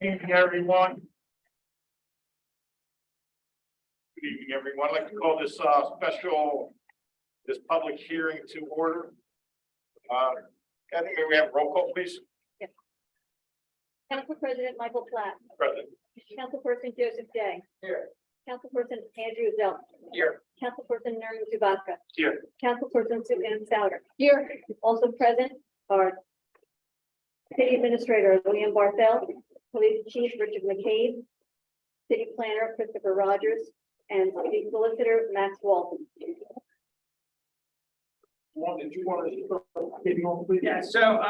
Evening, everyone. Good evening, everyone. I'd like to call this this public hearing to order. Kathy, may we have roll call, please? Council President Michael Platt. Present. Councilperson Joseph Day. Here. Councilperson Andrew Zell. Here. Councilperson Nerman Zubaka. Here. Councilperson Suzanne Souter. Here. Also present are City Administrator William Barthel, Police Chief Richard McCabe, City Planner Christopher Rogers, and City Solicitor Max Walton. Did you want to give you on, please? Yeah, so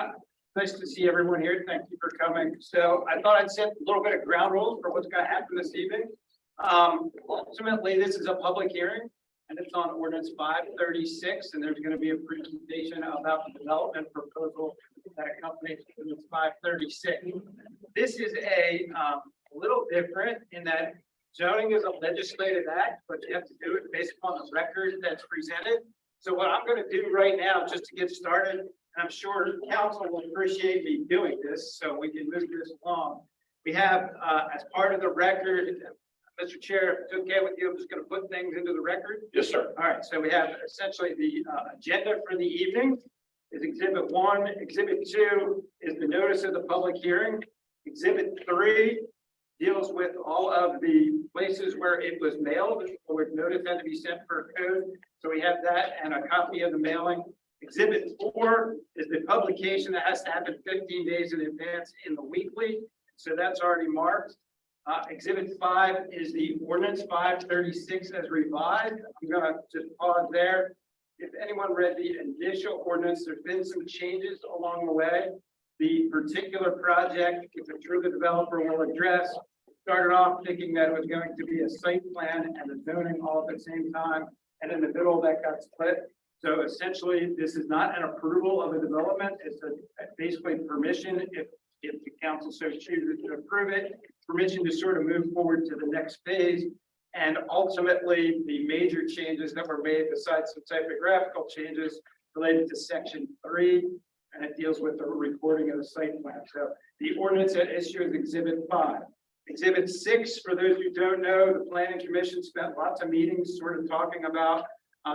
nice to see everyone here. Thank you for coming. So I thought I'd set a little bit of ground rules for what's going to happen this evening. Ultimately, this is a public hearing and it's on ordinance 536, and there's going to be a presentation about the development proposal that accompanies ordinance 536. This is a little different in that zoning is a legislative act, but you have to do it based upon the record that's presented. So what I'm going to do right now, just to get started, and I'm sure council will appreciate me doing this, so we can move this along. We have, as part of the record, Mr. Chair, if it's okay with you, I'm just going to put things into the record. Yes, sir. All right, so we have essentially the agenda for the evening is Exhibit 1. Exhibit 2 is the notice of the public hearing. Exhibit 3 deals with all of the places where it was mailed, where notice had to be sent for a code. So we have that and a copy of the mailing. Exhibit 4 is the publication that has to happen 15 days in advance in the weekly. So that's already marked. Exhibit 5 is the ordinance 536 as revised. I'm gonna just pause there. If anyone read the initial ordinance, there's been some changes along the way. The particular project, if it's true the developer will address, started off thinking that it was going to be a site plan and a zoning all at the same time. And in the middle that got split. So essentially, this is not an approval of a development. It's basically permission if the council so chooses to approve it, permission to sort of move forward to the next phase. And ultimately, the major changes that were made, besides some typographical changes, related to section 3, and it deals with the recording of the site plan. So the ordinance at issue is Exhibit 5. Exhibit 6, for those who don't know, the Planning Commission spent lots of meetings sort of talking about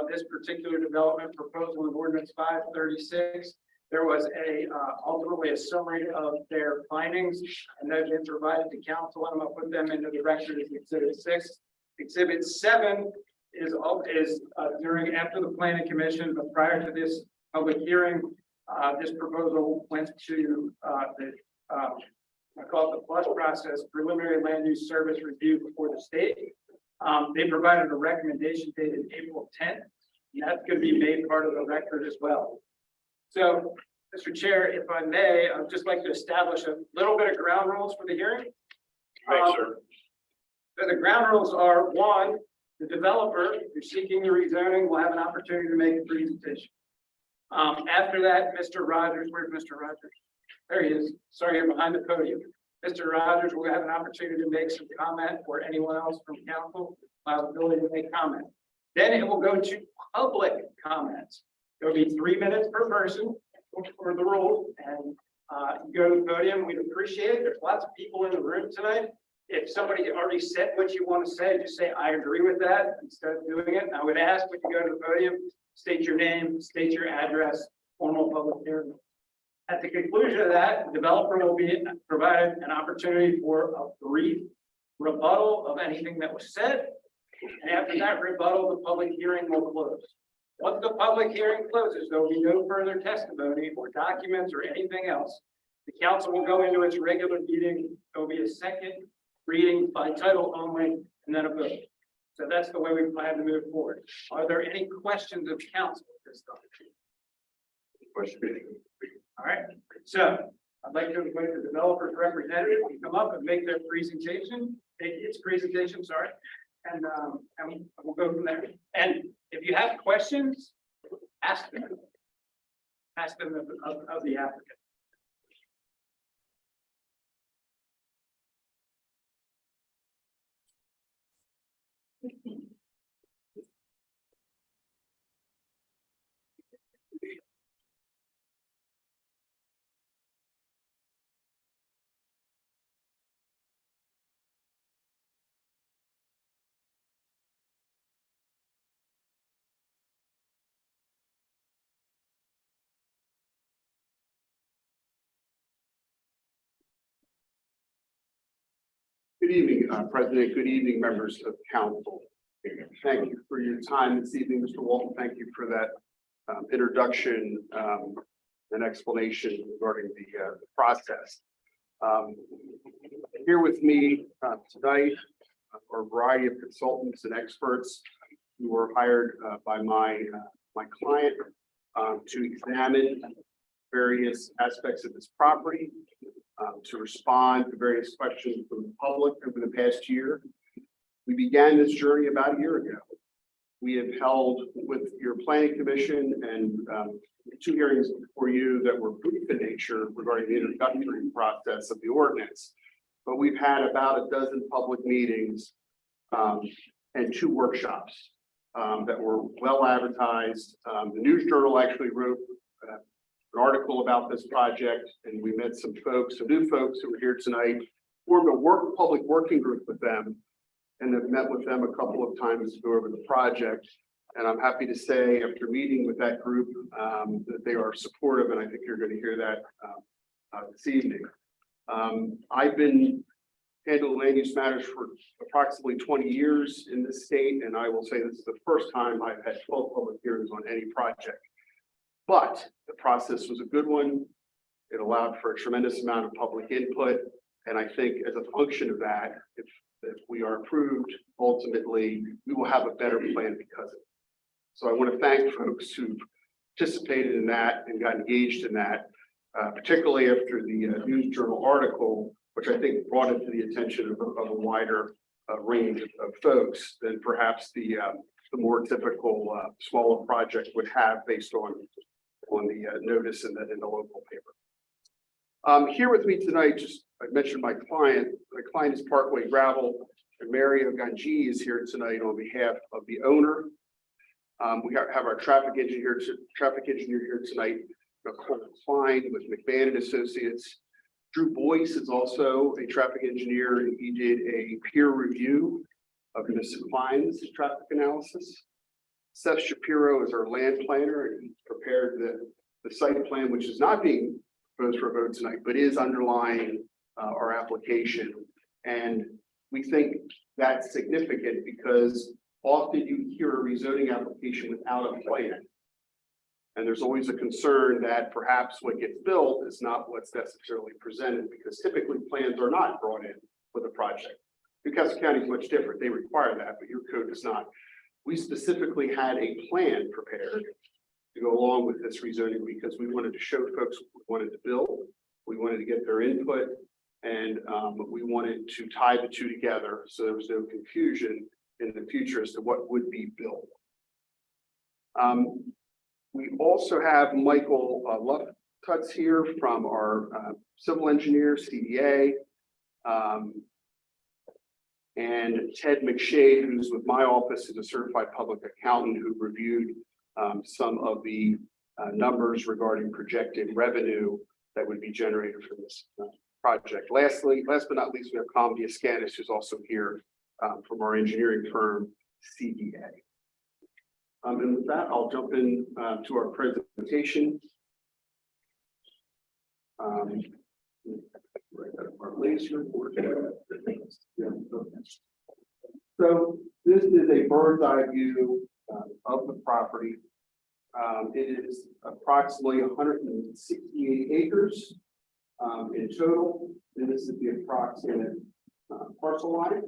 this particular development proposal in ordinance 536. There was ultimately a summary of their findings, and they've been provided to council. I'm going to put them into the record as Exhibit 6. Exhibit 7 is during after the Planning Commission, but prior to this public hearing, this proposal went to I call it the PLUS process, preliminary land use service review before the state. They provided a recommendation dated April 10th, and that's going to be made part of the record as well. So, Mr. Chair, if I may, I'd just like to establish a little bit of ground rules for the hearing. Right, sir. So the ground rules are: 1, the developer who's seeking the rezoning will have an opportunity to make a presentation. After that, Mr. Rogers, where's Mr. Rogers? There he is. Sorry, you're behind the podium. Mr. Rogers will have an opportunity to make some comment, or anyone else from council will have the ability to make comment. Then it will go to public comments. There will be 3 minutes per person for the rules, and you go to the podium. We'd appreciate it. There's lots of people in the room tonight. If somebody already said what you want to say, just say, I agree with that, instead of doing it. I would ask when you go to the podium, state your name, state your address, formal public hearing. At the conclusion of that, the developer will be provided an opportunity for a brief rebuttal of anything that was said. And after that rebuttal, the public hearing will close. Once the public hearing closes, there will be no further testimony or documents or anything else. The council will go into its regular meeting. There will be a second reading by title only, and then a vote. So that's the way we plan to move forward. Are there any questions of council at this time? All right, so I'd like to invite the developer's representative to come up and make their presentation, sorry, and we'll go from there. And if you have questions, ask them of the applicant. Good evening, President. Good evening, members of council. Thank you for your time this evening, Mr. Walton. Thank you for that introduction and explanation regarding the process. Here with me tonight are a variety of consultants and experts who were hired by my client to examine various aspects of this property, to respond to various questions from the public over the past year. We began this journey about a year ago. We have held with your planning commission and 2 hearings before you that were brief in nature regarding the introductory process of the ordinance. But we've had about a dozen public meetings and 2 workshops that were well advertised. The News Journal actually wrote an article about this project, and we met some new folks who were here tonight, formed a public working group with them, and have met with them a couple of times to go over the project. And I'm happy to say, after meeting with that group, that they are supportive, and I think you're going to hear that this evening. I've been handling land use matters for approximately 20 years in this state, and I will say this is the first time I've had 12 public hearings on any project. But the process was a good one. It allowed for a tremendous amount of public input. And I think as a function of that, if we are approved, ultimately, we will have a better plan because of it. So I want to thank folks who participated in that and got engaged in that, particularly after the News Journal article, which I think brought it to the attention of a wider range of folks than perhaps the more typical smaller project would have based on the notice in the local paper. Here with me tonight, I mentioned my client. My client is Parkway Gravel, and Mario Ganji is here tonight on behalf of the owner. We have our traffic engineer here tonight, Nicole Klein with McMahon and Associates. Drew Boyce is also a traffic engineer, and he did a peer review of Mr. Klein's traffic analysis. Seth Shapiro is our land planner, and he prepared the site plan, which is not being proposed for a vote tonight, but is underlying our application. And we think that's significant because often you hear a rezoning application without a plan. And there's always a concern that perhaps what gets built is not what's necessarily presented, because typically plans are not brought in for the project. Newcastle County is much different. They require that, but your code does not. We specifically had a plan prepared to go along with this rezoning because we wanted to show folks what we wanted to build. We wanted to get their input, and we wanted to tie the 2 together so there was no confusion in the future as to what would be built. We also have Michael Luftuts here from our civil engineer, CDA. And Ted McShade, who's with my office, is a certified public accountant who reviewed some of the numbers regarding projected revenue that would be generated from this project. Last but not least, we have Colin Diascanis, who's also here from our engineering firm, CDA. And with that, I'll jump in to our presentation. So this is a bird's eye view of the property. It is approximately 168 acres in total, and this is the approximate parcel line.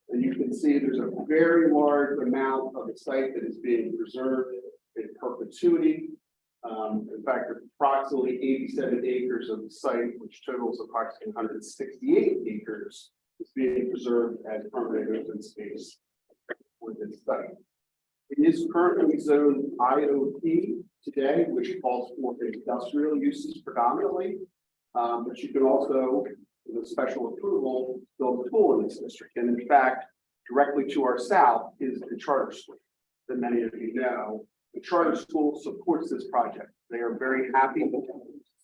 And you can see there's a very large amount of the site that is being preserved in perpetuity. In fact, approximately 87 acres of the site, which totals approximately 168 acres, is being preserved as permanent open space for this site. It is currently zoned IOP today, which calls for industrial uses predominantly, but you can also, with a special approval, build a pool in this district. And in fact, directly to our south is the charter school that many of you know. The charter school supports this project. They are very happy to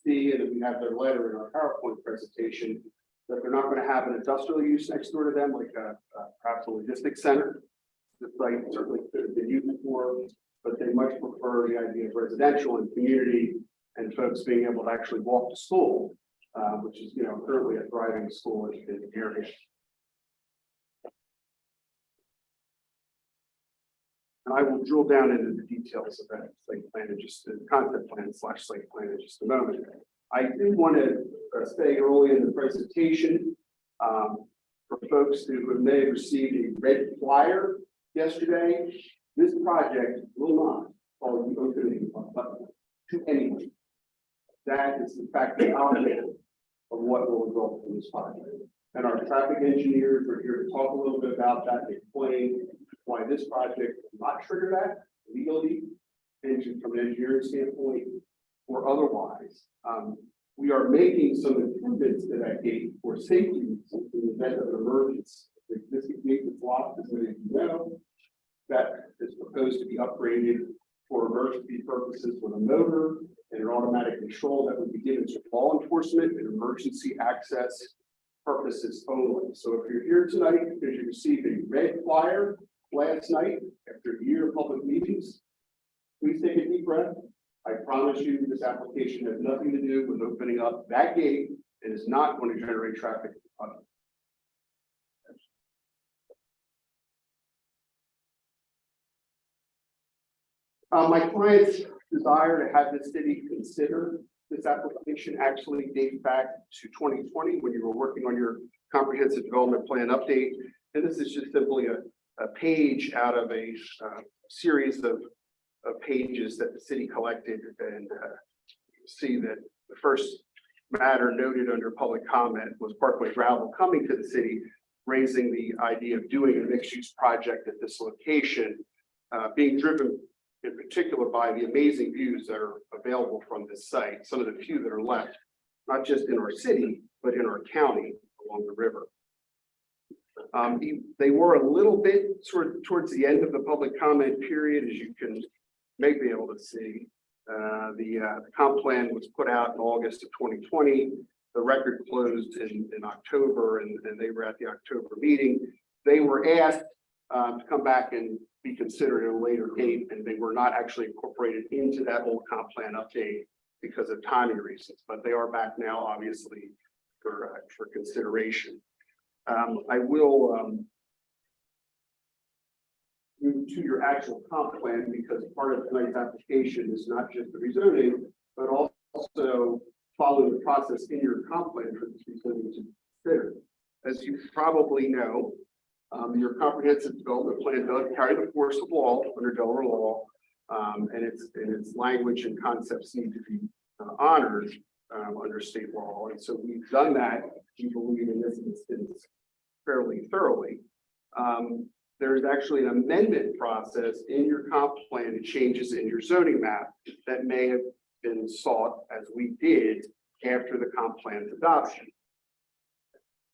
see, and we have their letter in our PowerPoint presentation, that they're not going to have an industrial use next door to them, like perhaps a logistics center. The site certainly could have been used for, but they much prefer the idea of residential and community and folks being able to actually walk to school which is, currently a thriving school in the area. And I will drill down into the details of that site plan in just the concept plan / site plan in just a moment. I do want to say early in the presentation, for folks who may have received a red flyer yesterday, this project will not follow the opening button to anyone. That is in fact the opposite of what will result from this project. And our traffic engineers are here to talk a little bit about that and explain why this project will not trigger that legally, and from an engineering standpoint or otherwise. We are making some improvements to that gate for safety reasons in the event of an emergency. The existing gate is locked, as many of you know, that is proposed to be upgraded for emergency purposes with a motor and an automatic control that would be given to law enforcement and emergency access purposes only. So if you're here tonight because you received a red flyer last night after a year of public meetings, please take a deep breath. I promise you this application has nothing to do with opening up that gate. It is not going to generate traffic. My client's desire to have the city consider this application actually dates back to 2020 when you were working on your comprehensive development plan update. And this is just simply a page out of a series of pages that the city collected, and see that the first matter noted under public comment was Parkway Gravel coming to the city, raising the idea of doing a mixed-use project at this location, being driven in particular by the amazing views that are available from this site, some of the few that are left, not just in our city, but in our county along the river. They were a little bit towards the end of the public comment period, as you can may be able to see. The comp plan was put out in August of 2020. The record closed in October, and they were at the October meeting. They were asked to come back and be considered at a later date, and they were not actually incorporated into that old comp plan update because of timing reasons, but they are back now, obviously, for consideration. I will move to your actual comp plan, because part of tonight's application is not just the rezoning, but also following the process in your comp plan for this rezoning to consider. As you probably know, your comprehensive development plan does carry the force of law under Delaware law, and its language and concepts need to be honored under state law. And so we've done that, we believe, in this instance fairly thoroughly. There's actually an amendment process in your comp plan and changes in your zoning map that may have been sought, as we did after the comp plan's adoption.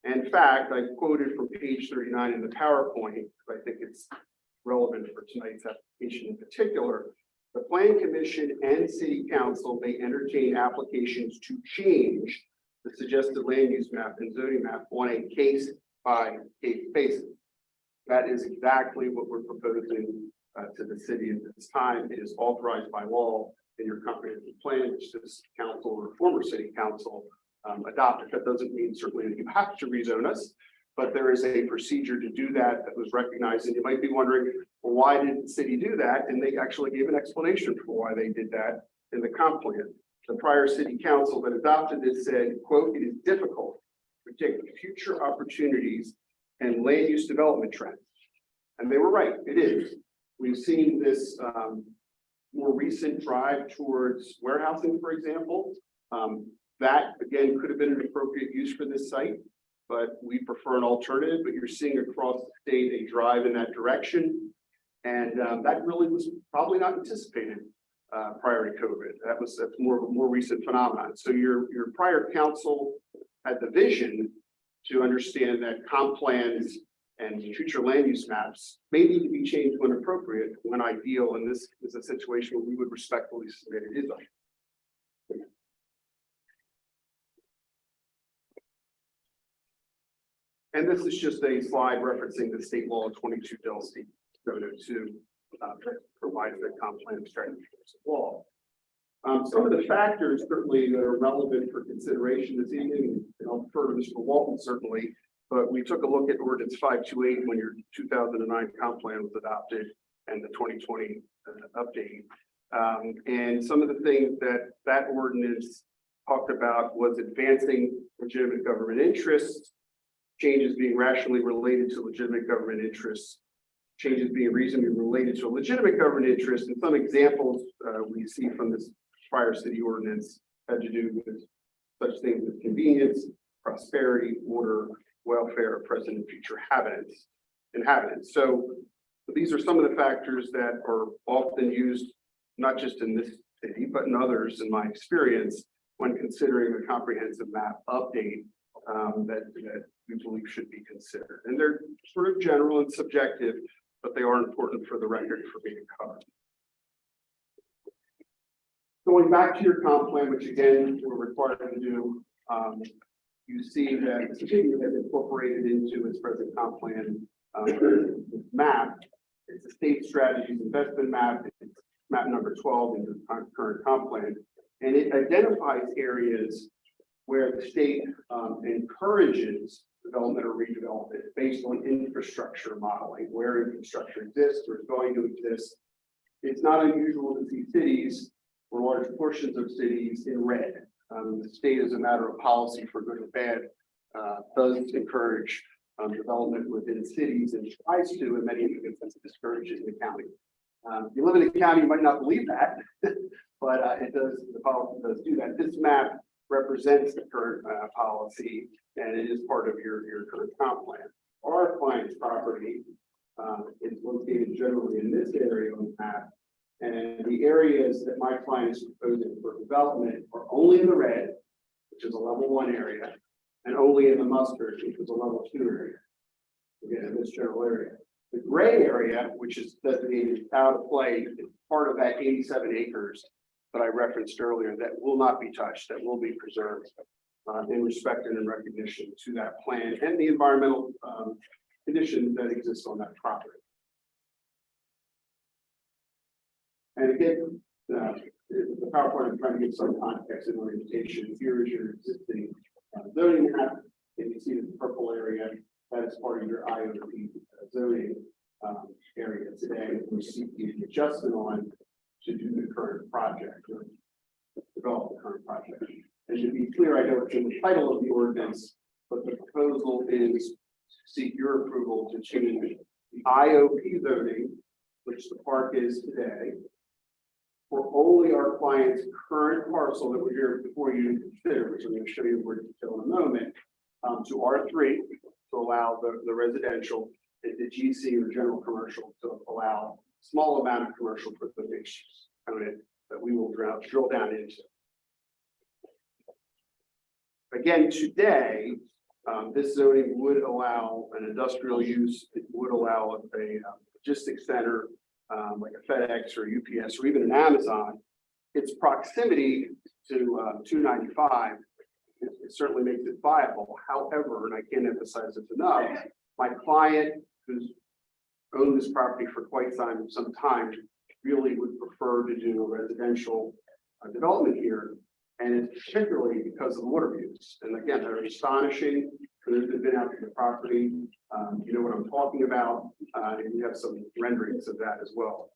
In fact, I quoted from page 39 in the PowerPoint, because I think it's relevant for tonight's application in particular. The Plan Commission and City Council may entertain applications to change the suggested land use map and zoning map on a case-by-case basis. That is exactly what we're proposing to the city at this time. It is authorized by law in your comprehensive plan, which this council or former city council adopted. That doesn't mean certainly that you have to rezone us, but there is a procedure to do that that was recognized. And you might be wondering, well, why did the city do that? And they actually gave an explanation for why they did that in the comp plan. The prior city council that adopted this said, quote, "It is difficult to predict future opportunities and land use development trends." And they were right, it is. We've seen this more recent drive towards warehousing, for example. That, again, could have been an appropriate use for this site, but we prefer an alternative. But you're seeing across the state a drive in that direction. And that really was probably not anticipated prior to COVID. That's more of a more recent phenomenon. So your prior council had the vision to understand that comp plans and future land use maps may need to be changed when appropriate, when ideal, and this is a situation where we would respectfully submit it is. And this is just a slide referencing the state law 22 Del C 702 provides that comp plan strategy of law. Some of the factors certainly that are relevant for consideration this evening, and I'll defer to Mr. Walton certainly, but we took a look at ordinance 528 when your 2009 comp plan was adopted and the 2020 update. And some of the things that that ordinance talked about was advancing legitimate government interests, changes being rationally related to legitimate government interests, changes being reasonably related to a legitimate government interest. And some examples we see from this prior city ordinance had to do with such things as convenience, prosperity, order, welfare of present and future inhabitants. So these are some of the factors that are often used, not just in this city, but in others in my experience, when considering the comprehensive map update that we believe should be considered. And they're sort of general and subjective, but they are important for the record for me to cover. Going back to your comp plan, which again, we're required to do, you see that the city has incorporated into its present comp plan map. It's a state strategies investment map. It's map number 12 in the current comp plan. And it identifies areas where the state encourages development or redevelopment based on infrastructure modeling, where infrastructure exists or is going to exist. It's not unusual to see cities or large portions of cities in red. The state, as a matter of policy, for good or bad, does encourage development within cities and tries to, in many instances, discourages the county. If you live in the county, you might not believe that, but it does. The policy does do that. This map represents the current policy, and it is part of your current comp plan. Our client's property is located generally in this area on the map, and the areas that my client is proposing for development are only in the red, which is a level 1 area, and only in the mustard, which is a level 2 area. Again, in this general area. The gray area, which is designated out of play, is part of that 87 acres that I referenced earlier that will not be touched, that will be preserved in respect and in recognition to that plan and the environmental conditions that exist on that property. And again, the PowerPoint, I'm trying to give some context and orientation. Here is your existing zoning map, and you see the purple area. That is part of your IOP zoning area today. We seek the adjustment on to do the current project or develop the current project. And to be clear, I know it's in the title of the ordinance, but the proposal is to seek your approval to change the IOP zoning, which the park is today, for only our client's current parcel that we're here before you to consider, which I'm going to show you more detail in a moment, to R3 to allow the residential, the GC or general commercial to allow small amount of commercial for the mixed use component that we will drill down into. Again, today, this zoning would allow an industrial use. It would allow a logistics center like a FedEx or UPS or even an Amazon. Its proximity to 295 it certainly makes it viable. However, and I can't emphasize this enough, my client who's owned this property for quite some time really would prefer to do a residential development here, and it's particularly because of the water views. And again, they're astonishing. For those that have been out to the property, you know what I'm talking about, and you have some renderings of that as well.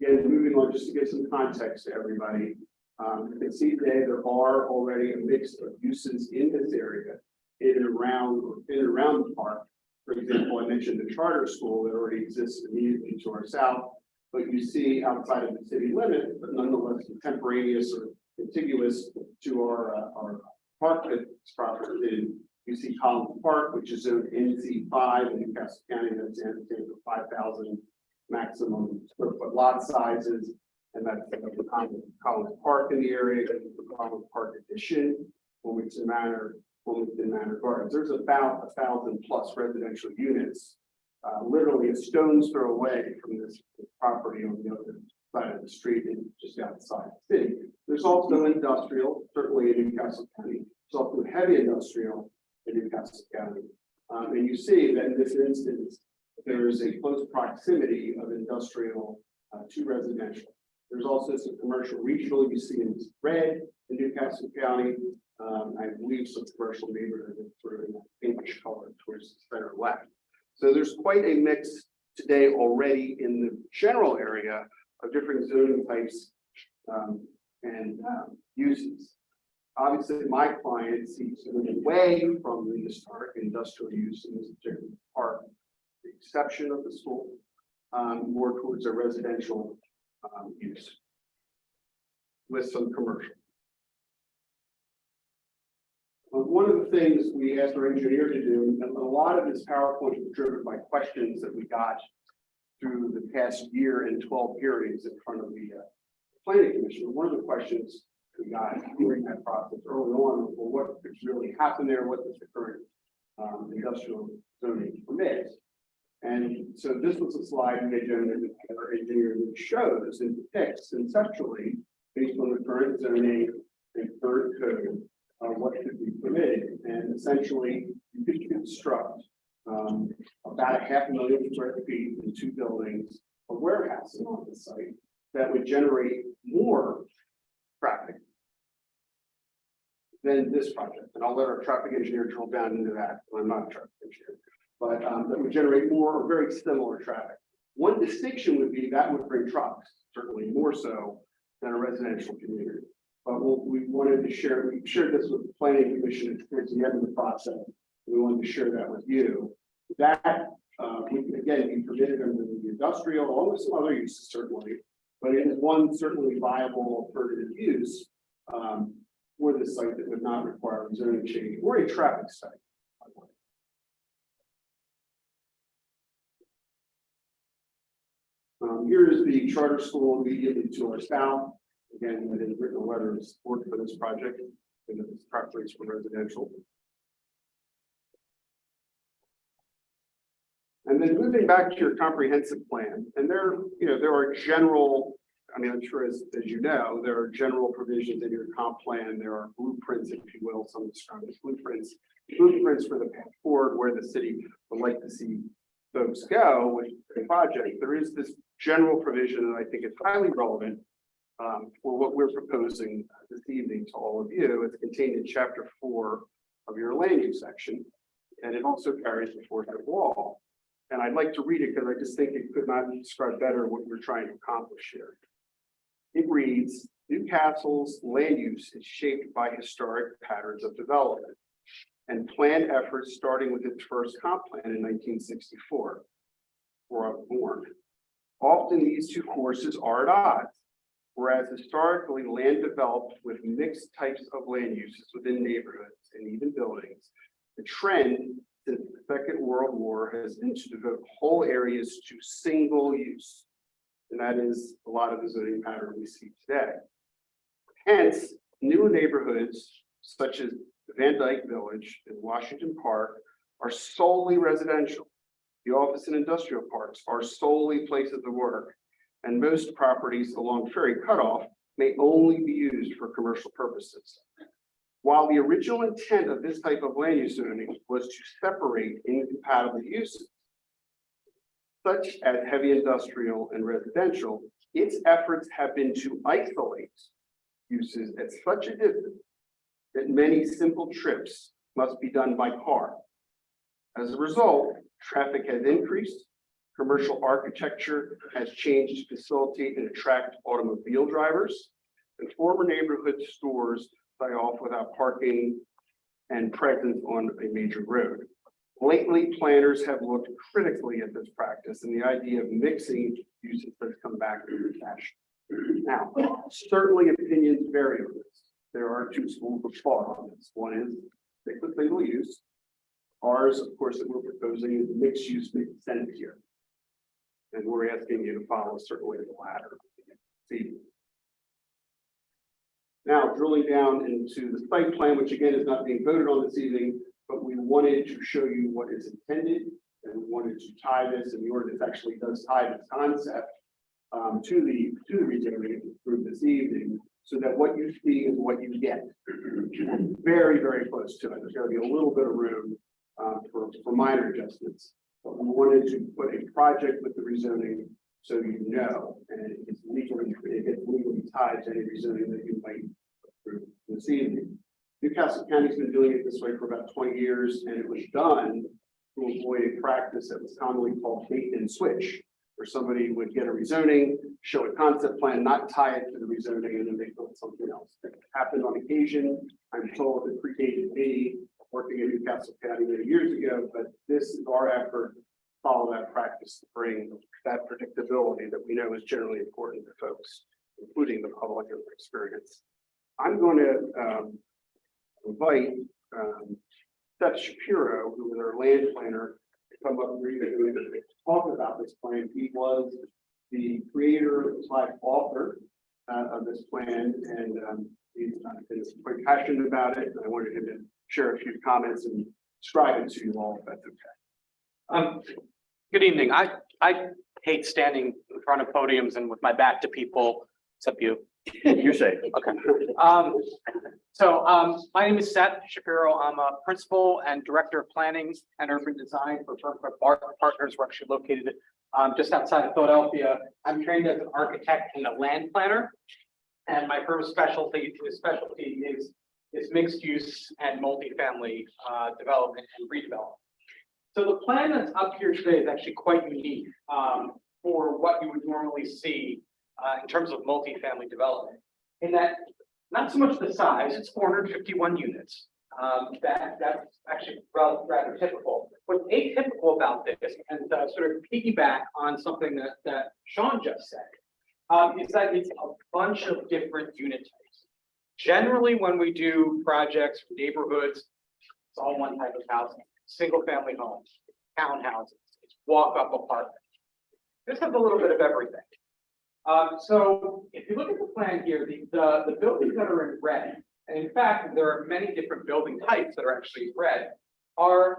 Again, moving on, just to give some context to everybody. You can see today there are already a mix of uses in this area, in and around the park. For example, I mentioned the charter school that already exists immediately to our south, but you see outside of the city limit, but nonetheless contemporaneous or contiguous to our park that's property. You see Collins Park, which is zoned NC5 in Newcastle County, that's stands for 5,000 maximum square foot lot sizes, and that's the Collins Park in the area, the Collins Park addition, Wilmington Manor Gardens. There's about 1,000+ residential units, literally a stone's throw away from this property on the other side of the street and just outside the city. There's also industrial, certainly in Newcastle County. There's also heavy industrial in Newcastle County. And you see that in this instance, there is a close proximity of industrial to residential. There's also some commercial regional you see in red in Newcastle County. I believe some commercial neighborhood that's sort of in that pinkish color towards the center left. So there's quite a mix today already in the general area of different zoning types and uses. Obviously, my client seeks to move away from the historic industrial use in this particular part, the exception of the school, more towards a residential use with some commercial. One of the things we asked our engineer to do, and a lot of this PowerPoint was driven by questions that we got through the past year and 12 hearings in front of the planning commission. One of the questions we got during that process early on, well, what could really happen there? What does the current industrial zoning permit? And so this was a slide we had generated by our engineer that shows and depicts conceptually, based on the current zoning and current code, what could be permitted. And essentially, you could construct about 500,000 square feet in 2 buildings of warehousing on the site that would generate more traffic than this project. And I'll let our traffic engineer drill down into that. I'm not a traffic engineer, but that would generate more or very similar traffic. One distinction would be that would bring trucks, certainly more so than a residential community. But we wanted to share, we shared this with the planning commission towards the end of the process. We wanted to share that with you. That would again be permitted under the industrial, along with some other uses certainly, but it is one certainly viable alternative use for this site that would not require a zoning change or a traffic study. Here is the charter school immediately to our south. Again, it has written a letter of support for this project and its preference for residential. And then moving back to your comprehensive plan, and there are general, I mean, I'm sure as you know, there are general provisions in your comp plan. There are blueprints, if you will, some describe as blueprints for the path forward where the city would like to see folks go with the project. There is this general provision that I think is highly relevant for what we're proposing this evening to all of you. It's contained in chapter 4 of your land use section, and it also carries the 4th wall. And I'd like to read it because I just think it could not describe better what we're trying to accomplish here. It reads, Newcastle's land use is shaped by historic patterns of development and planned efforts starting with its first comp plan in 1964, where I was born. Often these two forces are at odds. Whereas historically land developed with mixed types of land uses within neighborhoods and even buildings, the trend since the Second World War has been to devote whole areas to single use. And that is a lot of the zoning pattern we see today. Hence, new neighborhoods such as Van Dyke Village and Washington Park are solely residential. The office and industrial parks are solely places of work. And most properties along Ferry Cutoff may only be used for commercial purposes. While the original intent of this type of land use zoning was to separate incompatible uses, such as heavy industrial and residential, its efforts have been to isolate uses at such a distance that many simple trips must be done by car. As a result, traffic has increased. Commercial architecture has changed to facilitate and attract automobile drivers, and former neighborhood stores die off without parking and presence on a major road. Lately, planners have looked critically at this practice, and the idea of mixing uses has come back into fashion. Now, certainly opinions vary on this. There are two schools of thought on this. One is stick with single use. Ours, of course, that we're proposing is mixed use makes sense here. And we're asking you to follow certainly the latter. See. Now, drilling down into the site plan, which again is not being voted on this evening, but we wanted to show you what is intended, and we wanted to tie this, and the ordinance actually does tie this concept to the rezoning group this evening, so that what you see is what you get. Very, very close to it. There's going to be a little bit of room for minor adjustments. But we wanted to put a project with the rezoning so you know, and it gets legally tied to any rezoning that you might approve this evening. Newcastle County's been doing it this way for about 20 years, and it was done to avoid a practice that was commonly called bait and switch, where somebody would get a rezoning, show a concept plan, not tie it to the rezoning, and then they build something else. It happened on occasion. I'm told it predated me working in Newcastle County many years ago, but this is our effort to follow that practice to bring that predictability that we know is generally important to folks, including the public and their experience. I'm going to invite Seth Shapiro, who is our land planner, to come up and talk about this plan. He was the creator / author of this plan, and he's been quite passionate about it. And I wanted him to share a few comments and describe it to you all, if that's okay. Good evening. I hate standing in front of podiums and with my back to people, except you. You say. Okay. My name is Seth Shapiro. I'm a principal and director of planning and urban design for Burkhardt Partners. We're actually located just outside of Philadelphia. I'm trained as an architect and a land planner, and my first specialty is mixed use and multifamily development and redevelopment. So the plan that's up here today is actually quite unique for what you would normally see in terms of multifamily development. In that, not so much the size, it's 451 units. That's actually rather typical. What's atypical about this, and sort of piggyback on something that Sean just said, is that it's a bunch of different unit types. Generally, when we do projects for neighborhoods, it's all one type of housing. Single family homes, townhouses, it's walk-up apartments. This has a little bit of everything. So if you look at the plan here, the buildings that are in red, and in fact, there are many different building types that are actually red, are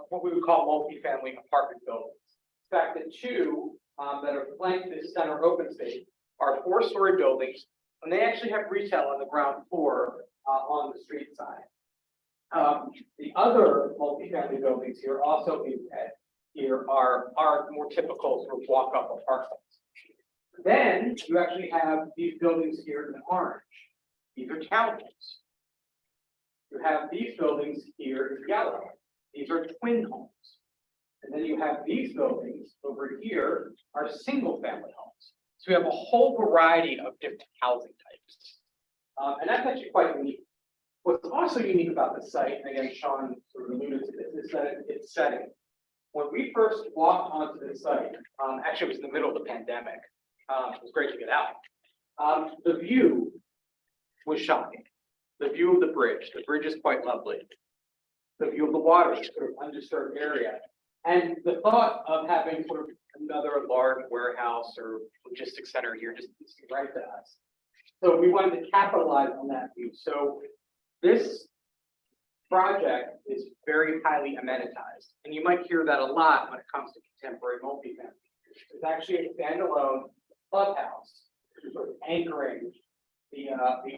what we would call multifamily apartment buildings. In fact, the two that are flanked this center open space are 4-story buildings, and they actually have retail on the ground floor on the street side. The other multifamily buildings here, also in red, here are more typical sort of walk-up apartments. Then you actually have these buildings here in orange. These are townhomes. You have these buildings here in yellow. These are twin homes. And then you have these buildings over here are single-family homes. So we have a whole variety of different housing types. And that's actually quite unique. What's also unique about the site, and again, Sean sort of alluded to this, is that it's setting. When we first walked onto the site, actually it was in the middle of the pandemic. It was great to get out. The view was shocking. The view of the bridge is quite lovely. The view of the water is sort of undisturbed area. And the thought of having sort of another large warehouse or logistics center here just seemed right to us. So we wanted to capitalize on that view. So this project is very highly amenitized. And you might hear that a lot when it comes to contemporary multifamily. It's actually a standalone clubhouse, sort of anchoring the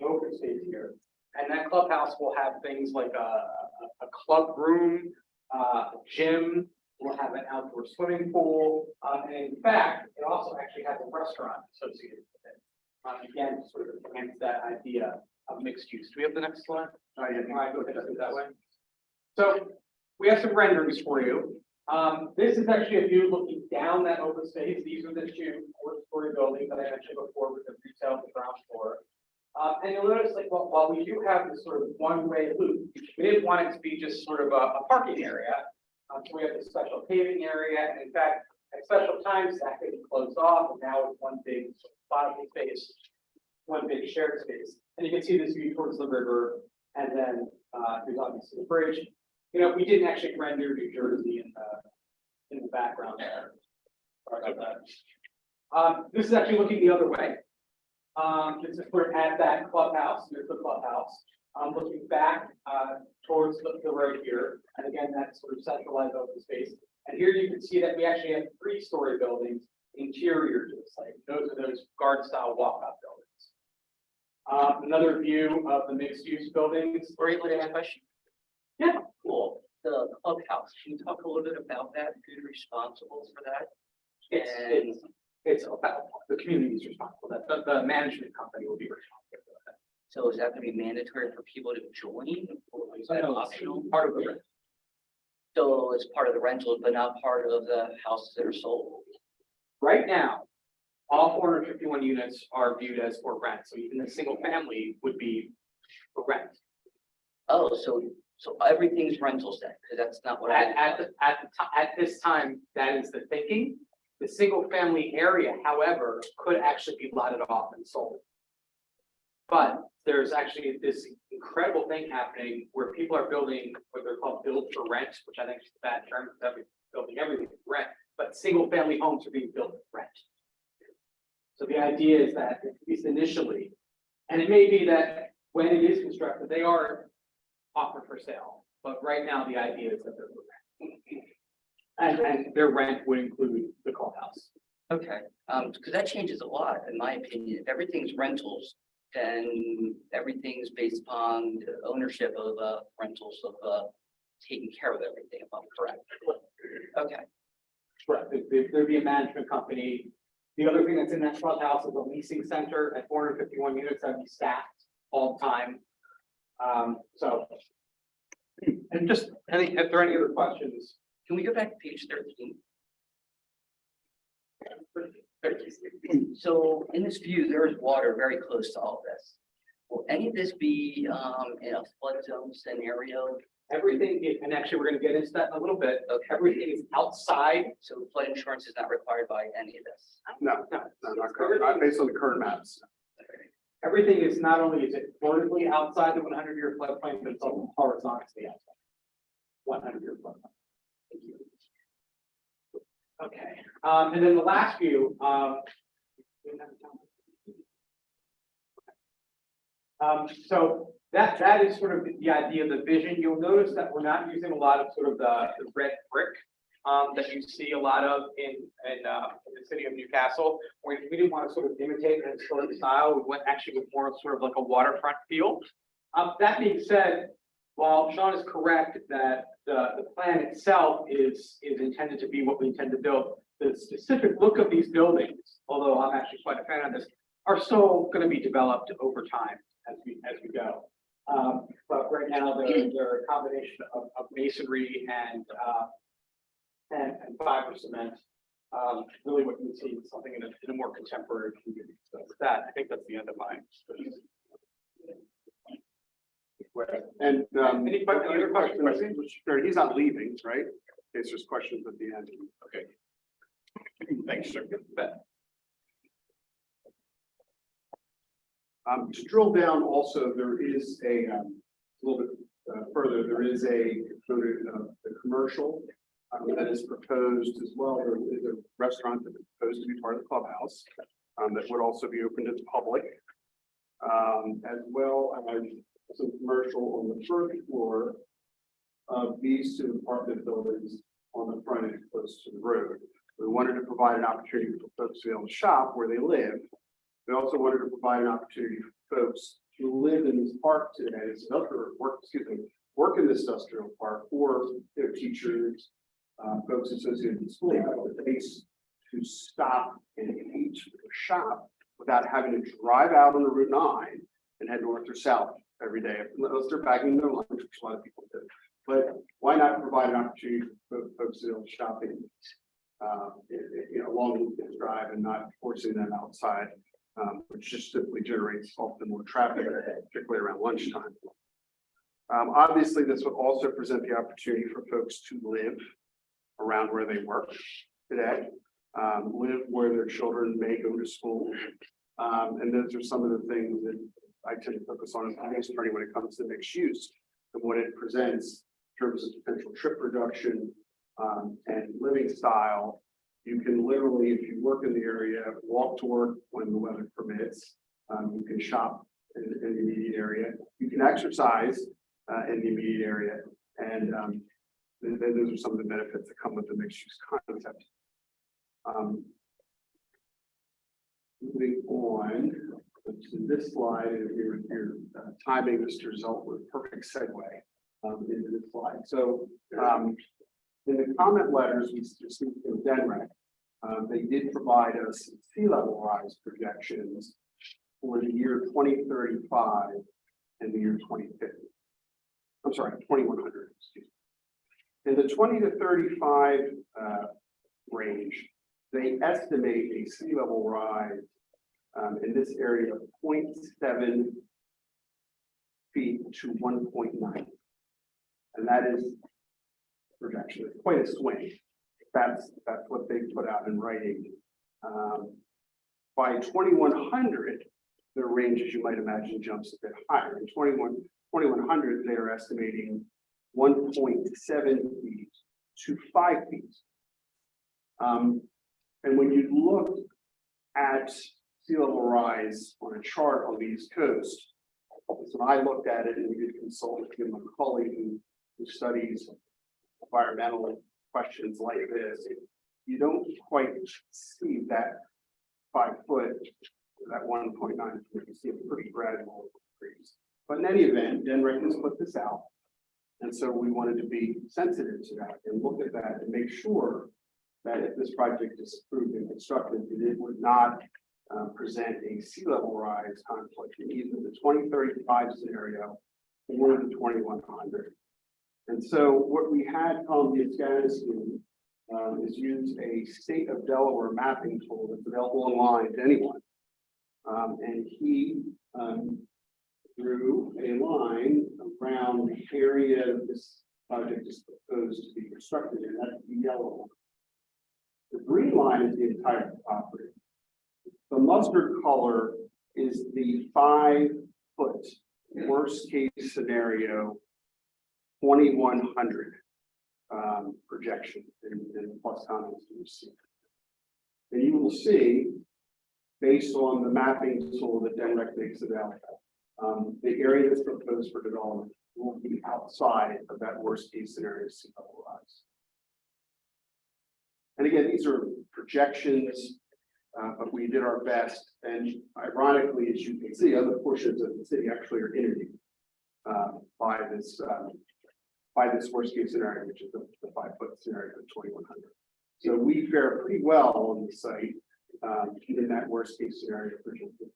open space here. And that clubhouse will have things like a club room, a gym, we'll have an outdoor swimming pool. And in fact, it also actually has a restaurant associated with it. Again, sort of enhance that idea of mixed use. Do we have the next slide? Yeah. All right, go ahead, do it that way. So we have some renderings for you. This is actually a view looking down that open space. These are the two 4-story buildings that I mentioned before with the retail and the ground floor. And you'll notice, like, while we do have this sort of one-way loop, we didn't want it to be just sort of a parking area. So we have this special paving area, and in fact, at special times that could be closed off, and now it's one big bottom space, one big shared space. And you can see this view towards the river, and then there's obviously the bridge. You know, we didn't actually render New Jersey in the background there. Sorry about that. This is actually looking the other way. This is sort of at that clubhouse. Here's the clubhouse. Looking back towards the road here, and again, that's sort of centralized open space. And here you can see that we actually have 3-story buildings interior to the site. Those are those garden-style walk-up buildings. Another view of the mixed-use buildings. Were you able to ask a question? Yeah, cool. the clubhouse, can you talk a little bit about that? Who's responsible for that? It's about the community's responsible, that the management company will be responsible for that. So is that gonna be mandatory for people to join? Or is that optional? Part of the rent. So it's part of the rentals, but not part of the houses that are sold? Right now, all 451 units are viewed as for rent, so even the single family would be for rent. Oh, so everything's rentals then, because that's not what I. At this time, that is the thinking. The single family area, however, could actually be lotted off and sold. But there's actually this incredible thing happening where people are building what they're called build for rent, which I think is a bad term, because building everything for rent, but single family homes are being built for rent. So the idea is that, at least initially, and it may be that when it is constructed, they are offered for sale, but right now the idea is that they're for rent. And their rent would include the clubhouse. Okay, because that changes a lot, in my opinion. If everything's rentals, then everything's based upon the ownership of rentals of taking care of everything, if I'm correct. Okay, Correct. There'd be a management company. The other thing that's in that clubhouse is a leasing center at 451 units that be staffed all the time. So. And just, if there are any other questions. can we go back to page 13? So in this view, there is water very close to all this. Will any of this be in a flood zone scenario? Everything, and actually, we're gonna get into that in a little bit. Everything is outside. So flood insurance is not required by any of this? No, not current, not based on the current maps. Everything is not only is it vertically outside the 100-year floodplain, but it's also horizontally outside. 100-year floodplain. Okay, and then the last view, so that is sort of the idea of the vision. You'll notice that we're not using a lot of sort of the red brick that you see a lot of in the city of Newcastle. We didn't want to sort of imitate an historic style. We went actually with more of sort of like a waterfront feel. That being said, while Sean is correct that the plan itself is intended to be what we intend to build, the specific look of these buildings, although I'm actually quite a fan of this, are still going to be developed over time as we go. But right now they're a combination of masonry and fiber cement. Really what you would see is something in a more contemporary community. So with that, I think that's the end of my. And, Any other questions? Sure, he's not leaving, right? In case there's questions at the end. Okay. Thanks, sir. To drill down also, there is a little bit further, there is a commercial that is proposed as well. There is a restaurant that is proposed to be part of the clubhouse that would also be open to the public. As well as some commercial on the first floor of these two apartment buildings on the front end close to the road. We wanted to provide an opportunity for folks to be able to shop where they live. We also wanted to provide an opportunity for folks who live in this park today, work in this industrial park, or their teachers, folks associated with school, have a place to stop and eat or shop without having to drive out on the Route 9 and head north or south every day, unless they're packing their lunch, which a lot of people do. But why not provide an opportunity for folks to be able to shop in, along the drive and not forcing them outside, which just simply generates often more traffic, particularly around lunchtime. Obviously, this would also present the opportunity for folks to live around where they work today, live where their children may go to school. And those are some of the things that I tend to focus on as a finance attorney when it comes to mixed use and what it presents in terms of potential trip reduction and living style. You can literally, if you work in the area, walk to work when the weather permits. You can shop in the immediate area. You can exercise in the immediate area. And those are some of the benefits that come with the mixed use concept. Moving on to this slide, and your timing, Mr. Zelt, with perfect segue. into this slide. So, in the comment letters we received from Denrec, they did provide us sea level rise projections for the year 2035 and the year 2050. I'm sorry, 2100, excuse me. In the 20 to 35 range, they estimate a sea level rise in this area of 0.7 feet to 1.9. And that is projection. It's quite a swing. That's what they put out in writing. By 2100, the range, as you might imagine, jumps a bit higher. In 2100, they are estimating 1.7 feet to 5 feet. And when you look at sea level rise on a chart on the East Coast, so I looked at it and we did consult with my colleague who studies environmental questions like this. You don't quite see that 5 foot, that 1.9, you see a pretty gradual increase. But in any event, Denrec has put this out. And so we wanted to be sensitive to that and look at that and make sure that if this project is approved and constructed, that it would not present a sea level rise conflict in either the 2035 scenario or the 2100. And so what we had Columbia Gadsden is use a state of Delaware mapping tool that's available online to anyone. And he drew a line around the area that this project is proposed to be constructed in. That's the yellow one. The green line is the entire property. The mustard color is the 5 foot worst case scenario 2100 projection in plus comments to receive. And you will see, based on the mapping tool that Denrec makes available, the area that's proposed for development will be outside of that worst case scenario sea level rise. And again, these are projections, but we did our best. And ironically, as you can see, other portions of the city actually are interviewed by this worst case scenario, which is the 5 foot scenario of 2100. So we fare pretty well on the site, in that worst case scenario.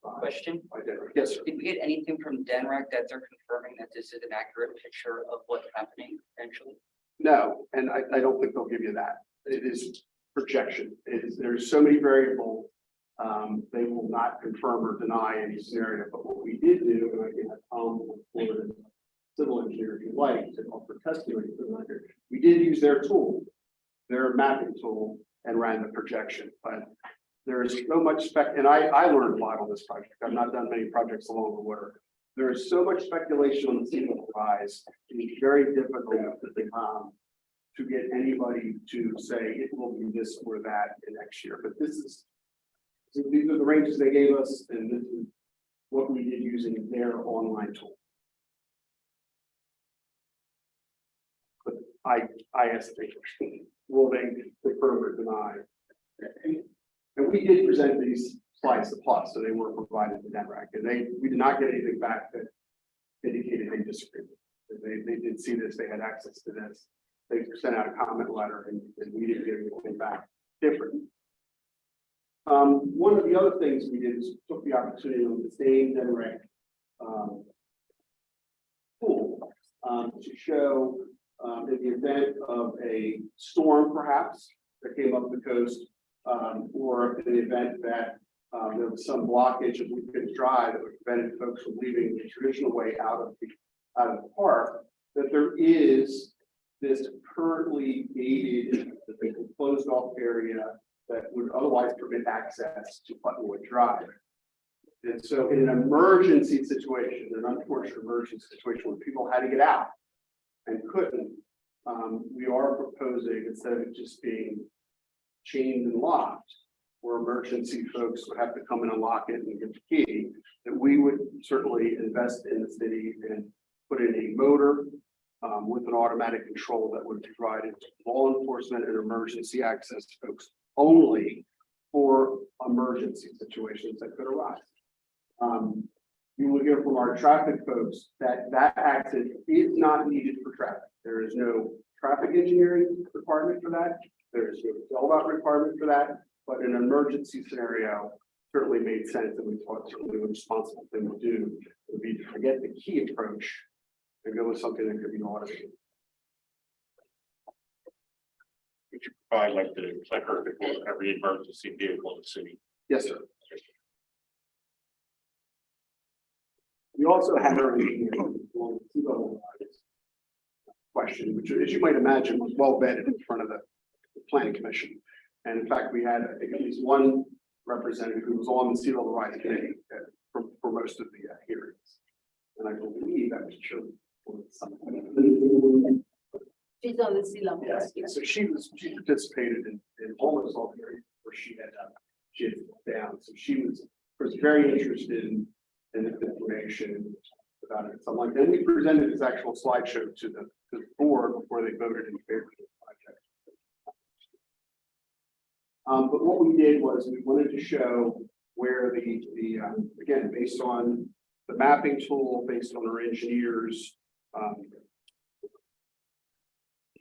Question? By Denrec. Yes, sir. Did we get anything from Denrec that they're confirming that this is an accurate picture of what's happening eventually? No, and I don't think they'll give you that. It is projection. There's so many variables. They will not confirm or deny any scenario. But what we did do, and I can have Tom Florida civil engineer, if you like, to offer testimony for the record, we did use their tool, their mapping tool, and ran the projection. But there is so much and I learned a lot on this project. I've not done many projects along the water. There is so much speculation on the sea level rise. It's very difficult to get anybody to say it will be this or that in next year. But these are the ranges they gave us, and this is what we did using their online tool. But I asked the question, will they confirm or deny? And we did present these slides to Plus, so they were provided to Denrec, and we did not get anything back that indicated they disagreed. They did see this, they had access to this. They sent out a comment letter, and we didn't get anything back different. One of the other things we did is took the opportunity on the same Denrec tool to show in the event of a storm, perhaps, that came up the coast, or in the event that there was some blockage of Woodford Drive that would prevent folks from leaving the traditional way out of the park, that there is this currently gated, closed off area that would otherwise permit access to Buttonwood Drive. And so in an emergency situation, an unfortunate emergency situation where people had to get out and couldn't, we are proposing, instead of it just being chained and locked, where emergency folks would have to come in and lock it and get the key, that we would certainly invest in the city and put in a motor with an automatic control that would be provided to law enforcement and emergency access to folks only for emergency situations that could arise. You would hear from our traffic folks that that access is not needed for traffic. There is no traffic engineering requirement for that. There is no DELDOT requirement for that, but in an emergency scenario, certainly made sense, and we thought certainly the responsible thing to do would be to forget the key approach and go with something that could be automated. Would you provide like the clicker for every emergency vehicle in the city? Yes, sir. We also had our question, which, as you might imagine, was well vetted in front of the planning commission. And in fact, we had, I think, at least one representative who was on the sea level rise committee for most of the hearings. And I believe that was true. She's on the sea level. Yes, so she participated in almost all the hearings where she had down. So she was very interested in this information about it. So like, then we presented this actual slideshow to the board before they voted in favor of the project. But what we did was we wanted to show where the again, based on the mapping tool, based on our engineers,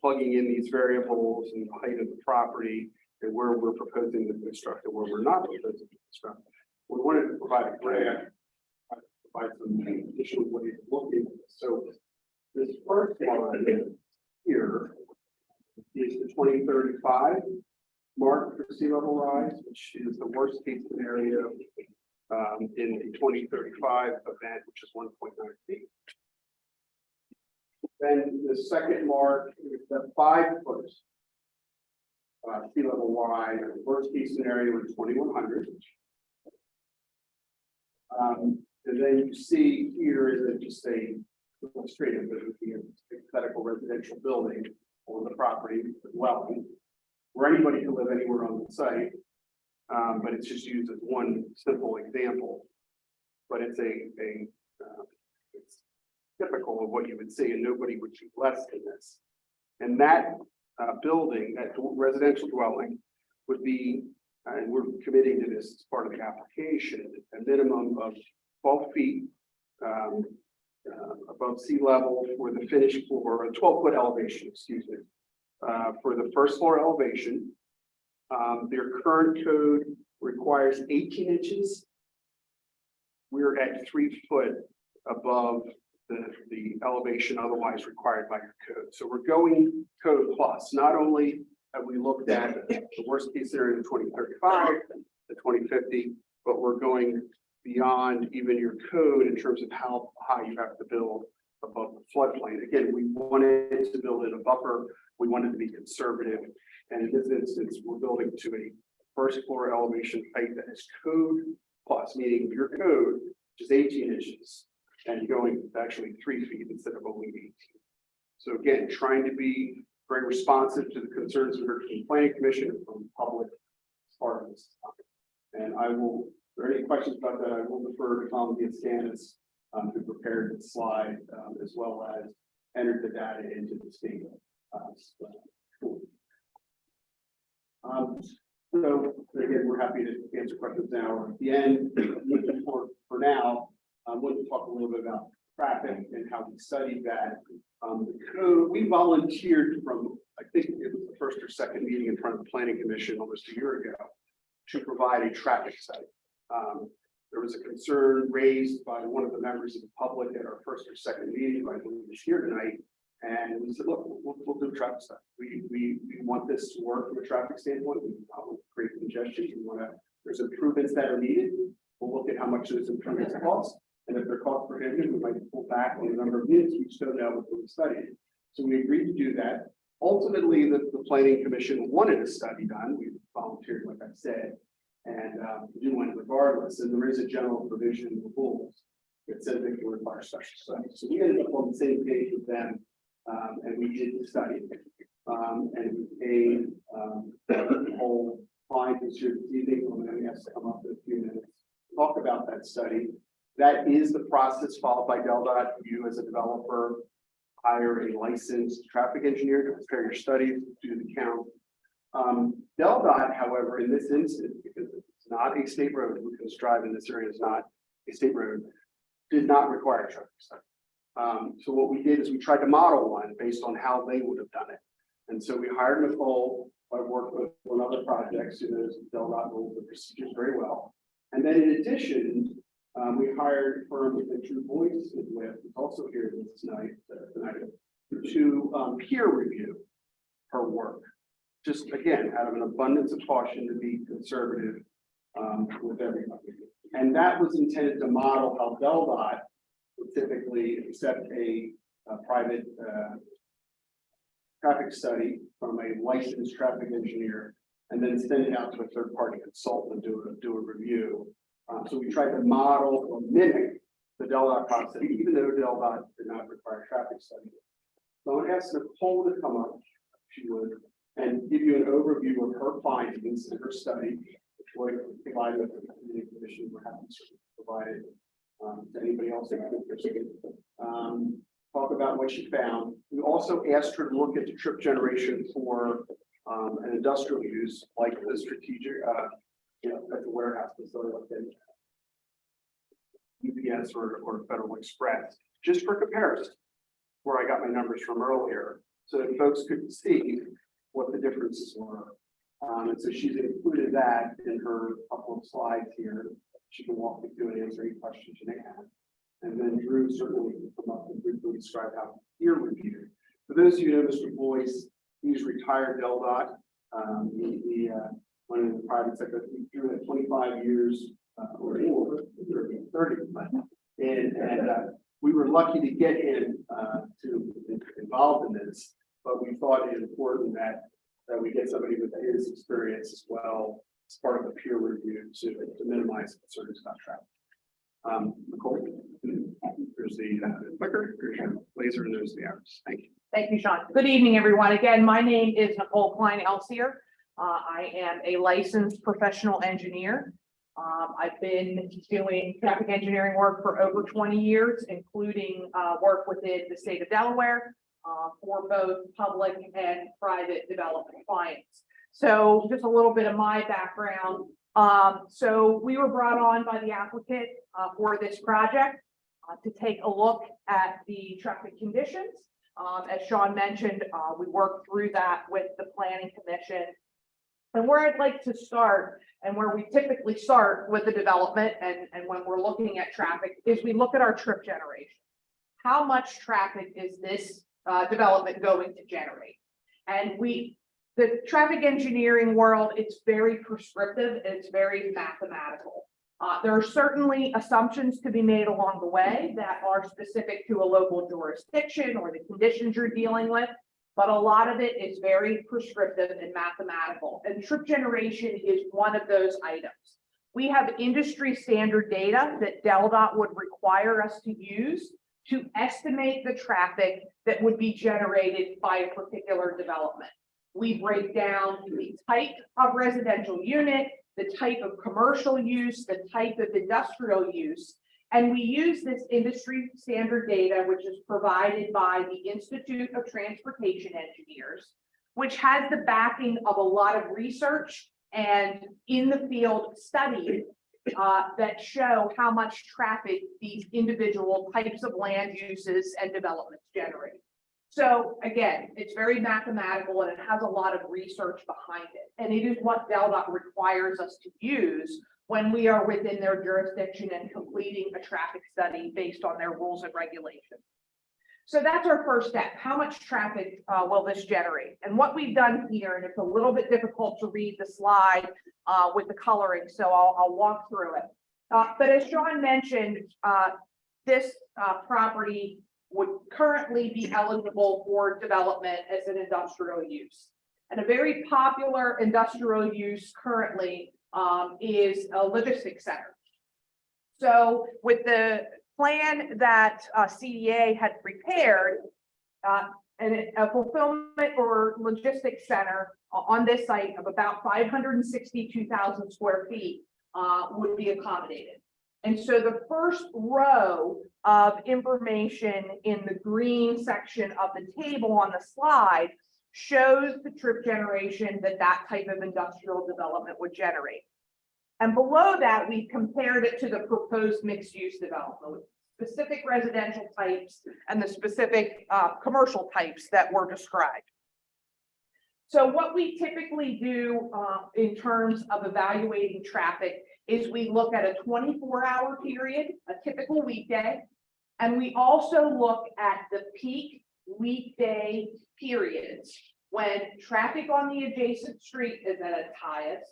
plugging in these variables and the height of the property and where we're proposing to construct and where we're not proposing to construct. We wanted to provide a graph, provide some additional ways of looking at this. So this first one here is the 2035 mark for sea level rise, which is the worst case scenario in the 2035 event, which is 1.9 feet. Then the second mark is the 5 foot sea level rise, worst case scenario is 2100. And then you see here is that just a illustrative, that would be a hypothetical residential building on the property, dwelling, where anybody can live anywhere on the site. But it's just used as one simple example. But it's it's typical of what you would see, and nobody would do less than this. And that building, that residential dwelling, would be, and we're committing to this as part of the application, a minimum of 12 feet above sea level for the finished floor, a 12-foot elevation, excuse me, for the first floor elevation. Their current code requires 18 inches. We're at 3 foot above the elevation otherwise required by your code. So we're going code plus. Not only have we looked at the worst case scenario of 2035, the 2050, but we're going beyond even your code in terms of how high you have to build above the floodplain. Again, we wanted to build in a buffer. We wanted to be conservative. And in this instance, we're building to a first floor elevation height that is code plus, meaning your code, which is 18 inches, and going actually 3 feet instead of only 18. So again, trying to be very responsive to the concerns we heard from the planning commission and from the public as part of this topic. And I will, if there are any questions about that, I will defer to Tom Diaz-Stanis, who prepared the slide, as well as entered the data into the state. So again, we're happy to answer questions now or at the end. For now, I want to talk a little bit about traffic and how we studied that. The code, we volunteered from, I think it was the first or second meeting in front of the planning commission almost a year ago, to provide a traffic study. There was a concern raised by one of the members of the public at our first or second meeting, I believe this year tonight. And we said, look, we'll do a traffic study. We want this to work from a traffic standpoint. We want to create congestion. We want to, there's improvements that are needed. We'll look at how much those improvements cost. And if they're cost prohibitive, we might pull back on the number of units. We just don't know what we studied. So we agreed to do that. Ultimately, the planning commission wanted a study done. We volunteered, like I said, and we do one regardless. And there is a general provision in the rules that says they can require special studies. So we ended up on the same page with them. And we did the study, and we paid the whole client is here this evening. I'm going to ask to come up in a few minutes, talk about that study. That is the process followed by DELDOT. You as a developer hire a licensed traffic engineer to prepare your studies, do the count. DELDOT, however, in this instance, because it's not a state road, Lucas Drive in this area is not a state road, did not require a traffic study. So what we did is we tried to model one based on how they would have done it. And so we hired Nicole, I worked with on other projects, who knows Del Dot rules and procedures very well. And then in addition, we hired firms that True Voice is with, who's also here tonight, to peer review her work. Just again, out of an abundance of caution to be conservative with everybody. And that was intended to model how Del Dot would typically accept a private traffic study from a licensed traffic engineer and then send it out to a third-party consultant to do a review. So we tried to model or mimic the Del Dot process, even though Del Dot did not require a traffic study. So I'm gonna ask Nicole to come up, if she would, and give you an overview of her findings in her study, which would provide with the community commission, we're happy to provide it to anybody else that might be interested. Talk about what she found. We also asked her to look at the trip generation for an industrial use like the strategic, at the warehouse facility like that. UPS or Federal Express, just for comparison, where I got my numbers from earlier, so that folks could see what the differences were. And so she's included that in her couple of slides here. She can walk me through and answer any questions you may have. And then Drew certainly can come up and briefly describe how peer review. For those of you who know Mr. Boyce, he's retired Del Dot. He went in the private sector. He had 25 years or more, 30. And we were lucky to get him to involved in this, but we thought it important that we get somebody with his experience as well as part of the peer review to minimize concerns about traffic. Nicole, there's the clicker, there's your laser, and there's the arrows. Thank you. Thank you, Sean. Good evening, everyone. Again, my name is Nicole Klein-Elsier. I am a licensed professional engineer. I've been doing traffic engineering work for over 20 years, including work within the state of Delaware for both public and private development clients. So just a little bit of my background. So we were brought on by the applicant for this project to take a look at the traffic conditions. As Sean mentioned, we worked through that with the Planning Commission. And where I'd like to start, and where we typically start with the development and when we're looking at traffic, is we look at our trip generation. How much traffic is this development going to generate? And the traffic engineering world, it's very prescriptive, it's very mathematical. There are certainly assumptions to be made along the way that are specific to a local jurisdiction or the conditions you're dealing with, but a lot of it is very prescriptive and mathematical. And trip generation is one of those items. We have industry standard data that Del Dot would require us to use to estimate the traffic that would be generated by a particular development. We break down the type of residential unit, the type of commercial use, the type of industrial use, and we use this industry standard data, which is provided by the Institute of Transportation Engineers, which has the backing of a lot of research and in the field studies that show how much traffic these individual types of land uses and developments generate. So again, it's very mathematical and it has a lot of research behind it. And it is what Del Dot requires us to use when we are within their jurisdiction and completing a traffic study based on their rules and regulations. So that's our first step. How much traffic will this generate? And what we've done here, and it's a little bit difficult to read the slide with the coloring, so I'll walk through it. But as Sean mentioned, this property would currently be eligible for development as an industrial use. And a very popular industrial use currently is a logistics center. So with the plan that CDA had prepared, and a fulfillment or logistics center on this site of about 562,000 square feet would be accommodated. And so the first row of information in the green section of the table on the slide shows the trip generation that type of industrial development would generate. And below that, we compared it to the proposed mixed-use development. specific residential types and the specific commercial types that were described. So what we typically do in terms of evaluating traffic is we look at a 24-hour period, a typical weekday, and we also look at the peak weekday periods when traffic on the adjacent street is at its highest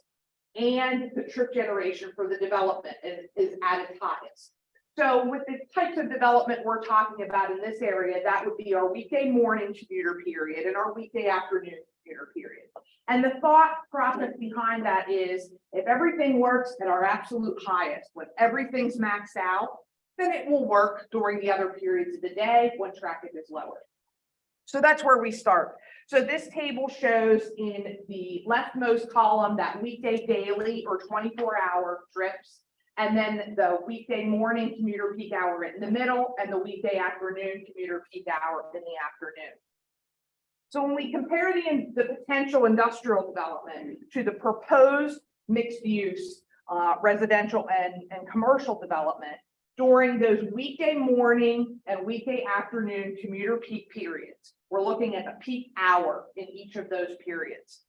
and the trip generation for the development is at its highest. So with the types of development we're talking about in this area, that would be our weekday morning commuter period and our weekday afternoon commuter period. And the thought process behind that is if everything works at our absolute highest, when everything's maxed out, then it will work during the other periods of the day when traffic is lower. So that's where we start. So this table shows in the leftmost column that weekday daily or 24-hour trips, and then the weekday morning commuter peak hour in the middle, and the weekday afternoon commuter peak hour in the afternoon. So when we compare the potential industrial development to the proposed mixed use residential and commercial development during those weekday morning and weekday afternoon commuter peak periods, we're looking at the peak hour in each of those periods.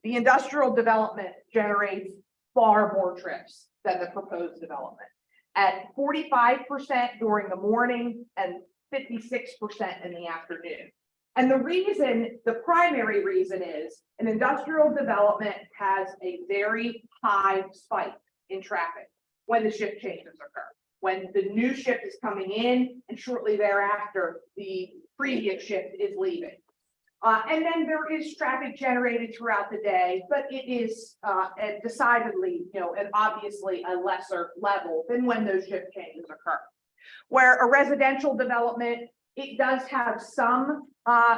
The industrial development generates far more trips than the proposed development at 45% during the morning and 56% in the afternoon. And the primary reason is an industrial development has a very high spike in traffic when the shift changes occur. When the new shift is coming in and shortly thereafter, the previous shift is leaving. And then there is traffic generated throughout the day, but it is decidedly, and obviously a lesser level than when those shift changes occur. Where a residential development, it does have some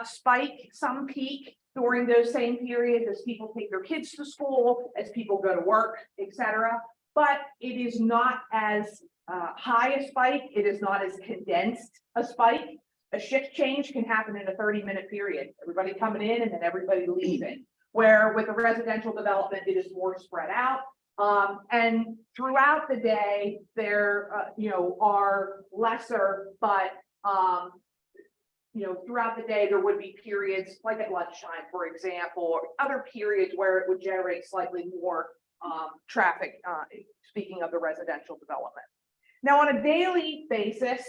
spike, some peak during those same periods as people take their kids to school, as people go to work, etc. But it is not as high a spike. It is not as condensed a spike. A shift change can happen in a 30-minute period. Everybody coming in and then everybody leaving. Where with a residential development, it is more spread out. And throughout the day, there are lesser, but throughout the day, there would be periods like at lunchtime, for example, or other periods where it would generate slightly more traffic, speaking of the residential development. Now, on a daily basis,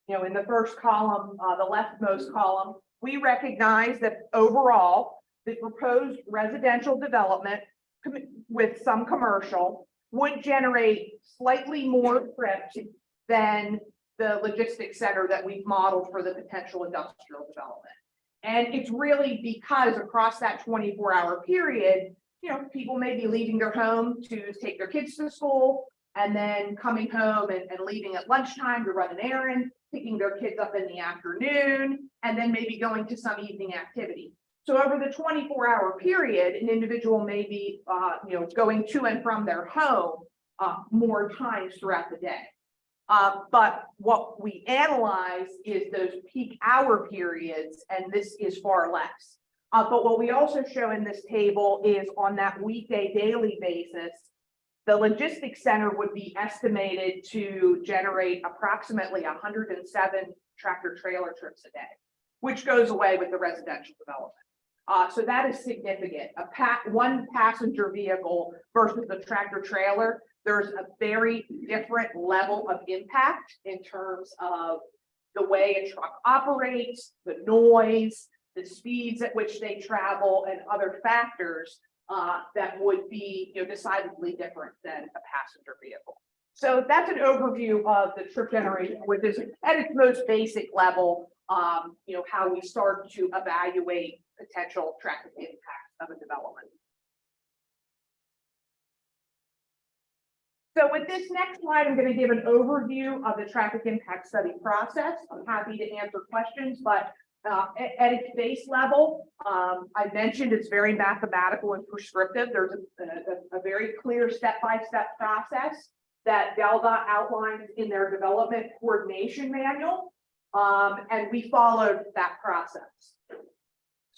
in the first column, the leftmost column, we recognize that overall, the proposed residential development with some commercial would generate slightly more trips than the logistics center that we've modeled for the potential industrial development. And it's really because across that 24-hour period, people may be leaving their home to take their kids to school and then coming home and leaving at lunchtime to run an errand, picking their kids up in the afternoon, and then maybe going to some evening activity. So over the 24-hour period, an individual may be, going to and from their home more times throughout the day. But what we analyze is those peak hour periods, and this is far less. But what we also show in this table is on that weekday daily basis, the logistics center would be estimated to generate approximately 107 tractor trailer trips a day, which goes away with the residential development. So that is significant. One passenger vehicle versus a tractor trailer, there's a very different level of impact in terms of the way a truck operates, the noise, the speeds at which they travel, and other factors that would be decidedly different than a passenger vehicle. So that's an overview of the trip generation, which is at its most basic level, how we start to evaluate potential traffic impact of a development. So with this next slide, I'm going to give an overview of the traffic impact study process. I'm happy to answer questions, but at its base level, I mentioned it's very mathematical and prescriptive. There's a very clear step-by-step process that DelDOT outlines in their development coordination manual, and we followed that process.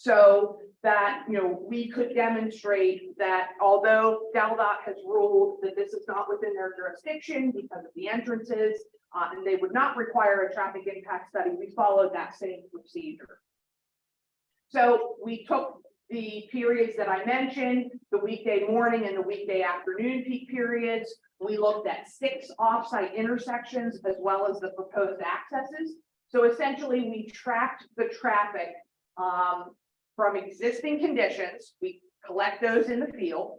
So that we could demonstrate that although DelDOT has ruled that this is not within their jurisdiction because of the entrances, and they would not require a traffic impact study, we followed that same procedure. So we took the periods that I mentioned, the weekday morning and the weekday afternoon peak periods. We looked at 6 off-site intersections as well as the proposed accesses. So essentially, we tracked the traffic from existing conditions. We collect those in the field.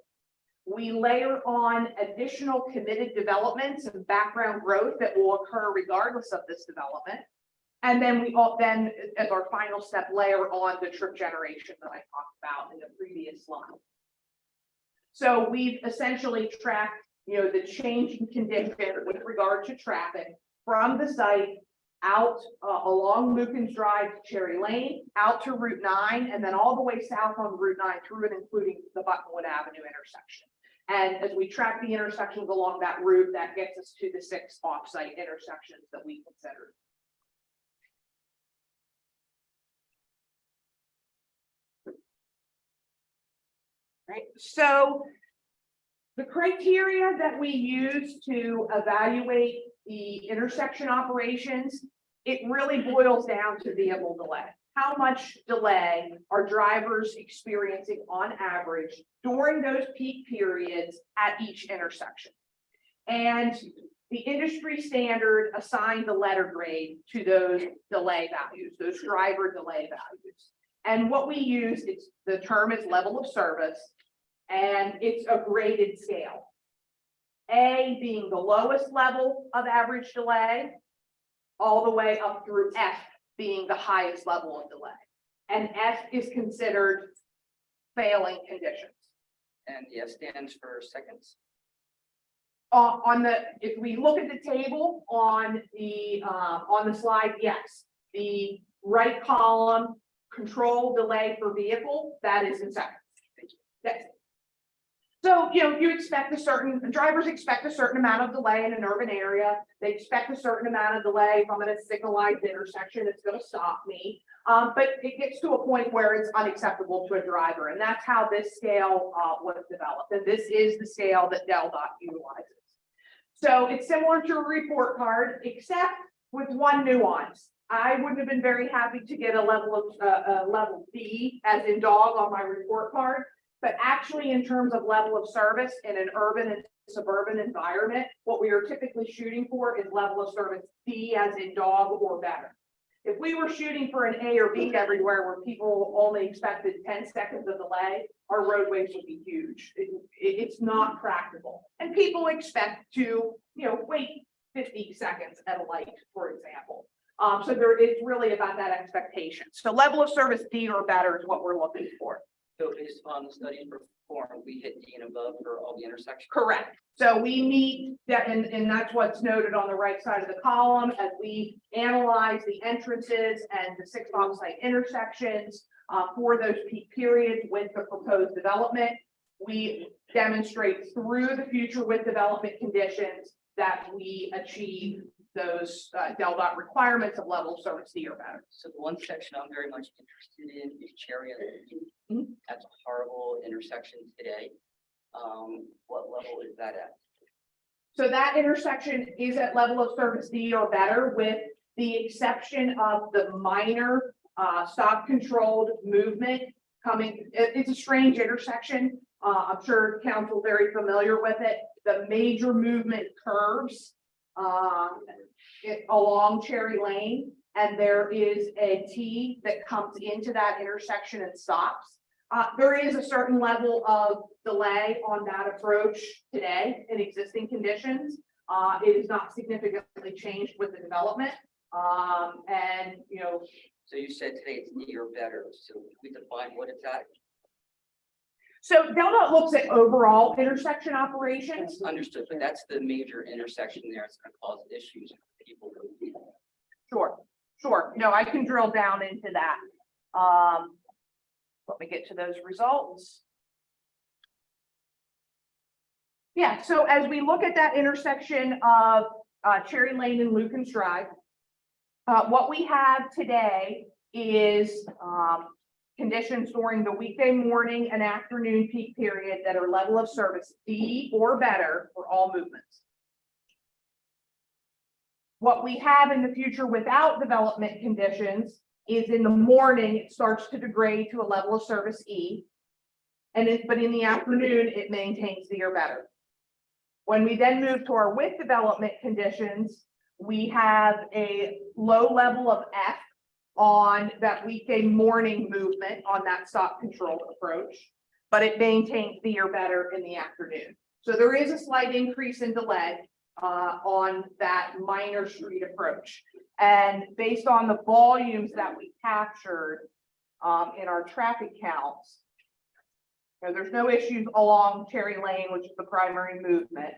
We layer on additional committed developments and background growth that will occur regardless of this development. And then we then, as our final step, layer on the trip generation that I talked about in the previous slide. So we've essentially tracked, the change in condition with regard to traffic from the site out along Lucan's Drive to Cherry Lane, out to Route 9, and then all the way south on Route 9 through and including the Buttonwood Avenue intersection. And as we track the intersections along that route, that gets us to the 6 off-site intersections that we considered. Right, so the criteria that we use to evaluate the intersection operations, it really boils down to vehicle delay. How much delay are drivers experiencing on average during those peak periods at each intersection? And the industry standard assigns a letter grade to those delay values, those driver delay values. And what we use, the term is level of service, and it's a graded scale. A being the lowest level of average delay, all the way up through F being the highest level of delay. And F is considered failing conditions. And the S stands for seconds. If we look at the table on the slide, yes, the right column, control delay per vehicle, that is in seconds. Yes. So, drivers expect a certain amount of delay in an urban area. They expect a certain amount of delay if I'm at a signalized intersection, it's going to stop me. But it gets to a point where it's unacceptable to a driver. And that's how this scale was developed. And this is the scale that DelDOT utilizes. So it's similar to a report card, except with one nuance. I wouldn't have been very happy to get a level D, as in dog, on my report card. But actually, in terms of level of service in an urban and suburban environment, what we are typically shooting for is level of service D, as in dog, or better. If we were shooting for an A or B everywhere where people only expected 10 seconds of delay, our roadways would be huge. It's not practical. And people expect to, wait 50 seconds at a light, for example. So it's really about that expectation. So level of service D or better is what we're looking for. So based on the studies performed, we hit D and above for all the intersections. Correct. So we meet that, and that's what's noted on the right side of the column as we analyze the entrances and the 6 on-site intersections for those peak periods with the proposed development. We demonstrate through the future with development conditions that we achieve those DelDOT requirements of level of service D or better. So the one section I'm very much interested in is Cherry Lane. That's a horrible intersection today. What level is that at? So that intersection is at level of service D or better, with the exception of the minor stop controlled movement coming. It's a strange intersection. I'm sure council very familiar with it. The major movement curves along Cherry Lane, and there is a T that comes into that intersection and stops. There is a certain level of delay on that approach today in existing conditions. It is not significantly changed with the development. So you said today it's D or better. So we define what it's at. So DelDOT looks at overall intersection operations. Understood, but that's the major intersection there. It's going to cause issues for people. Sure. No, I can drill down into that. Let me get to those results. Yeah, so as we look at that intersection of Cherry Lane and Lucan's Drive, what we have today is conditions during the weekday morning and afternoon peak period that are level of service D or better for all movements. What we have in the future without development conditions is in the morning, it starts to degrade to a level of service E. But in the afternoon, it maintains the or better. When we then move to our with development conditions, we have a low level of F on that weekday morning movement on that stop control approach, but it maintains the or better in the afternoon. So there is a slight increase in delay on that minor street approach. And based on the volumes that we captured in our traffic counts, there's no issues along Cherry Lane, which is the primary movement.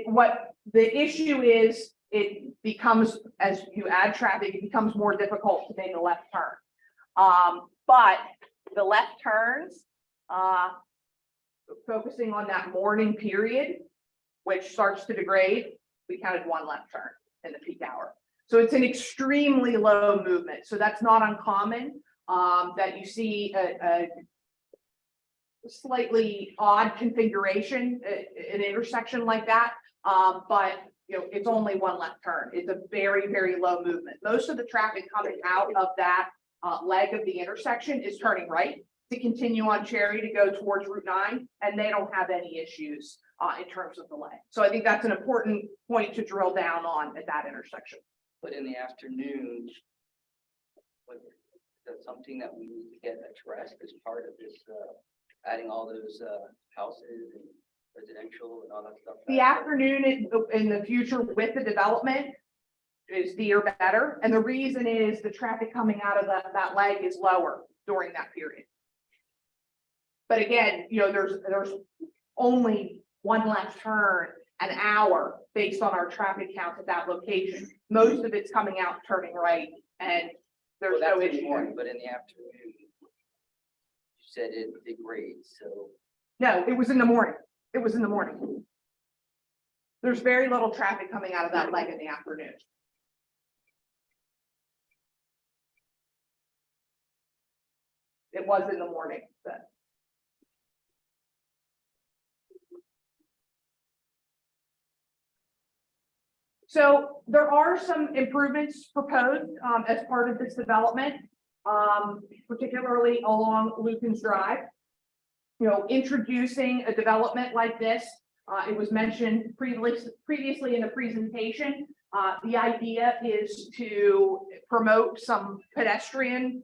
What the issue is, it becomes, as you add traffic, it becomes more difficult to make a left turn. But the left turns, focusing on that morning period, which starts to degrade, we counted one left turn in the peak hour. So it's an extremely low movement. So that's not uncommon that you see a slightly odd configuration, an intersection like that. But it's only one left turn. It's a very, very low movement. Most of the traffic coming out of that leg of the intersection is turning right to continue on Cherry to go towards Route 9, and they don't have any issues in terms of delay. So I think that's an important point to drill down on at that intersection. But in the afternoon, that's something that we need to get addressed as part of this, adding all those houses and residential and all that stuff. The afternoon in the future with the development is the or better. And the reason is the traffic coming out of that leg is lower during that period. But again, there's only one left turn an hour based on our traffic count at that location. Most of it's coming out turning right, and there's Well, no that's in the issue. morning, but in the afternoon, you said it degrades, so. No, it was in the morning. It was in the morning. There's very little traffic coming out of that leg in the afternoon. It was in the morning, but. So there are some improvements proposed as part of this development, particularly along Lucan's Drive. Introducing a development like this, it was mentioned previously in the presentation. The idea is to promote some pedestrian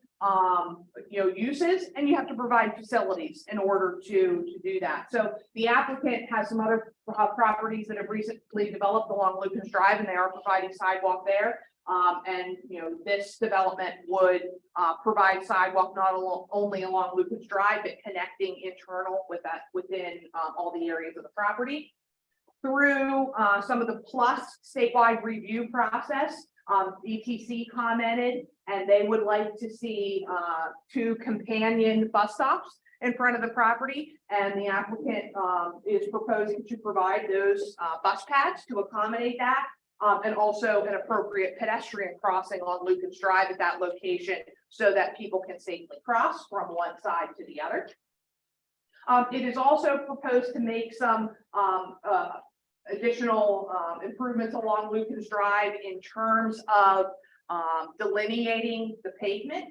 uses, and you have to provide facilities in order to do that. So the applicant has some other properties that have recently developed along Lucan's Drive, and they are providing sidewalk there. This development would provide sidewalk not only along Lucan's Drive, but connecting internal within all the areas of the property. Through some of the plus statewide review process, DTC commented, and they would like to see 2 companion bus stops in front of the property, and the applicant is proposing to provide those bus pads to accommodate that, and also an appropriate pedestrian crossing on Lucan's Drive at that location so that people can safely cross from one side to the other. It is also proposed to make some additional improvements along Lucan's Drive in terms of delineating the pavement.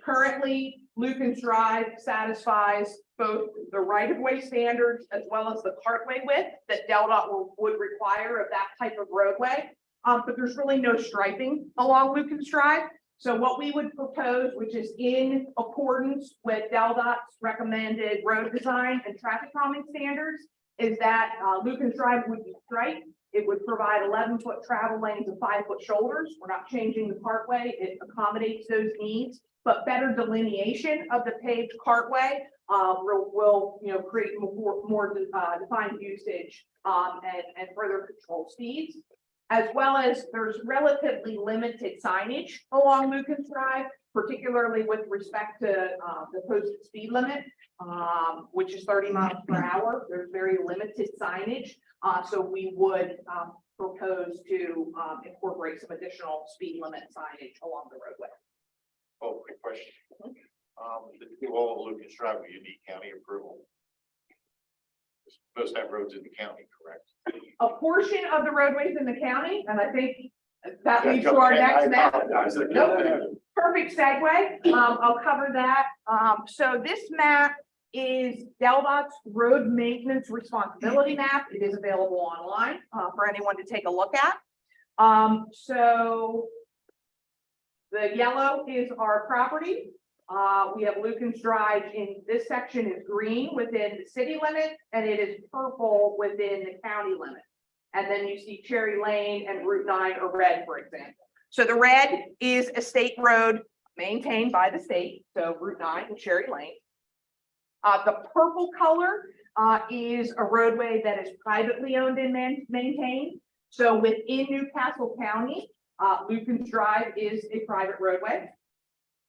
Currently, Lucan's Drive satisfies both the right-of-way standards as well as the cartway width that DelDOT would require of that type of roadway. But there's really no striping along Lucan's Drive. So what we would propose, which is in accordance with DelDOT's recommended road design and traffic calming standards, is that Lucan's Drive would be striped. It would provide 11-foot travel lanes and 5-foot shoulders. We're not changing the cartway. It accommodates those needs, but better delineation of the paved cartway will create more defined usage and further control speeds. As well as there's relatively limited signage along Lucan's Drive, particularly with respect to the posted speed limit, which is 30 miles per hour. There's very limited signage. So we would propose to incorporate some additional speed limit signage along the roadway. Oh, quick question. The two all Lucas Drive, you need county approval. Supposed to have roads in the county, correct? A portion of the roadways in the county, and I think that leads to our next map. Nope. Perfect segue. I'll cover that. So this map is DelDOT's road maintenance responsibility map. It is available online, for anyone to take a look at. So the yellow is our property. We have Lucan's Drive in this section is green within the city limit, and it is purple within the county limit. And then you see Cherry Lane and Route 9 are red, for example. So the red is a state road maintained by the state, so Route 9 and Cherry Lane. The purple color is a roadway that is privately owned and maintained. So within Newcastle County, Lucan's Drive is a private roadway.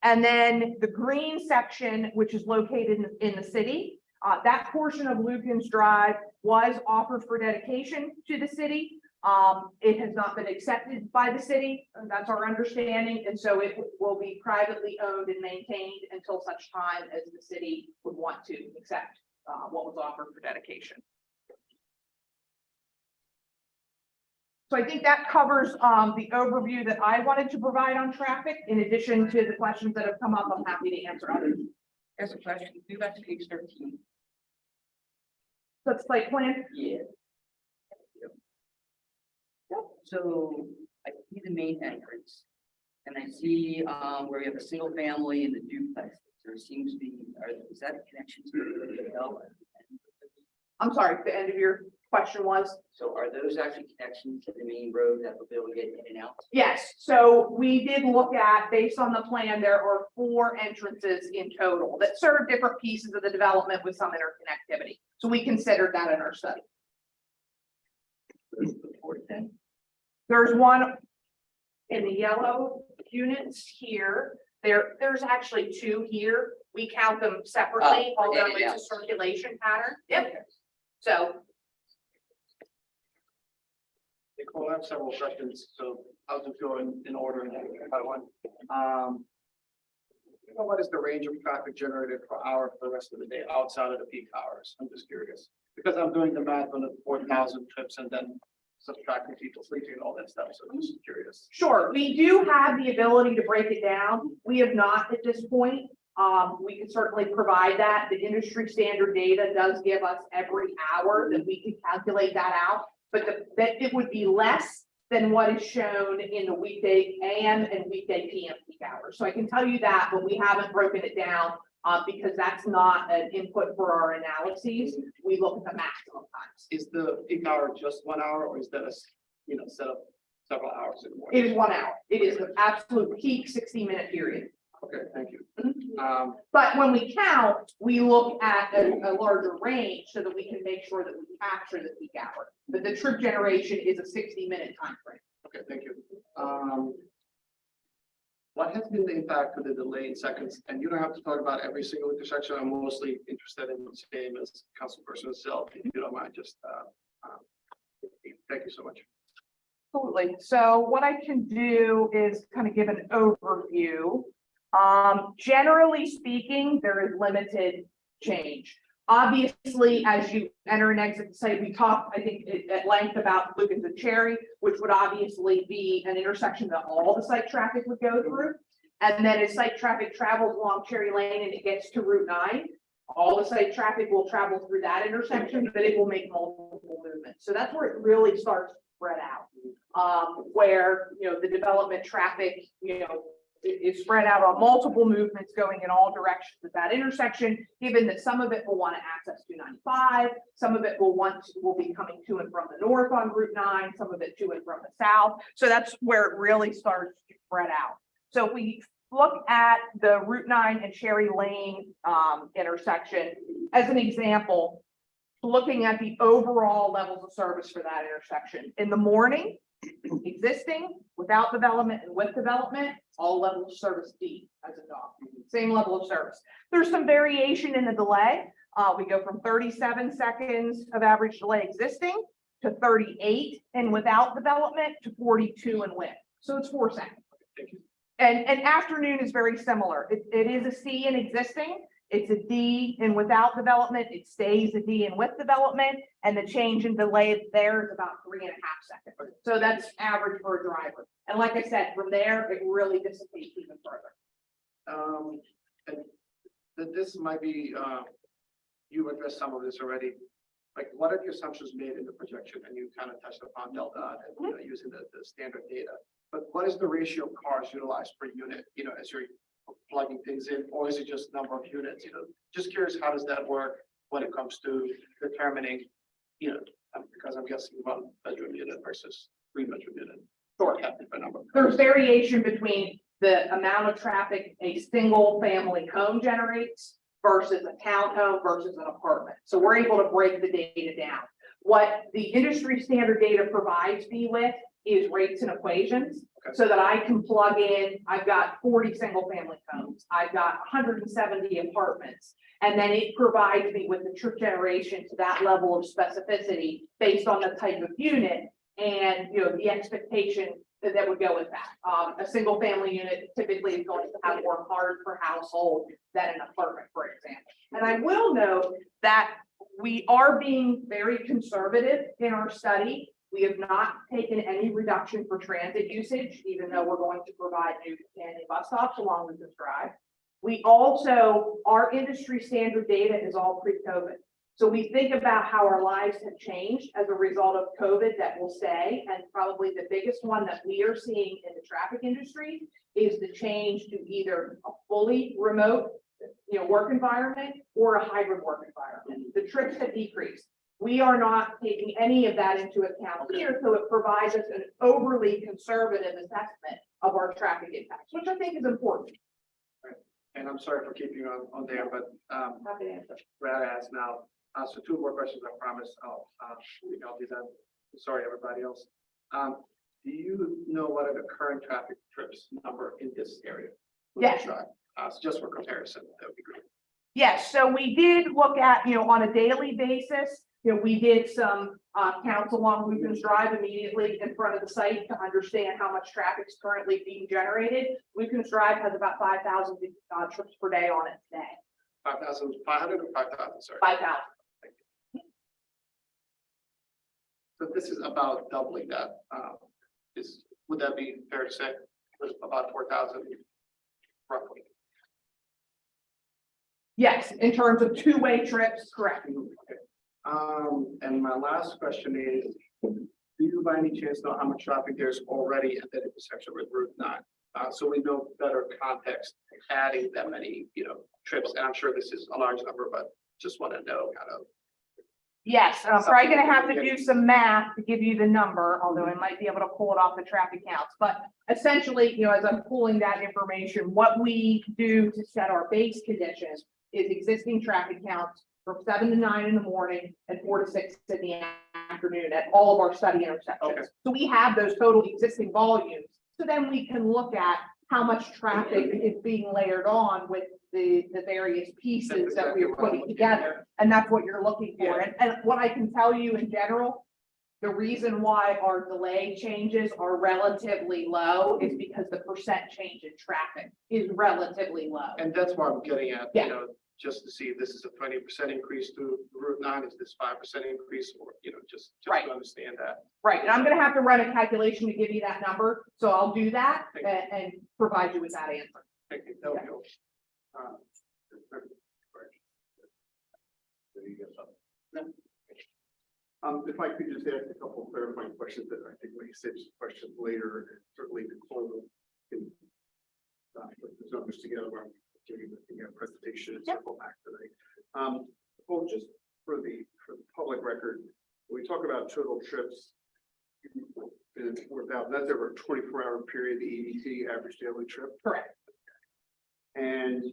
And then the green section, which is located in the city, that portion of Lucan's Drive was offered for dedication to the city. It has not been accepted by the city, and that's our understanding, and so it will be privately owned and maintained until such time as the city would want to accept what was offered for dedication. So I think that covers the overview that I wanted to provide on traffic. In addition to the questions that have come up, I'm happy to answer others. There's a question, go back to page 13. Let's play plan. Yeah. So I see the main entrance, and I see where we have a single family in the duplex. There seems to be, is that a connection to the development? I'm sorry, the end of your question was? So are those actually connections to the main road that will be able to get in and out? Yes, so we did look at, based on the plan, there are 4 entrances in total that serve different pieces of the development with some interconnectivity. So we considered that in our study. There's one in the yellow units here. There's actually 2 here. We count them separately, Oh, although yeah. it's a circulation pattern. Yep. So Nicole, I have several questions, so I'll just go in order and by one. What is the range of traffic generated per hour for the rest of the day outside of the peak hours? I'm just curious, because I'm doing the math on the 4,000 trips and then subtracting people sleeping and all that stuff, so I'm just curious. sure, we do have the ability to break it down. We have not at this point. We can certainly provide that. The industry standard data does give us every hour that we can calculate that out, but that it would be less than what is shown in the weekday AM and weekday PM peak hours. So I can tell you that, but we haven't broken it down because that's not an input for our analyses. We look at the maximum times. Is the peak hour just 1 hour, or is that a set of several hours in the morning? It is 1 hour. It is the absolute peak 60-minute period. Okay, thank you. But when we count, we look at a larger range so that we can make sure that we capture the peak hour. But the trip generation is a 60-minute time frame. Okay, thank you. What has been the impact of the delay in seconds? And you don't have to talk about every single intersection. I'm mostly interested in the same as Councilperson itself, if you don't mind, just, thank you so much. Absolutely. So what I can do is kind of give an overview. Generally speaking, there is limited change. Obviously, as you enter and exit the site, we talked, I think, at length about Lucan's and Cherry, which would obviously be an intersection that all the site traffic would go through. And then as site traffic travels along Cherry Lane and it gets to Route 9, all the site traffic will travel through that intersection, but it will make multiple movements. So that's where it really starts to spread out, where, the development traffic, is spread out on multiple movements going in all directions at that intersection, given that some of it will want to access 295, some of it will be coming to and from the north on Route 9, some of it to and from the south. So that's where it really starts to spread out. So if we look at the Route 9 and Cherry Lane intersection as an example, looking at the overall levels of service for that intersection. In the morning, existing, without development and with development, all levels of service D as a dog, same level of service. There's some variation in the delay. We go from 37 seconds of average delay existing to 38 and without development to 42 and with. So it's 4 seconds. Thank you. And afternoon is very similar. It is a C in existing. It's a D in without development, it stays a D in with development, and the change in delay there is about 3.5 seconds. So that's average for a driver. And like I said, from there, it really dissipates even further. And this might be, you addressed some of this already. Like, what are the assumptions made in the projection? And you kind of touched upon delta and using the standard data. But what is the ratio of cars utilized per unit, as you're plugging things in, or is it just number of units? Just curious, how does that work when it comes to determining, because I'm guessing 1-bedroom unit versus 3-bedroom unit. Sure. Different number. There's variation between the amount of traffic a single family home generates versus a townhome versus an apartment. So we're able to break the data down. What the industry standard data provides me with is rates and equations, so that I can plug in, I've got 40 single family homes, I've got 170 apartments, and then it provides me with the trip generation to that level of specificity based on the type of unit and, the expectation that would go with that. A single family unit typically is going to have more cars per household than an apartment, for example. And I will note that we are being very conservative in our study. We have not taken any reduction for transit usage, even though we're going to provide new companion bus stops along with this drive. We also, our industry standard data is all pre-COVID. So we think about how our lives have changed as a result of COVID that will stay. And probably the biggest one that we are seeing in the traffic industry is the change to either a fully remote, work environment or a hybrid work environment. The trips have decreased. We are not taking any of that into account here, so it provides us an overly conservative assessment of our traffic impacts, which I think is important. And I'm sorry for keeping you on there, but Happy to answer. Brad asked now. So 2 more questions, I promise. I'll do that. Sorry, everybody else. Do you know what are the current traffic trips number in this area? Yes. So just for comparison, that would be great. Yes, so we did look at, on a daily basis, we did some counts along Lucan's Drive immediately in front of the site to understand how much traffic is currently being generated. Lucan's Drive has about 5,000 trips per day on it today. 5,500 or 5,000, sorry. 5,000. So this is about doubling that. Would that be fair to say? There's about 4,000 roughly. Yes, in terms of two-way trips, correct. Okay. And my last question is, do you by any chance know how much traffic there's already at that intersection with Route 9? So we know better context, adding that many, trips, and I'm sure this is a large number, but just want to know kind of. Yes, and I'm probably gonna have to do some math to give you the number, although I might be able to pull it off the traffic counts. But essentially, as I'm pulling that information, what we do to set our base conditions is existing traffic counts from 7 to 9 in the morning and 4 to 6 in the afternoon at all of our study intersections. Okay. So we have those total existing volumes. So then we can look at how much traffic is being layered on with the various pieces that we are putting together. And that's what you're looking for. And what I can tell you in general, the reason why our delay changes are relatively low is because the percent change in traffic is relatively low. And that's what I'm getting at, Yeah. Just to see if this is a 20% increase to Route 9, is this 5% increase, or, just Right. to understand that. Right, and I'm gonna have to run a calculation to give you that number, so I'll do that and provide you with that answer. Thank you. That would help. If I could just ask a couple of clarifying questions that I think we said questions later, and certainly Nicole can put those numbers together when I'm giving a presentation and circle back tonight. Well, just for the public record, when we talk about total trips, and 4,000, that's over a 24-hour period, the EDT, average daily trip. Correct. And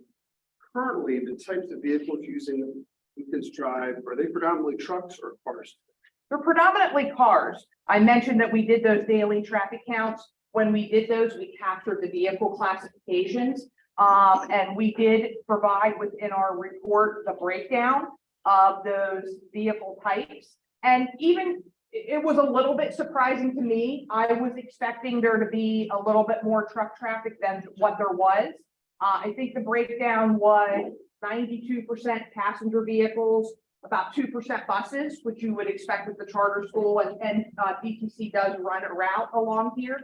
currently, the types of vehicles using Lucan's Drive, are they predominantly trucks or cars? They're predominantly cars. I mentioned that we did those daily traffic counts. When we did those, we captured the vehicle classifications. And we did provide within our report the breakdown of those vehicle types. And even it was a little bit surprising to me. I was expecting there to be a little bit more truck traffic than what there was. I think the breakdown was 92% passenger vehicles, about 2% buses, which you would expect with the charter school, and DTC does run a route along here.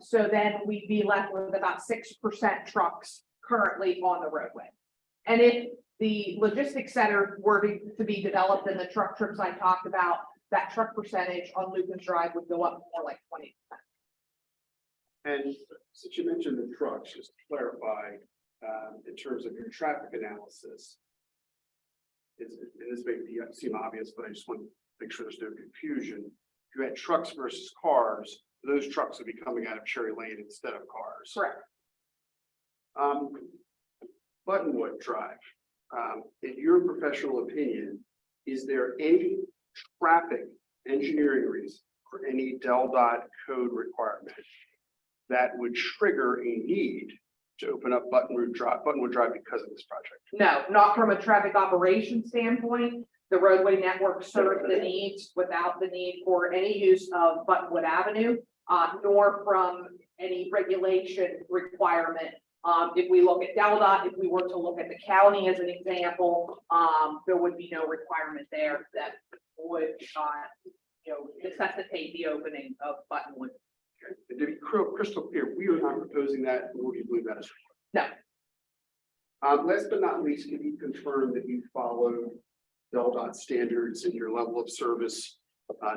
So then we'd be left with about 6% trucks currently on the roadway. And if the logistics center were to be developed and the truck trips I talked about, that truck percentage on Lucas Drive would go up more like 20%. And since you mentioned the trucks, just to clarify, in terms of your traffic analysis. And this may seem obvious, but I just want to make sure there's no confusion. If you had trucks versus cars, those trucks would be coming out of Cherry Lane instead of cars. Correct. Buttonwood Drive, in your professional opinion, is there any traffic engineering reason for any DelDOT code requirement that would trigger a need to open up Buttonwood Drive because of this project? No, not from a traffic operation standpoint. The roadway network serves the needs without the need for any use of Buttonwood Avenue, nor from any regulation requirement. If we look at DelDOT, if we were to look at the county as an example, there would be no requirement there that would, necessitate the opening of Buttonwood. And to be crystal clear, we are not proposing that, nor do you believe that is No. required. Last but not least, can you confirm that you follow DelDOT standards in your level of service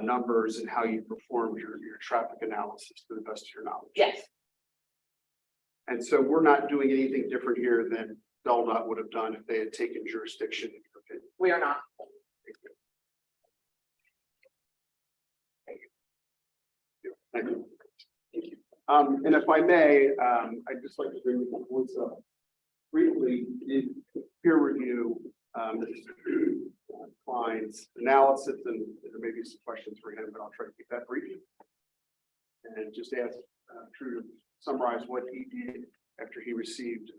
numbers and how you performed your traffic analysis to the best of your knowledge? Yes, And so we're not doing anything different here than DelDOT would have done if they had taken jurisdiction. In your opinion. we are not. Thank you. And if I may, I'd just like to bring the boards up briefly in peer review, Klein's analysis, and there may be some questions for him, but I'll try to keep that brief. And just ask Drew to summarize what he did after he received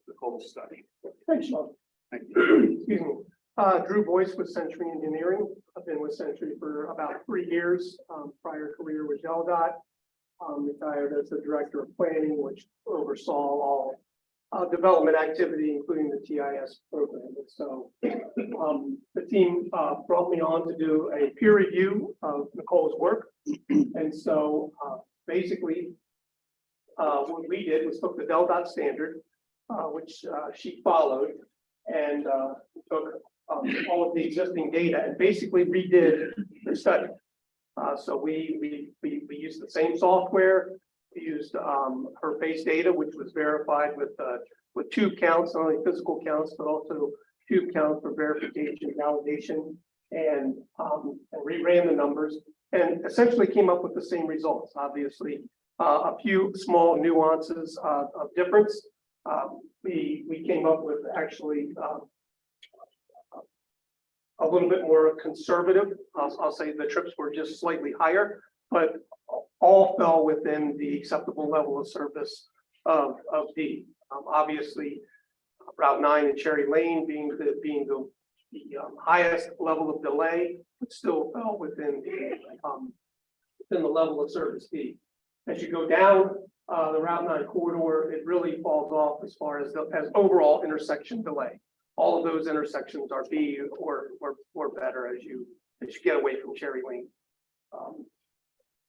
the Cole study. Thanks, Sean. Thank you. Excuse me. Drew Boyce with Century Engineering. I've been with Century for about 3 years. Prior career with DelDOT. Retired as the Director of Planning, which oversaw all development activity, including the TIS program. And so the team brought me on to do a peer review of Nicole's work. And so basically, what we did was took the DelDOT standard, which she followed, and took all of the existing data and basically redid the study. So we used the same software. We used her base data, which was verified with tube counts, not only physical counts, but also tube counts for verification, validation, and reran the numbers, and essentially came up with the same results. Obviously, a few small nuances of difference. We came up with actually a little bit more conservative. I'll say the trips were just slightly higher, but all fell within the acceptable level of service of D. Obviously, Route 9 and Cherry Lane being the highest level of delay, but still fell within the level of service D. As you go down the Route 9 corridor, it really falls off as far as overall intersection delay. All of those intersections are B or better as you get away from Cherry Lane.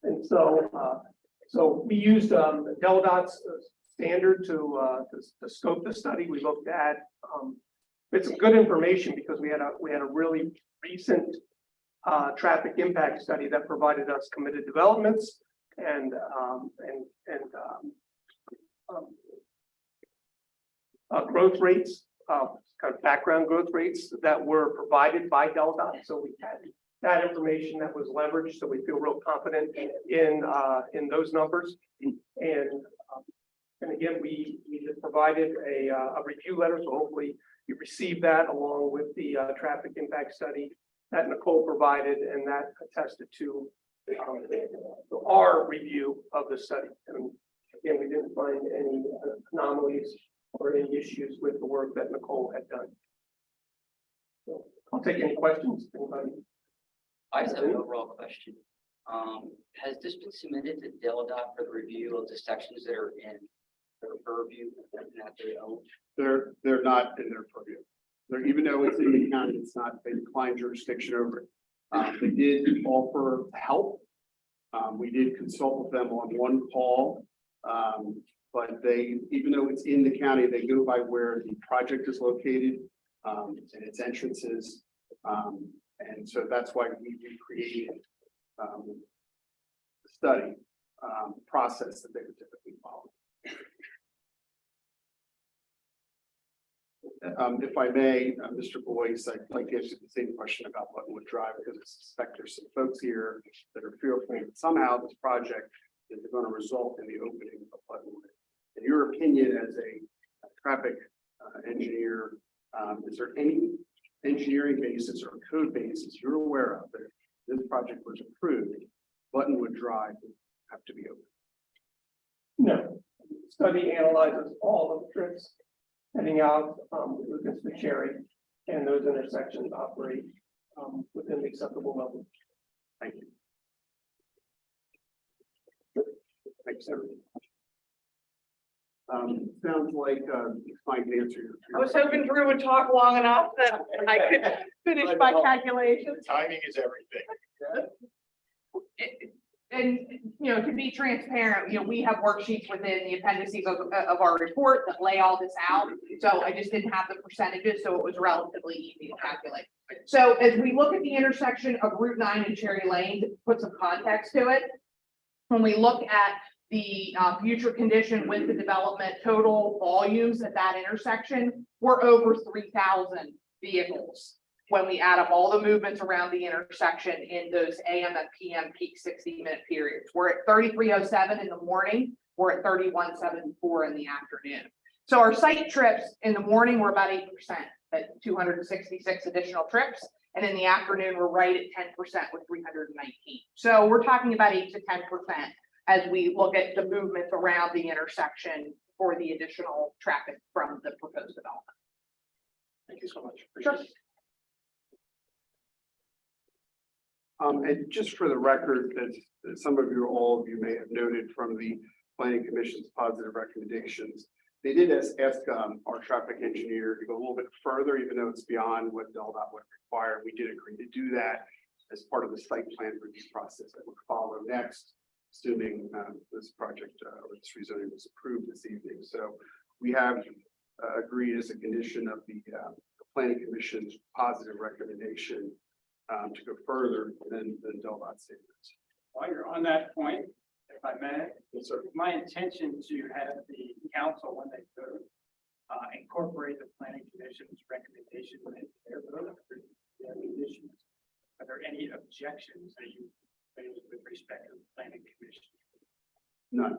And so we used DelDOT's standard to scope the study. We looked at it's some good information because we had a really recent traffic impact study that provided us committed developments and growth rates, kind of background growth rates that were provided by DelDOT. So we had that information that was leveraged. So we feel real confident in those numbers. And again, we just provided a review letter. So hopefully you received that along with the traffic impact study that Nicole provided, and that attested to our review of the study. And again, we didn't find any anomalies or any issues with the work that Nicole had done. So I'll take any questions. Anybody? I just have an overall question. Has this been submitted to DelDOT for the review of the sections that are in their purview and that they own? They're not in their purview. They're, even though it's in the county, it's not, they decline jurisdiction over it. They did offer help. We did consult with them on one call. But they, even though it's in the county, they go by where the project is located, and its entrances. And so that's why we created, the study, process that they would typically follow. If I may, Mr. Boyce, I'd like to ask you the same question about Buttonwood Drive, because I suspect there's some folks here that are fearful that somehow this project is going to result in the opening of Buttonwood. In your opinion, as a traffic engineer, is there any engineering basis or code basis you're aware of that if this project was approved, Buttonwood Drive would have to be open? No, study analyzes all of the trips heading out, against the Cherry, and those intersections operate, within the acceptable level. Thank you. Thanks, sir. Sounds like, it's fine to answer your. I was hoping Drew would talk long enough that I could finish my calculations. Timing is everything. And, you know, to be transparent, you know, we have worksheets within the appendices of our report that lay all this out. So I just didn't have the percentages, so it was relatively easy to calculate. So as we look at the intersection of Route 9 and Cherry Lane, to put some context to it, when we look at the future condition with the development, total volumes at that intersection, we're over 3,000 vehicles. When we add up all the movements around the intersection in those AM and PM peak 60-minute periods, we're at 3307 in the morning, we're at 3174 in the afternoon. So our site trips in the morning were about 8%, at 266 additional trips. And in the afternoon, we're right at 10% with 319. So we're talking about 8 to 10% as we look at the movements around the intersection for the additional traffic from the proposed development. Thank you so much. Sure. And just for the record, that some of you, or all of you may have noted from the planning commission's positive recommendations, they did ask our traffic engineer to go a little bit further, even though it's beyond what DelDOT would require. We did agree to do that as part of the site plan review process that would follow next, assuming this project or this rezoning was approved this evening. So we have agreed as a condition of the planning commission's positive recommendation to go further than DelDOT standards. While you're on that point, if I may, Yes, sir. my intention to have the council, when they vote, incorporate the planning commission's recommendation in their vote. Their conditions. Are there any objections that you raise with respect to the planning commission? None.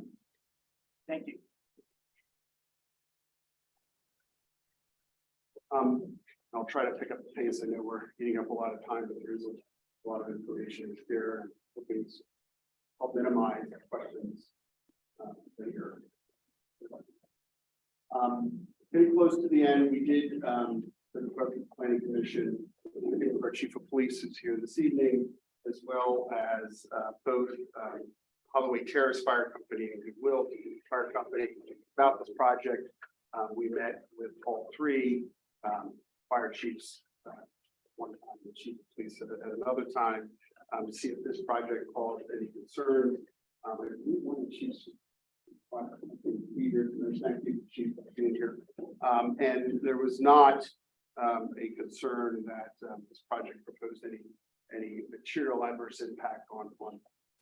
Thank you. I'll try to pick up the pace. I know we're eating up a lot of time, but there's a lot of information there. I'll minimize questions. That you're- Getting close to the end, we did, the planning commission, our chief of police is here this evening, as well as both Holloway Terrace Fire Company and Goodwill Fire Company about this project. We met with all three fire chiefs, one time, the chief of police at another time, to see if this project caused any concern. One of the chiefs, thank you, chief, for being here. And there was not a concern that this project proposed any material adverse impact on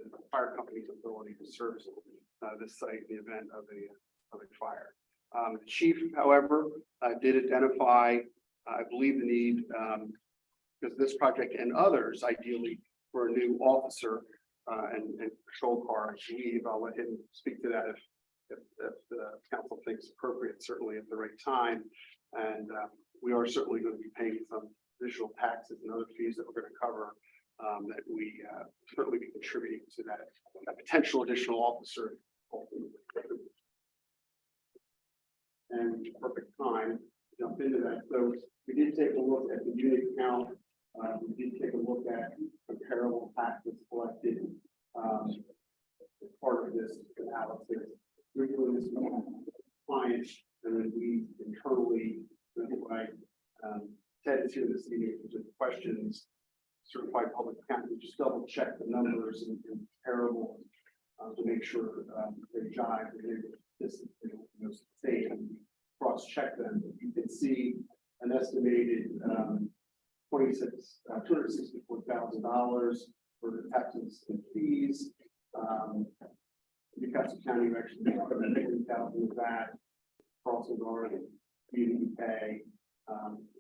the fire company's ability to service this site in the event of a fire. The chief, however, did identify, I believe, the need, because this project and others, ideally, for a new officer and patrol car. I believe I'll let him speak to that if the council thinks appropriate, certainly at the right time. And we are certainly going to be paying some additional taxes and other fees that we're going to cover that we certainly be contributing to that potential additional officer. And perfect time to jump into that. So we did take a look at the unit count. We did take a look at comparable taxes collected as part of this analysis. client, and then we internally, I Ted's here this evening, if there's questions, certified public accountant, just double check the numbers and comparable to make sure they jive, this, state and cross check them. You can see an estimated $264,000 for the taxes and fees. Newcastle County actually made $150,000 of that. Crossing guard, community pay,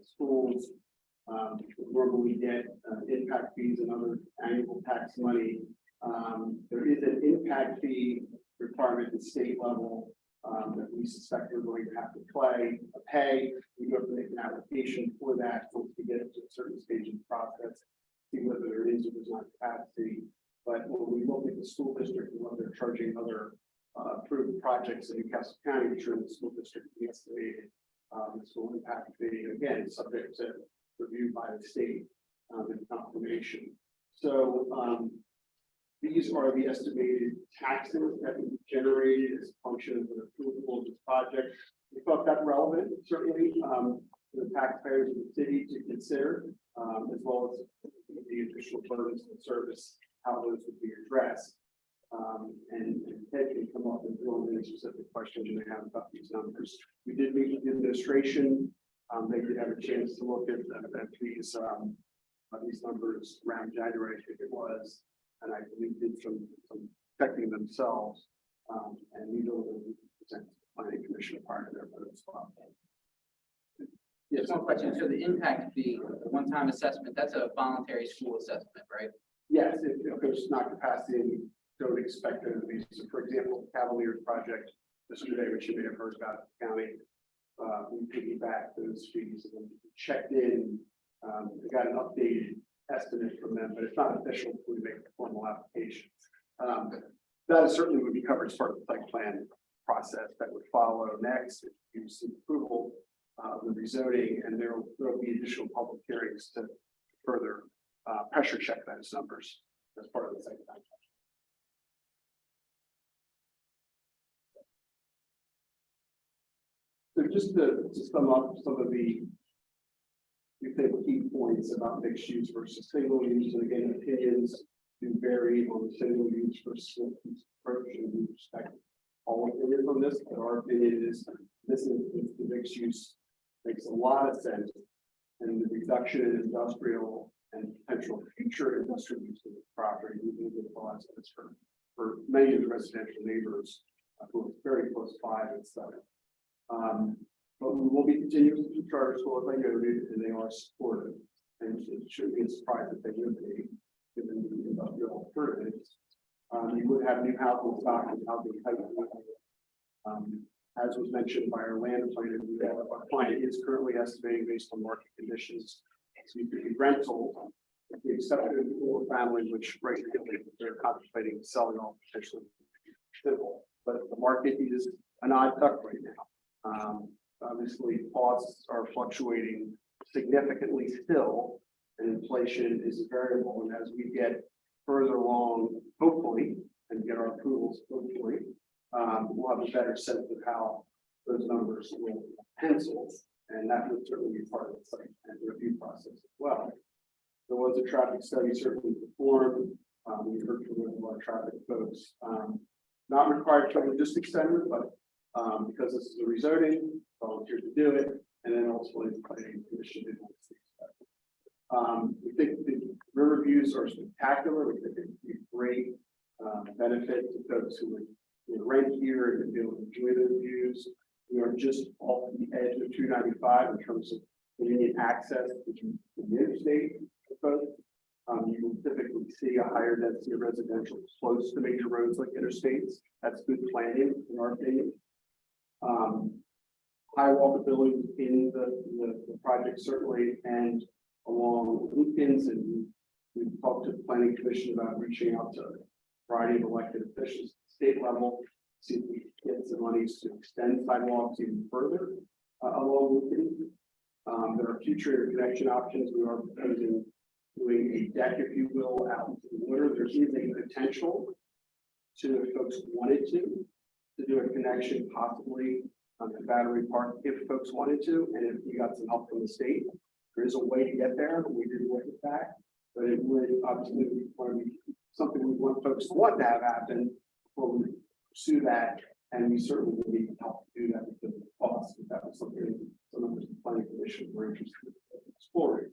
schools, normally get impact fees and other annual tax money. There is an impact fee requirement at the state level that we suspect we're going to have to pay. We have to make an application for that once we get to a certain stage in the process, see whether there is or there's not capacity. But when we look at the school district and what they're charging other approved projects in Newcastle County, I'm sure the school district estimated the school impact fee, again, subject to review by the state and confirmation. So these are the estimated taxes that will be generated as a function of the approval of this project. We thought that relevant, certainly, for the taxpayers of the city to consider, as well as the additional burdens of service, how those would be addressed. And Ted can come up and drill into any specific questions you may have about these numbers. We did meet with the administration. They did have a chance to look at these numbers around January, I think it was, and I believe did some checking themselves. And we will present to the planning commission part of their vote as well. Yes, one question. So the impact fee, the one-time assessment, that's a voluntary school assessment, right? Yes, if there's not capacity, we don't expect there to be. So for example, Cavaliers project yesterday, which you may have heard about the county, we piggybacked those fees and then checked in. We got an updated estimate from them, but it's not official until we make the formal application. That certainly would be covered as part of the site plan process that would follow next if you receive approval of the rezoning, and there will be additional public hearings to further pressure check those numbers as part of the site plan. So just to sum up some of the, we think, key points about mixed use versus single use, and again, opinions do vary on the single use versus single use approach, and we respect all opinions on this, but our opinion is this is the mixed use makes a lot of sense, and the reduction in industrial and potential future industrial use of the property, we think it applies to this for many of the residential neighbors who are very close by and stuff. But we will be continuing to charter schools, as I noted, and they are supportive. And it shouldn't be a surprise that they would be, given the industrial alternatives. You would have new housing stock and housing type. As was mentioned by our land planner, our client is currently estimating based on market conditions, to be rental, with the exception of the family, which right now they're contemplating selling off potentially simple. But the market is an odd duck right now. Obviously, costs are fluctuating significantly still, and inflation is a variable. And as we get further along, hopefully, and get our approvals, hopefully, we'll have a better sense of how those numbers will pencil, and that would certainly be part of the site and review process as well. There was a traffic study certainly performed. We heard from one of our traffic folks, not required for logistics center, but because this is a rezoning, volunteered to do it, and then ultimately the planning commission did want to see that. We think the river views are spectacular. We think it'd be a great benefit to folks who would rent here and be able to enjoy those views. We are just off the edge of 295 in terms of convenient access to the interstate for folks. You will typically see a higher density of residential close to major roads like interstates. That's good planning, in our opinion. High walkability in the project certainly, and along Lutkins, and we've talked to the planning commission about reaching out to a variety of elected officials at the state level, see if we can get some monies to extend sidewalks even further along Lutkins. There are future interconnection options. We are proposing doing a deck, if you will, out into the water. There is a potential to, if folks wanted to do a connection possibly to Battery Park if folks wanted to, and if you got some help from the state. There is a way to get there, we did look at that, but it would obviously want to be something we want folks to want to have happen before we pursue that, and we certainly would need help to do that because of the cost, if that was something some of the planning commission were interested in exploring.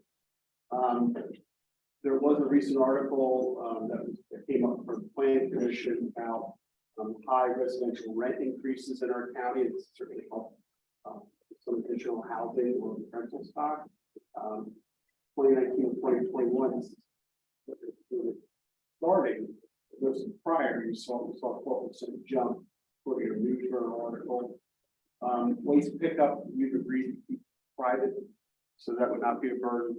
There was a recent article that came up from the planning commission about high residential rent increases in our county. It's certainly helped some additional housing or rental stock. 2019, 2021 is starting. Versus prior, we saw 12% jump for your news journal article. Waste pickup, we've agreed to keep private, so that would not be a burden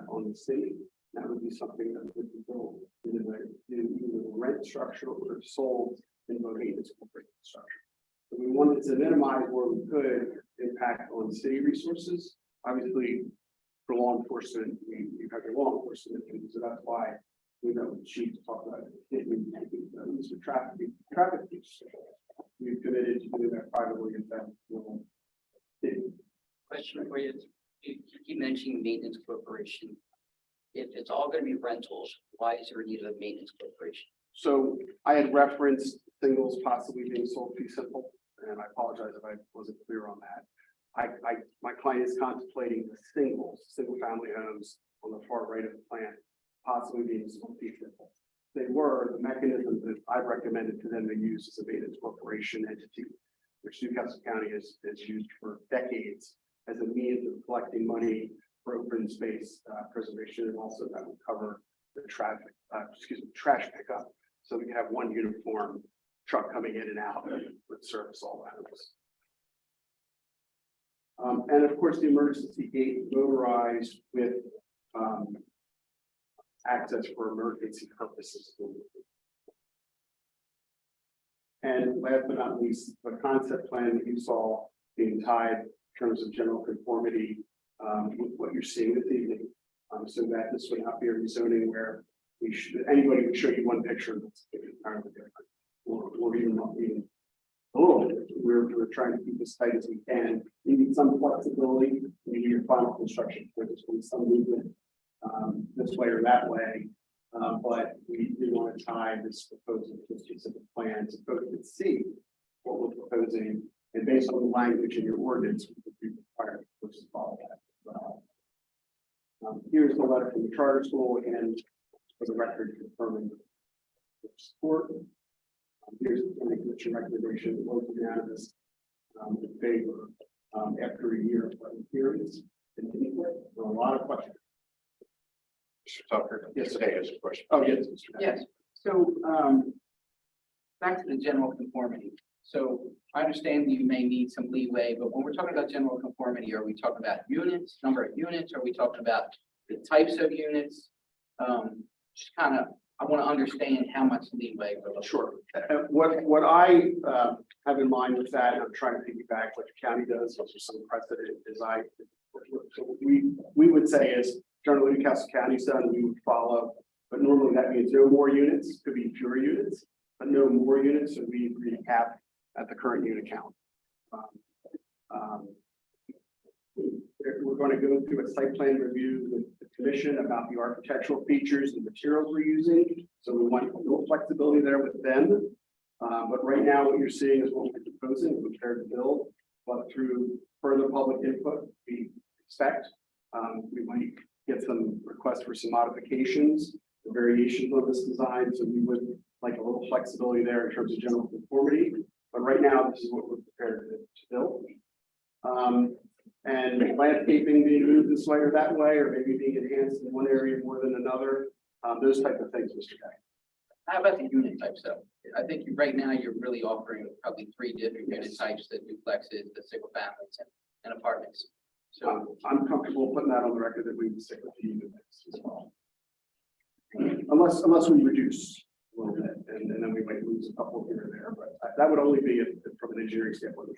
on the city. That would be something that would be built in the rent structure or sold in the maintenance corporate structure. So we wanted to minimize where we could impact on city resources. Obviously, for law enforcement, you have your law enforcement, so that's why we know the chief to talk about it. Mr. Traffic. We've committed to doing that privately in fact. Question for you. You keep mentioning maintenance corporation. If it's all going to be rentals, why is there a need of a maintenance corporation? So I had referenced singles possibly being sold fee simple, and I apologize if I wasn't clear on that. My client is contemplating the single family homes on the far right of the plan, possibly being sold fee simple. They were, the mechanism that I've recommended to them to use as a maintenance corporation entity, which Newcastle County has used for decades as a means of collecting money for open space preservation, and also that would cover the trash pickup. So we can have one uniform truck coming in and out that would service all that. And of course, the emergency gate motorized with access for emergency purposes. And last but not least, the concept plan that you saw being tied in terms of general conformity with what you're seeing this evening. So that this would not be a rezoning where anybody would show you one picture that's entirely different, or even not even a little bit. We're trying to keep as tight as we can. You need some flexibility. You need your final construction, there's going to be some movement this way or that way. But we do want to tie this proposal to a specific plan so folks can see what we're proposing, and based on the language in your ordinance, we would be required to follow that. Here's the letter from the charter school, again, for the record confirming support. Here's the planning commission recommendation, vote unanimous in favor after a year of hearings. And there are a lot of questions. Mr. Tucker, Yes, today is a question. Oh, yes, Mr. Yes, so, back to the general conformity. So I understand you may need some leeway, but when we're talking about general conformity, are we talking about units, number of units? Are we talking about the types of units? Just kind of, I want to understand how much leeway we're looking. Sure. What I have in mind with that, and I'm trying to piggyback what the county does, which is some precedent, is so we would say is generally Newcastle County's done, we would follow, but normally that means no more units, could be fewer units, but no more units, so we agree to cap at the current unit count. We're going to go through a site plan review with the commission about the architectural features and materials we're using. So we want a little flexibility there with them. But right now what you're seeing is what we're proposing, we're prepared to build, but through further public input, we expect we might get some requests for some modifications, or variations of this design. So we would like a little flexibility there in terms of general conformity. But right now, this is what we're prepared to build. And landscaping being moved this way or that way, or maybe being enhanced in one area more than another, those type of things, Mr. Guy. How about the unit types though? I think right now you're really offering probably three different unit types, the duplexes, the single families and apartments. So I'm comfortable putting that on the record that we would stick with the units as well. Unless we reduce a little bit, and then we might lose a couple here and there, but that would only be from an engineering standpoint.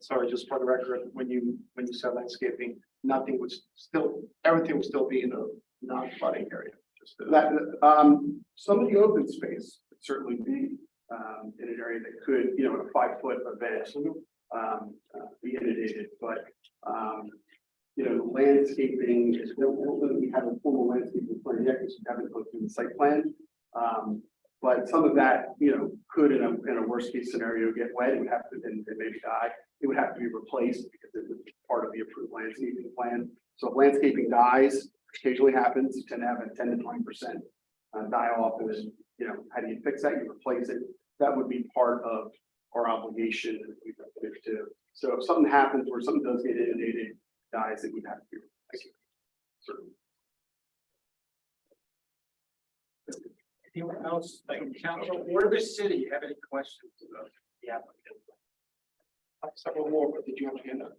Sorry, just for the record, when you said landscaping, everything would still be in a non-flooding area. Just That some of the open space would certainly be in an area that could, you know, in a 5-foot event, be inundated, but, you know, landscaping is, we have a formal landscaping plan yet, because we haven't gone through the site plan. But some of that, you know, could in a worst case scenario get wet, it would have to, and maybe die. It would have to be replaced because it was part of the approved landscaping plan. So if landscaping dies, which occasionally happens, you tend to have a 10 to 20% die off, and then, you know, how do you fix that? You replace it. That would be part of our obligation that we've got to do. So if something happens where something does get inundated, dies, it would have to be replaced. Certainly. Anyone else, like council or the city, have any questions about the applicant? Several more, but did you have a hand up?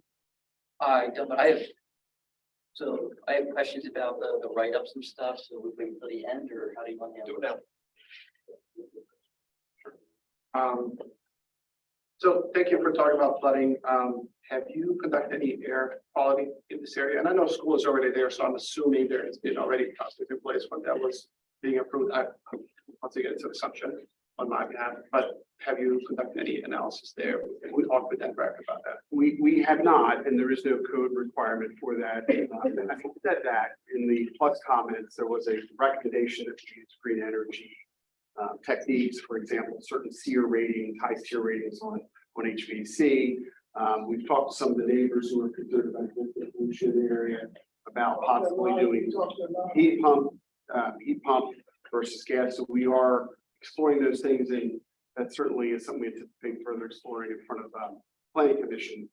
I don't, but I have questions about the write-ups and stuff, so we wait till the end, or how do you want to Do handle it now. So thank you for talking about flooding. Have you conducted any air quality in this area? And I know school is already there, so I'm assuming there has been already process in place when that was being approved. Once again, it's an assumption on my behalf, but have you conducted any analysis there? We talked with Denver about that. We have not, and there is no code requirement for that. And I said that in the plus comments, there was a recommendation that we use green energy techniques, for example, certain SEER ratings, high SEER ratings on HVAC. We've talked to some of the neighbors who are concerned about the pollution area about possibly doing heat pump versus gas. So we are exploring those things, and that certainly is something we anticipate further exploring in front of planning commission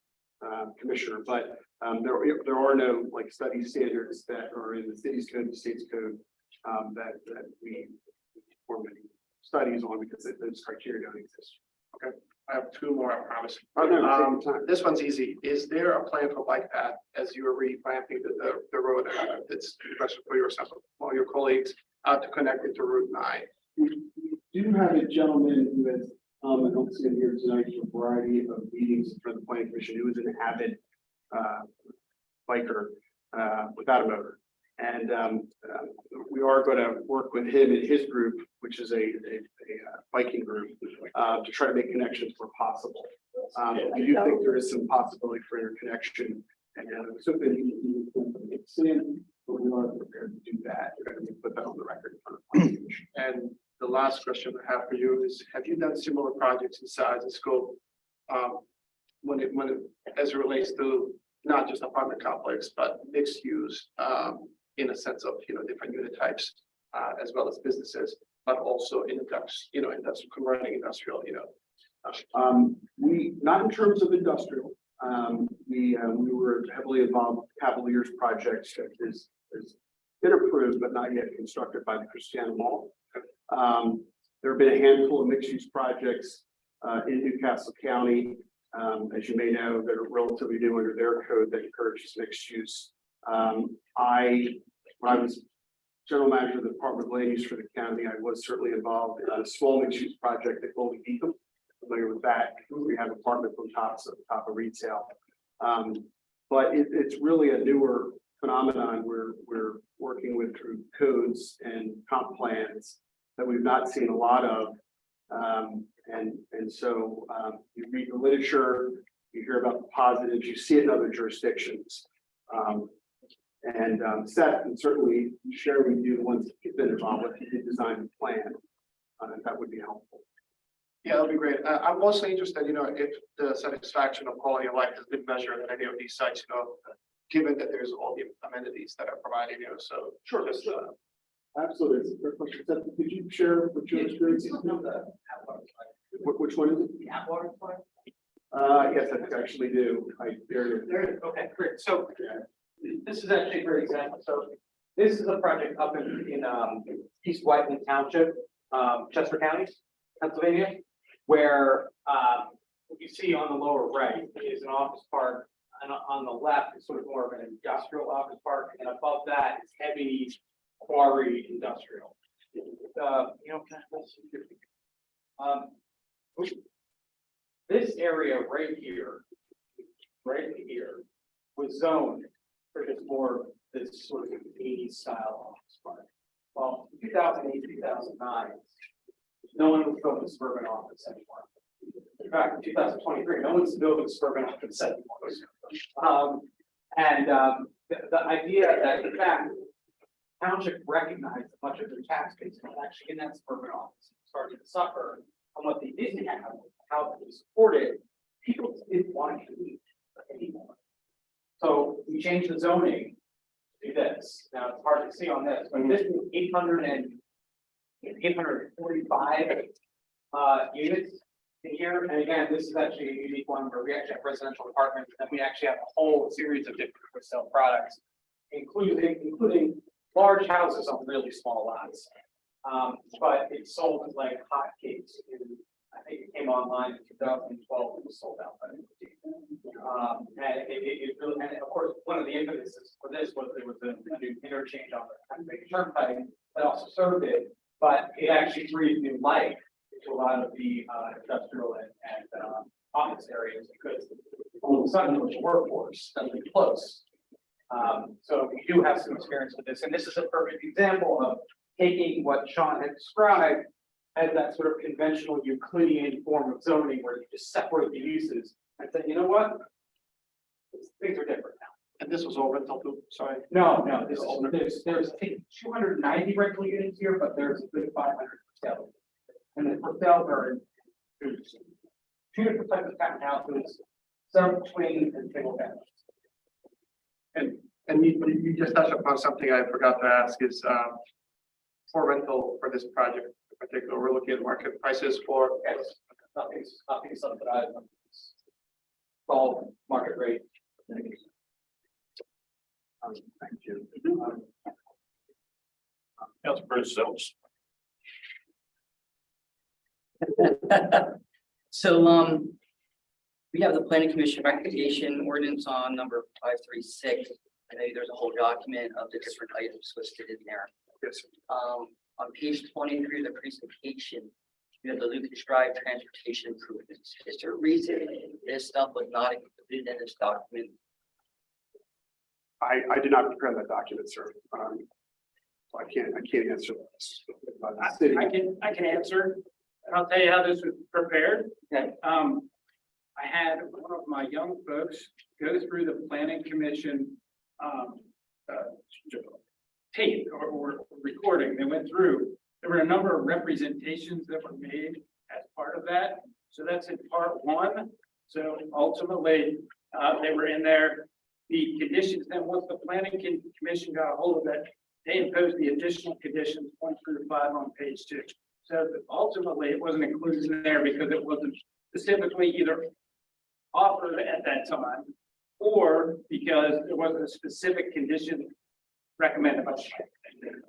commissioner. But there are no like study standards that are in the city's code, the state's code that we perform any studies on, because those criteria don't exist. Okay, I have two more, I promise. Oh, no, same time. This one's easy. Is there a plan for bike path as you are replanting the road that's a question for yourself, all your colleagues, to connect it to Route 9? We do have a gentleman who has, I don't see him here tonight, for a variety of meetings for the planning commission, who is an avid biker without a motor. And we are going to work with him and his group, which is a biking group, to try to make connections where possible. I do think there is some possibility for interconnection, and something he mix in, but we are prepared to do that. We're going to put that on the record in front of the planning commission. And the last question I have for you is, have you done similar projects in size and scope as it relates to not just apartment complex, but mixed use in a sense of, you know, different unit types as well as businesses, but also in industrial, converting industrial, We, not in terms of industrial, we were heavily involved with Cavaliers project that is been approved but not yet constructed by the Christiana Mall. There have been a handful of mixed-use projects in Newcastle County, as you may know, that are relatively new under their code that encourages mixed use. When I was general manager of the Department of Land Use for the county, I was certainly involved in a small mixed-use project at Golden Beacon. Familiar with that? We have apartments on top of retail. But it's really a newer phenomenon we're working with through codes and comp plans that we've not seen a lot of. And so you read the literature, you hear about the positives, you see it in other jurisdictions. Seth, and certainly share with you the ones that you've been involved with, you did design the plan. That would be helpful. Yeah, that'd be great. I'm mostly interested, if the satisfaction of quality of life has been measured at any of these sites, given that there's all the amenities that are provided, so. Sure. Just, Absolutely. It's a great question. Seth, could you share what your experience is? Which one is it? Yes, I actually do. Okay, great. So this is actually a great example. So this is a project up in East Whiteman Township, Chester County, Pennsylvania, where you see on the lower right is an office park, and on the left is sort of more of an industrial office park, and above that is heavy quarry industrial. This area right here was zoned for just more of this sort of 80s style office park. Well, in 2008, 2009, no one was building a suburban office anymore. In fact, in 2023, no one's building a suburban office anymore. The idea that in fact, township recognized that much of their tax base was actually in that suburban office, started to suffer on what they didn't have, how they supported, people didn't want to leave anymore. So we changed the zoning to do this. Now, it's hard to see on this, but this is 845 units in here. And again, this is actually a unique one where we actually have residential apartments, and we actually have a whole series of different for sale products, including large houses on really small lots. But it sold like hotcakes. I think it came online in 2012 and was sold out by and it really, and of course, one of the impetuses for this was there was a new interchange on the turnpike that also served it, but it actually breathed new life into a lot of the industrial and office areas because all of a sudden there was a workforce suddenly close. So we do have some experience with this, and this is a perfect example of taking what Sean had described as that sort of conventional Euclidean form of zoning where you just separate the uses and say, you know what? Things are different now. And this was all rental too, sorry. No, there's I think 290 rental units here, but there's a good 500 for sale. And the for sale are in two different types of townhouses, some twin and single families. And you just touched upon something I forgot to ask is, for rental for this project in particular, we're looking at market prices for. Yes, nothing subsidized. It's all market rate. Thank you. Councilman Sills. So, we have the planning commission recommendation ordinance on number 536. I know there's a whole document of the different items listed in there. Yes, sir. On page 23 of the presentation, you have the Lucas Drive transportation improvements. Is there a reason this stuff was not included in this document? I did not prepare that document, sir. So I can't answer this. I can answer, and I'll tell you how this was prepared. Okay. I had one of my young folks go through the planning commission, tape or recording. They went through, there were a number of representations that were made as part of that. So that's in part one. So ultimately, they were in there. The conditions, then once the planning commission got a hold of it, they imposed the additional conditions 1 through 5 on page 2. So ultimately, it wasn't included in there because it wasn't specifically either offered at that time or because there wasn't a specific condition recommended by the planning.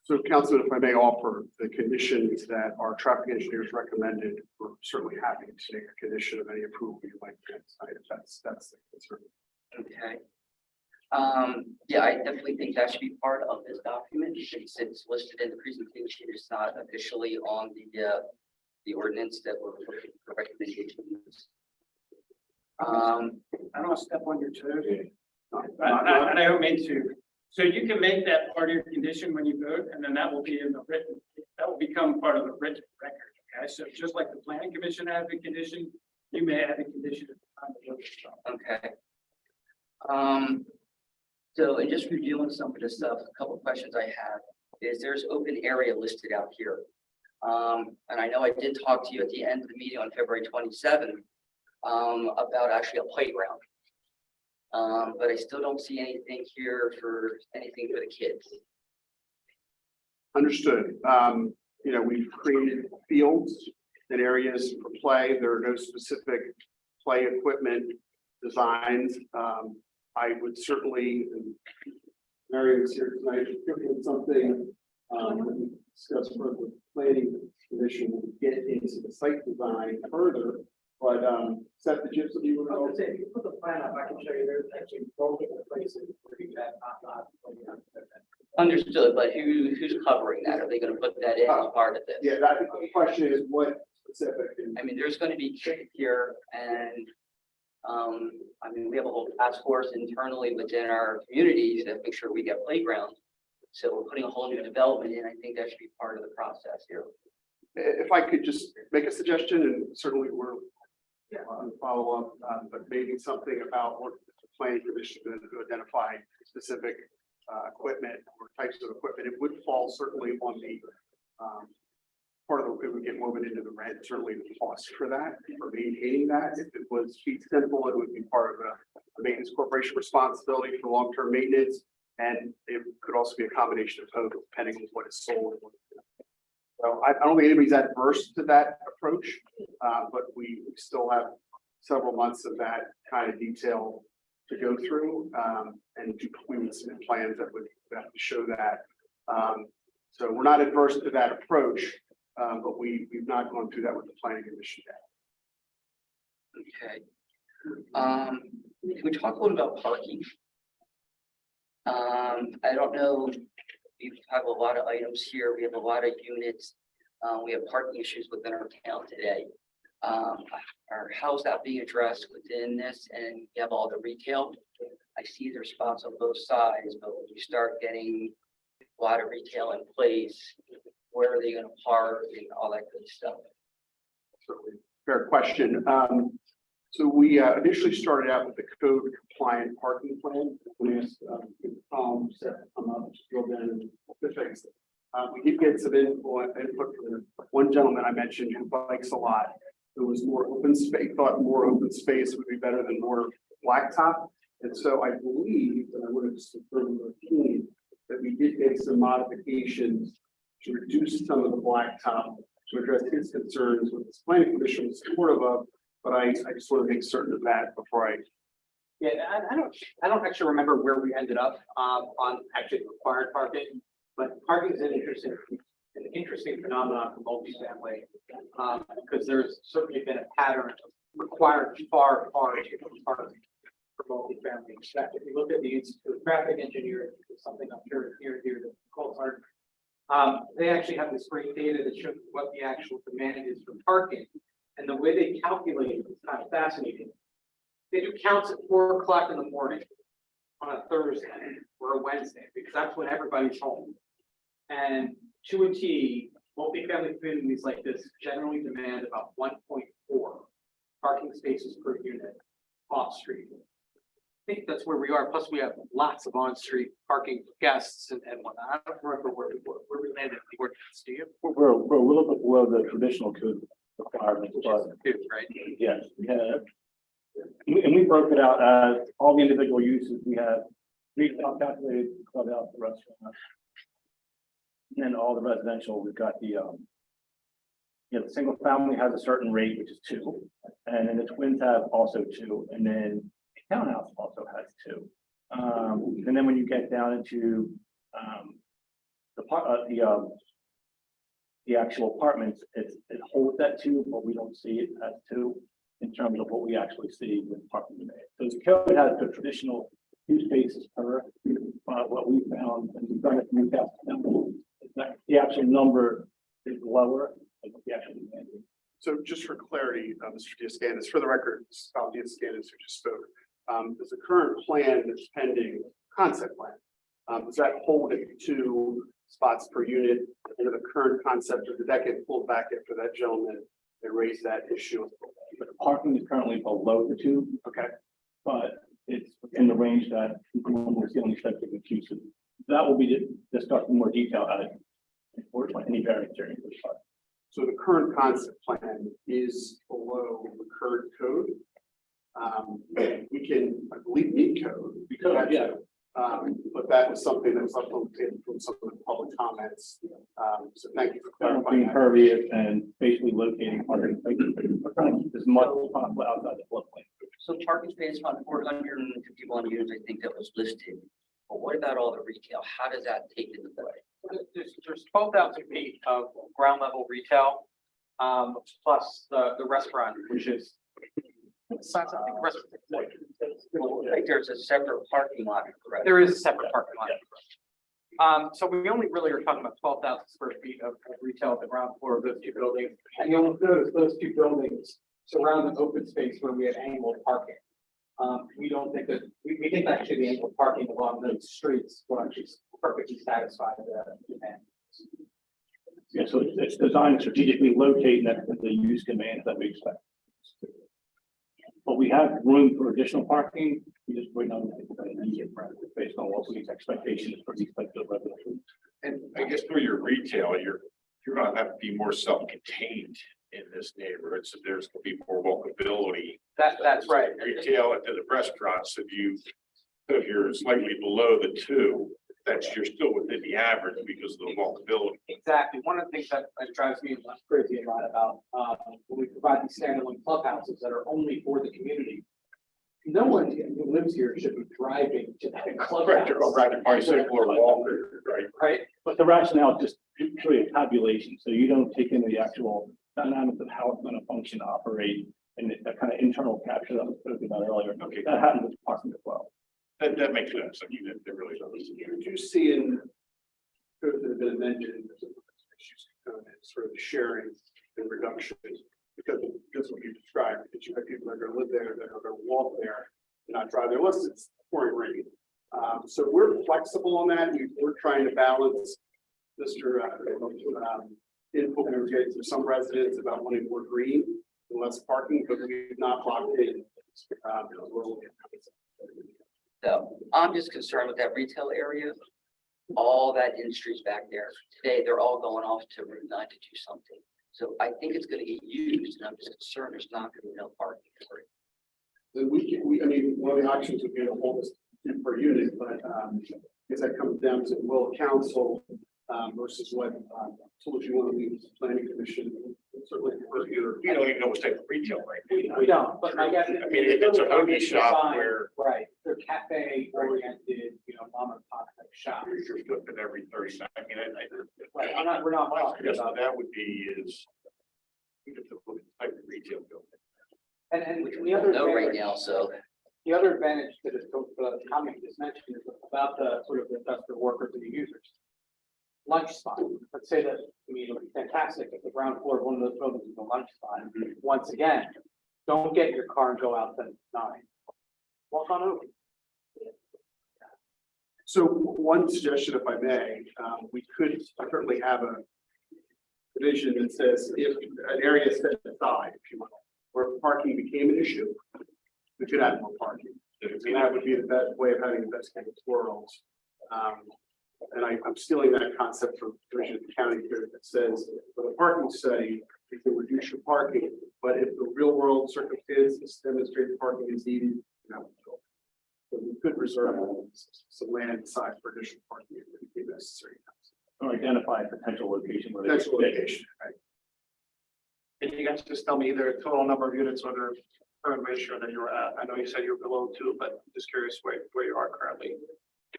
So, Councilman, if I may offer the conditions that our traffic engineers recommended, we're certainly happy to take a condition of any approval you might grant tonight, if that's the concern. Okay. Yeah, I definitely think that should be part of this document since it's listed in the presentation. It's not officially on the ordinance that we're looking for recommendations. I don't want to step on your toes. I don't mean to. So you can make that part of your condition when you vote, and then that will be in the written, that will become part of the written record. Okay, so just like the planning commission has a condition, you may add a condition at the time of vote. Okay. So in just reviewing some of this stuff, a couple of questions I have is there's open area listed out here. And I know I did talk to you at the end of the meeting on February 27th about actually a playground. But I still don't see anything here for anything for the kids. Understood. You know, we've created fields and areas for play. There are no specific play equipment designs. I would certainly, Mary was here tonight, if something discussed further with the planning commission, get into the site design further. But set the gypsum, you were going to say, If you put the plan up, I can show you there's actually multiple places where you have not. Understood, but who's covering that? Are they going to put that in as part of this? Yeah, that the question is what specific. I mean, there's going to be kids here and, I mean, we have a whole task force internally within our communities that make sure we get playgrounds. So we're putting a whole new development in. I think that should be part of the process here. If I could just make a suggestion, and certainly we're on follow-up, but maybe something about what the planning commission to identify specific equipment or types of equipment. It would fall certainly on the part of the, it would get woven into the rent, certainly the cost for that, for maintaining that. If it was fee simple, it would be part of the maintenance corporation responsibility for long-term maintenance. And it could also be a combination of both, depending on what is sold. So I don't think anybody's adverse to that approach, but we still have several months of that kind of detail to go through. And we would submit plans that would have to show that. So we're not adverse to that approach, but we've not gone through that with the planning commission yet. Okay. Can we talk a little about parking? I don't know, we have a lot of items here, we have a lot of units, we have parking issues within our town today. How's that being addressed within this, and you have all the retail? I see there's spots on both sides, but when you start getting a lot of retail in place, where are they gonna park and all that good stuff? Certainly, fair question. So we initially started out with the code compliant parking plan. We asked set them up, drill down and fix it. We did get some input from one gentleman I mentioned who bikes a lot. There was more open space, thought more open space would be better than more blacktop. And so I believe, and I would have just confirmed with the team, that we did make some modifications to reduce some of the blacktop to address his concerns, with the planning commission was supportive of. But I just want to make certain of that before I. Yeah, I don't actually remember where we ended up on actually required parking, but parking is an interesting phenomenon for multifamily. Because there's certainly been a pattern of required far parking for multifamily. In fact, if you look at the Institute of Traffic Engineering, it's something I'm sure here that calls hard. They actually have this great data that shows what the actual demand is for parking. And the way they calculate it is kind of fascinating. They do counts at 4 o'clock in the morning on a Thursday or a Wednesday, because that's when everybody's home. And to a T, multifamily communities like this generally demand about 1.4 parking spaces per unit off street. I think that's where we are. Plus, we have lots of on-street parking for guests and whatnot. I don't remember where we landed the ordinance. Do you? We're a little bit below the traditional code requirements, but Right. yes, yeah. And we broke it out as all the individual uses. We have retail calculated, clubhouse, the restaurant. And then all the residential, we've got the the single family has a certain rate, which is 2. And then the twins have also 2. And then the townhouse also has 2. And then when you get down into the actual apartments, it holds that 2, but we don't see it as 2 in terms of what we actually see with parking demand. So the code has the traditional 2 spaces per, what we found, and we've done it from Newcastle, the actual number is lower than what the actual demand is. So just for clarity, Mr. Diaz-Cannis, for the record, Diaz-Cannis who just spoke, there's a current plan that's pending, concept plan. Does that hold it 2 spots per unit under the current concept, or did that get pulled back after that gentleman that raised that issue? But the parking is currently below the 2, Okay, but it's in the range that people will see on the septic uses. That will be discussed in more detail as unfortunately any variance during this part. so the current concept plan is below the current code. We can, I believe, meet code. Because, yeah. But that was something that was up from some of the public comments. So thank you for Being clarifying that. impervious and basically locating parking spaces. We're trying to keep as much as possible outside the floodplain. So parking space on 451 units, I think that was listed. But what about all the retail? How does that take into play? There's 12,000 feet of ground level retail, plus the restaurant, which is. I think the restaurant. Like there's a separate parking lot, correct? There is a separate parking lot. So we only really are talking about 12,000 square feet of retail at the ground floor of those 2 buildings. And you'll notice those 2 buildings surround an open space where we have angled parking. We don't think that, we think actually the angled parking along those streets will actually perfectly satisfy the demand. Yeah, so it's designed to strategically locate next to the use demands that we expect. But we have room for additional parking, we just wait on based on what we expectations for these types of residential. And I guess through your retail, you're gonna have to be more self-contained in this neighborhood, so there's gonna be more walkability. That's right. Retail into the restaurants, if you're slightly below the two, you're still within the average because of the walkability. Exactly. One of the things that drives me crazy a lot about, when we provide these standalone clubhouses that are only for the community. No one who lives here should be driving to that clubhouse. Correct, you're gonna ride a bicycle or walker, right? Right? But the rationale is just purely a tabulation, so you don't take into the actual dynamics of how it's gonna function, operate, and that kind of internal capture that was spoken about earlier. Okay. That happens with parking as well. That makes sense. I mean, it really does. You do see in, codes that have been amended, there's issues components, sort of sharing and reduction, because of just what you described, that you have people that are gonna live there, that are gonna walk there, and not drive there, unless it's pouring rain. So we're flexible on that, we're trying to balance Mr. Input we were getting from some residents about wanting more green and less parking, but we've not locked in. We're looking at So I'm just concerned with that retail area. All that industry's back there. Today, they're all going off to Route 9 to do something. So I think it's gonna get used, and I'm just concerned there's not gonna be no parking for it. Then I mean, one of the options would be to hold this per unit, but, because that comes down to will council, versus what, tools you want to leave the planning commission, certainly per unit. You don't even know what type of retail right now. We don't, but I guess. I mean, if it's a hoagie shop where Right, they're cafe oriented, mom and pop type shop. you're flipping every 30 seconds, I mean, Right, we're not my talking suggestion about. that would be is you have to look at the type of retail building. And Which the we other don't know right advantage, now, so. the other advantage to this, the comment you just mentioned is about the sort of industrial workers and the users. Lunch spot, let's say that, it would be fantastic if the ground floor of one of those buildings is a lunch spot. Once again, don't get in your car and go out to 9. Walk on over. So one suggestion, if I may, we could certainly have a provision that says if an area is set aside, if you will, where parking became an issue, we could add more parking. And that would be the best way of having the best case worlds. And I'm stealing that concept from provision of the county code that says for the parking study, you can reduce your parking, but if the real world circumstances demonstrate parking is needed, so we could reserve some land aside for additional parking if it became necessary. Or identify a potential location where they. Potential location, right? Can you guys just tell me either total number of units or the current ratio that you're at? I know you said you're below 2, but I'm just curious where you are currently.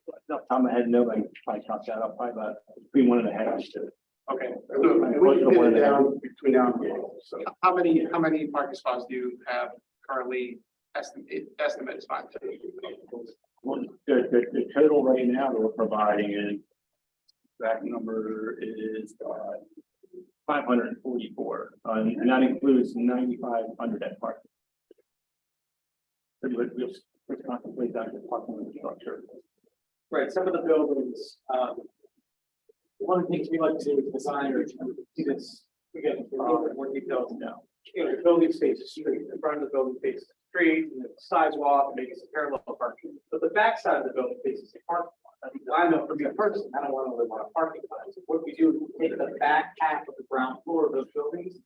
Off the top of my head, no, I can probably count that up, probably about between 1.5 and 2. Okay, We can pin it down between now and then, so. how many parking spots do you have currently estimate is fine? The total right now that we're providing is, that number is 544, and that includes 9,500 at parking. We'll contemplate that in parking infrastructure. Right, some of the buildings, one of the things we like to do with designers, and see this, we get more details now. The building faces street, the front of the building faces the street, and the sidewalk, maybe some parallel parking, but the back side of the building faces the parking lot. I mean, I know for me personally, I don't want to live on a parking lot. So what we do is we take the back half of the ground floor of those buildings,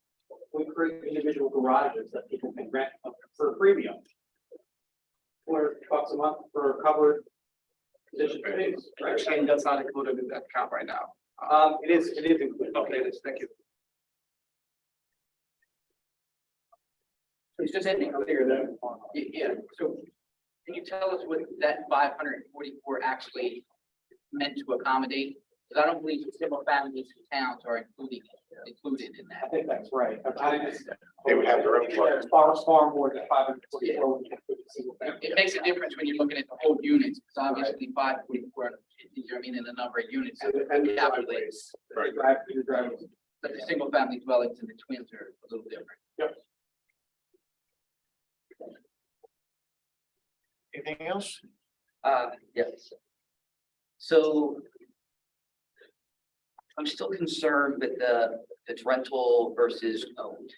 we create individual garages that people can rent for a premium. $400 a month for a covered position space, right? And that's not included in that count right now. It is included. Okay, thank you. It's just anything clear though. Yeah, so can you tell us what that 544 actually meant to accommodate? Because I don't believe single families in towns are included in I that. think that's right. They would have their own park. Far more than 544. It makes a difference when you're looking at the whole units, because obviously 544, in the number of units. And the Calculate. driveways. Right. But the single family dwellings and the twins are a little different. Anything else? Yes. So I'm still concerned with it's rental versus owned.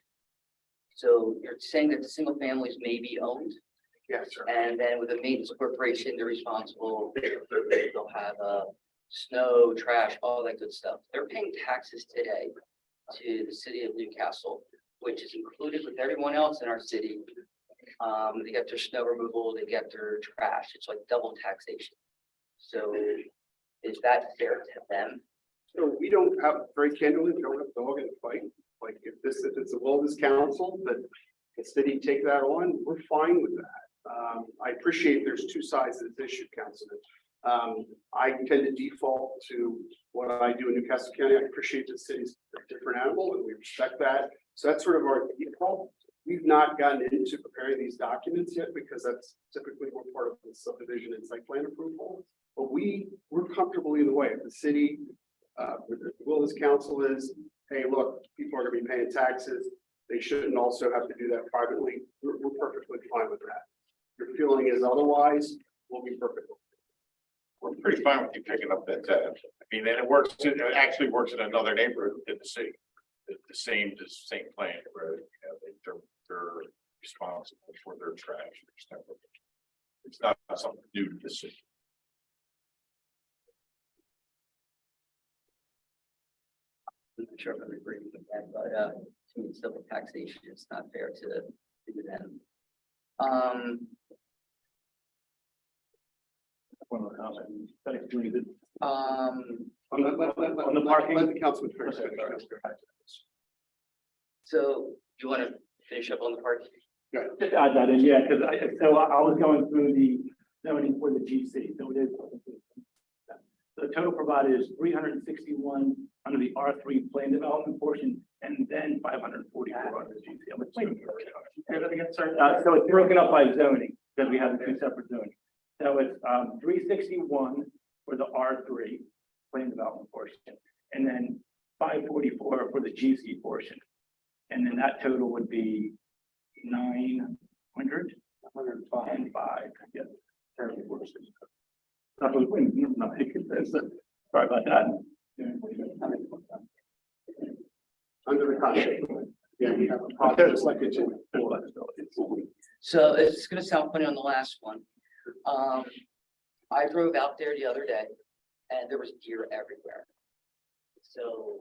So you're saying that the single families may be owned, Yes, sir. and then with a maintenance corporation, they're responsible. They'll have snow, trash, all that good stuff. They're paying taxes today to the city of Newcastle, which is included with everyone else in our city. They get their snow removal, they get their trash. It's like double taxation. So is that fair to them? So we don't have, very candidly, we don't have dog in the fight. Like if it's the will of this council that the city take that on, we're fine with that. I appreciate there's two sides to this issue, Councilman. I tend to default to what I do in Newcastle County. I appreciate the city's a different animal and we respect that. So that's sort of our default. We've not gotten into preparing these documents yet because that's typically one part of the subdivision and site plan approval. But we're comfortable either way. If the city, the will of this council is, hey, look, people are gonna be paying taxes. They shouldn't also have to do that privately. We're perfectly fine with that. If your feeling is otherwise, we'll be perfect. We're pretty fine with you picking up that tab. I mean, and it actually works in another neighborhood in the city. The same plan, where, they're responsible for their trash and stuff. It's not something new to the city. I'm not sure if I agree with that, but to me, it's double taxation. It's not fair to them. One more comment. Thanks, Julie. Let the parking- Let the councilman finish. So you want to finish up on the parking? Just add that in, yeah, because I was going through the zoning for the GC, so it is. The total provided is 361 under the R3 plan development portion, and then 544 under the GC. I'm explaining. So it's broken up by zoning, because we have the two separate zoning. So it's 361 for the R3 plan development portion, and then 544 for the GC portion. And then that total would be 900, 105, yeah. Sorry about that. Under the contract. Yeah, we have a process like it's in. So it's gonna sound funny on the last one. I drove out there the other day and there was deer everywhere. So,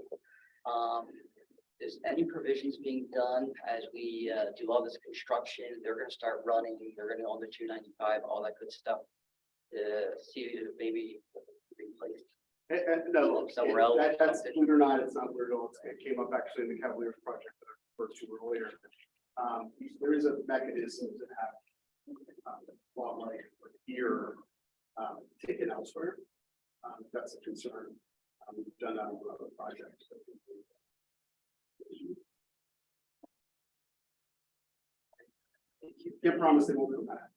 is any provisions being done as we do all this construction? They're gonna start running, they're gonna on the 295, all that good stuff. To see if maybe replaced. No, Somewhere else. That's believe it or not, it's not weird at all. It came up actually in the Cavaliers project that I referred to earlier. There is a mechanism to have wildlife or deer taken elsewhere. That's a concern. We've done that on other projects. Can't promise they won't come back.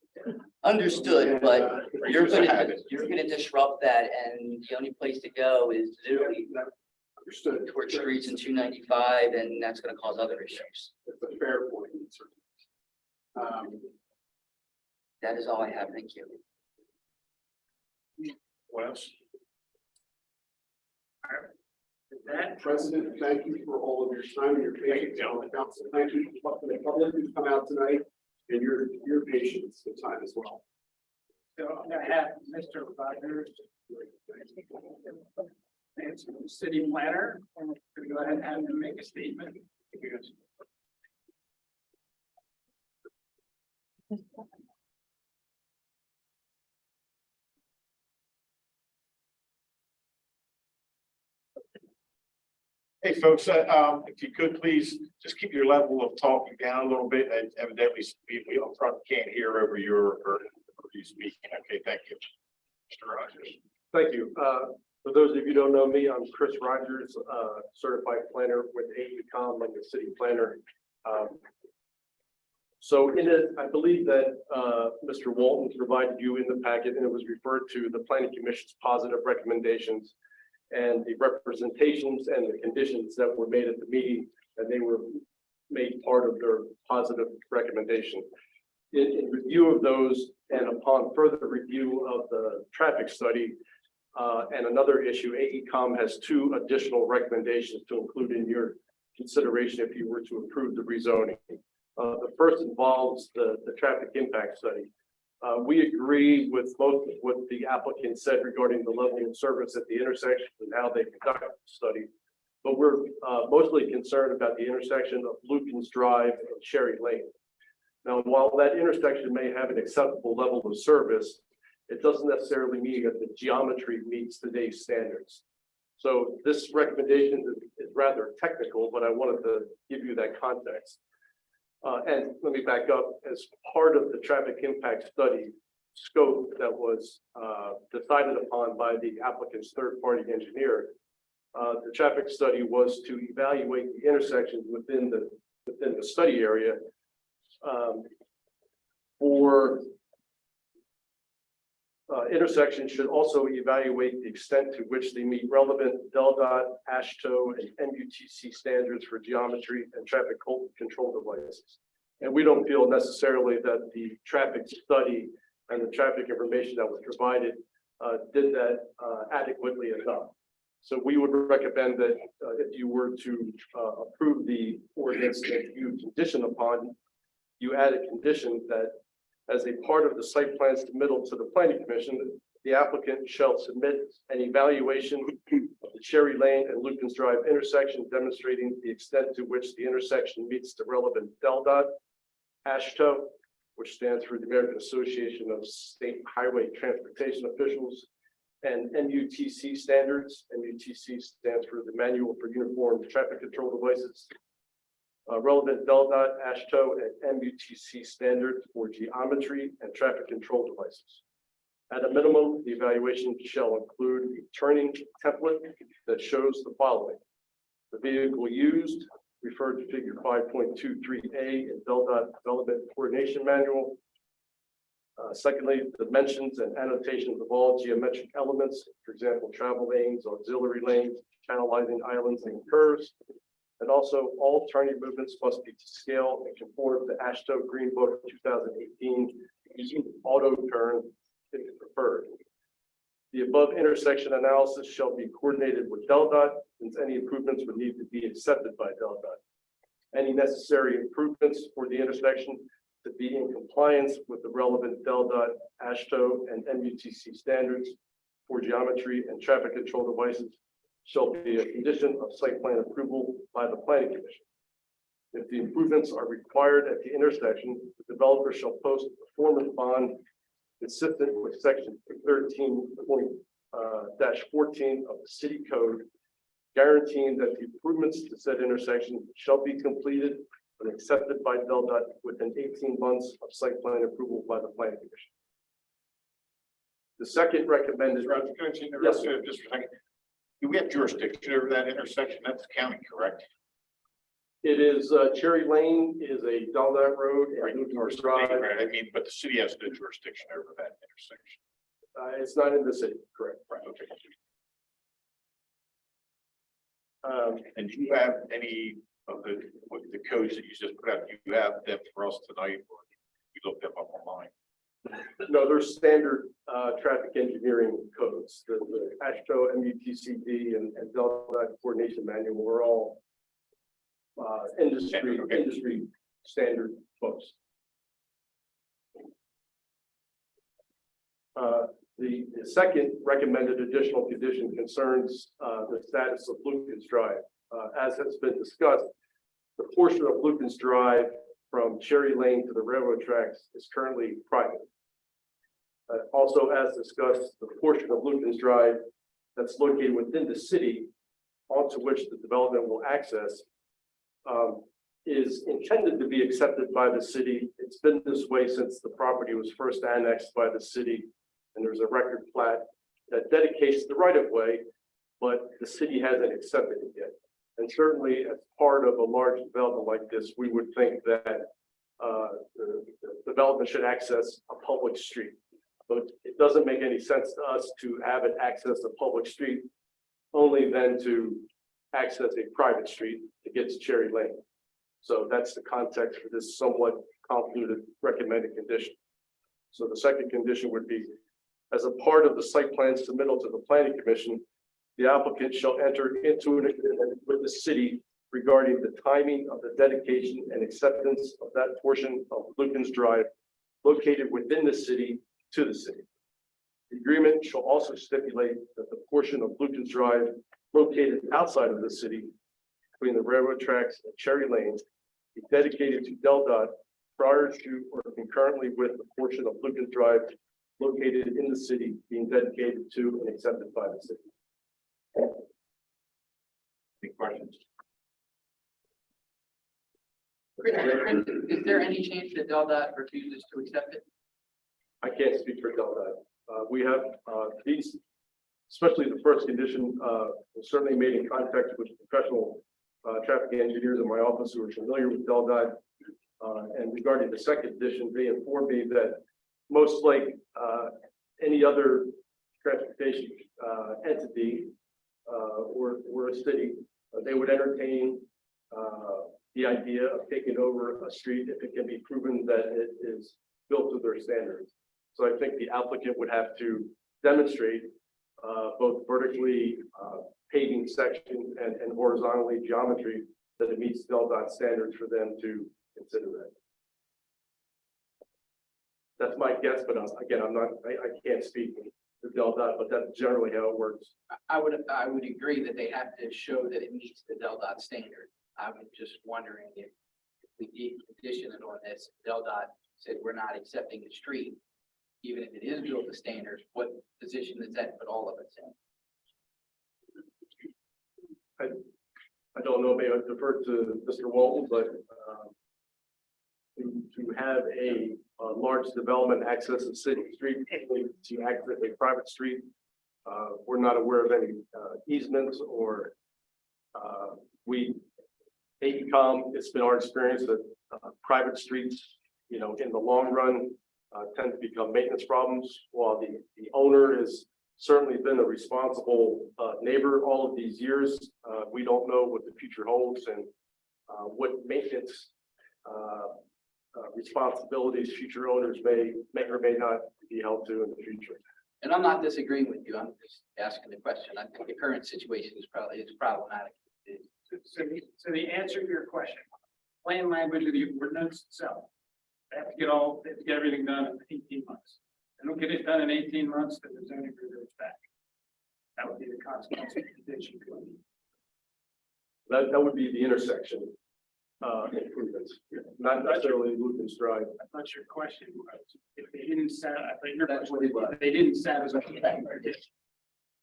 Understood, but you're Reasons to have gonna, it. you're gonna disrupt that and the only place to go is literally Understood. towards streets in 295 and that's gonna cause other issues. It's a fair point. That is all I have. Thank you. What else? President, thank you for all of your time and your patience. Council, thank you for the public who's come out tonight and your patience and time as well. So I'm gonna have Mr. Rogers, city planner, I'm gonna go ahead and have him make a statement. Hey, folks, if you could, please just keep your level of talking down a little bit. And evidently, we up front can't hear over your or you speaking. Okay, thank you. Mr. Rogers. Thank you. For those of you who don't know me, I'm Chris Rogers, certified planner with AECom. I'm the city planner. So in it, I believe that Mr. Walton provided you in the packet, and it was referred to the planning commission's positive recommendations and the representations and the conditions that were made at the meeting, and they were made part of their positive recommendation. In review of those, and upon further review of the traffic study, And another issue, AECom has 2 additional recommendations to include in your consideration if you were to approve the rezoning. The first involves the traffic impact study. We agree with both of what the applicant said regarding the level of service at the intersection and how they conduct the study. But we're mostly concerned about the intersection of Lukens Drive and Cherry Lane. Now, while that intersection may have an acceptable level of service, it doesn't necessarily mean that the geometry meets today's standards. So this recommendation is rather technical, but I wanted to give you that context. And let me back up. As part of the traffic impact study scope that was decided upon by the applicant's third-party engineer, the traffic study was to evaluate the intersections within the study area for intersections should also evaluate the extent to which they meet relevant DelDOT, AASHTO, and MUTC standards for geometry and traffic control devices. And we don't feel necessarily that the traffic study and the traffic information that was provided did that adequately enough. So we would recommend that if you were to approve the ordinance that you condition upon, you add a condition that as a part of the site plans submittal to the planning commission, the applicant shall submit an evaluation of the Cherry Lane and Lukens Drive intersection demonstrating the extent to which the intersection meets the relevant DelDOT, AASHTO, which stands for the American Association of State Highway Transportation Officials, and MUTC standards. MUTC stands for the Manual for Uniform Traffic Control Devices. Relevant DelDOT, AASHTO, and MUTC standards for geometry and traffic control devices. At a minimum, the evaluation shall include a turning template that shows the following: the vehicle used, referred to figure 5.23A in DelDOT Development Coordination Manual. Secondly, dimensions and annotations of all geometric elements, for example, travel lanes, auxiliary lanes, channelizing islands and curves. And also, all turning movements must be to scale and conform to AASHTO Green Book 2018 using auto turn if preferred. The above intersection analysis shall be coordinated with DelDOT, since any improvements would need to be accepted by DelDOT. Any necessary improvements for the intersection to be in compliance with the relevant DelDOT, AASHTO, and MUTC standards for geometry and traffic control devices shall be a condition of site plan approval by the planning commission. If the improvements are required at the intersection, the developer shall post a performance bond consistent with section 13.14 of the city code, guaranteeing that the improvements to said intersection shall be completed and accepted by DelDOT within 18 months of site plan approval by the planning commission. The second recommended. Roger, can I interrupt you just for a second? Do we have jurisdiction over that intersection? That's county, correct? It is, Cherry Lane is a DelDOT road Right. and Lukens Drive. Right, I mean, but the city has no jurisdiction over that intersection. It's not in the city, correct? Right, okay. And do you have any of the codes that you just put out? Do you have them for us tonight, or we looked them up online? No, they're standard traffic engineering codes. The AASHTO, MUTCD, and DelDOT coordination manual are all industry standard books. The second recommended additional condition concerns the status of Lukens Drive. As has been discussed, the portion of Lukens Drive from Cherry Lane to the railroad tracks is currently private. Also, as discussed, the portion of Lukens Drive that's located within the city onto which the development will access is intended to be accepted by the city. It's been this way since the property was first annexed by the city, and there's a record plat that dedicates the right of way, but the city hasn't accepted it yet. And certainly, as part of a large development like this, we would think that the development should access a public street. But it doesn't make any sense to us to have it access a public street, only then to access a private street to get to Cherry Lane. So that's the context for this somewhat convoluted recommended condition. So the second condition would be As a part of the site plan submittal to the planning commission, the applicant shall enter into an agreement with the city regarding the timing of the dedication and acceptance of that portion of Lucan's Drive located within the city to the city. The agreement shall also stipulate that the portion of Lucan's Drive located outside of the city between the railroad tracks and Cherry Lane be dedicated to DelDOT prior to or concurrently with the portion of Lucan's Drive located in the city being dedicated to and accepted by the city. Any questions? Is there any chance that DelDOT refuses to accept it? I can't speak for DelDOT. We have these, especially the first condition, was certainly made in contact with professional traffic engineers in my office who are familiar with DelDOT. And regarding the second condition, they informed me that most like any other transportation entity or a city, they would entertain the idea of taking over a street if it can be proven that it is built to their standards. So I think the applicant would have to demonstrate both vertically paving section and horizontally geometry that it meets DelDOT standards for them to consider that. That's my guess, but again, I can't speak for DelDOT, but that's generally how it works. I would agree that they have to show that it meets the DelDOT standard. I was just wondering if we did condition it on this, DelDOT said we're not accepting the street, even if it is built to standards, what position does that put all of us in? I don't know, maybe I defer to Mr. Walton, but to have a large development access a city street, to access a private street, we're not aware of any easements or AECom, it's been our experience that private streets, in the long run, tend to become maintenance problems, while the owner has certainly been a responsible neighbor all of these years. We don't know what the future holds and what maintenance responsibilities future owners may or may not be held to in the future. And I'm not disagreeing with you, I'm just asking the question. I think the current situation is problematic. So the answer to your question, plain language of the ordinance itself. They have to get everything done in 18 months. They don't get it done in 18 months, then the zoning reverts back. That would be the consequence of the condition. That would be the intersection improvements, not necessarily Lucan's Drive. I thought your question was, if they didn't they didn't satisfy.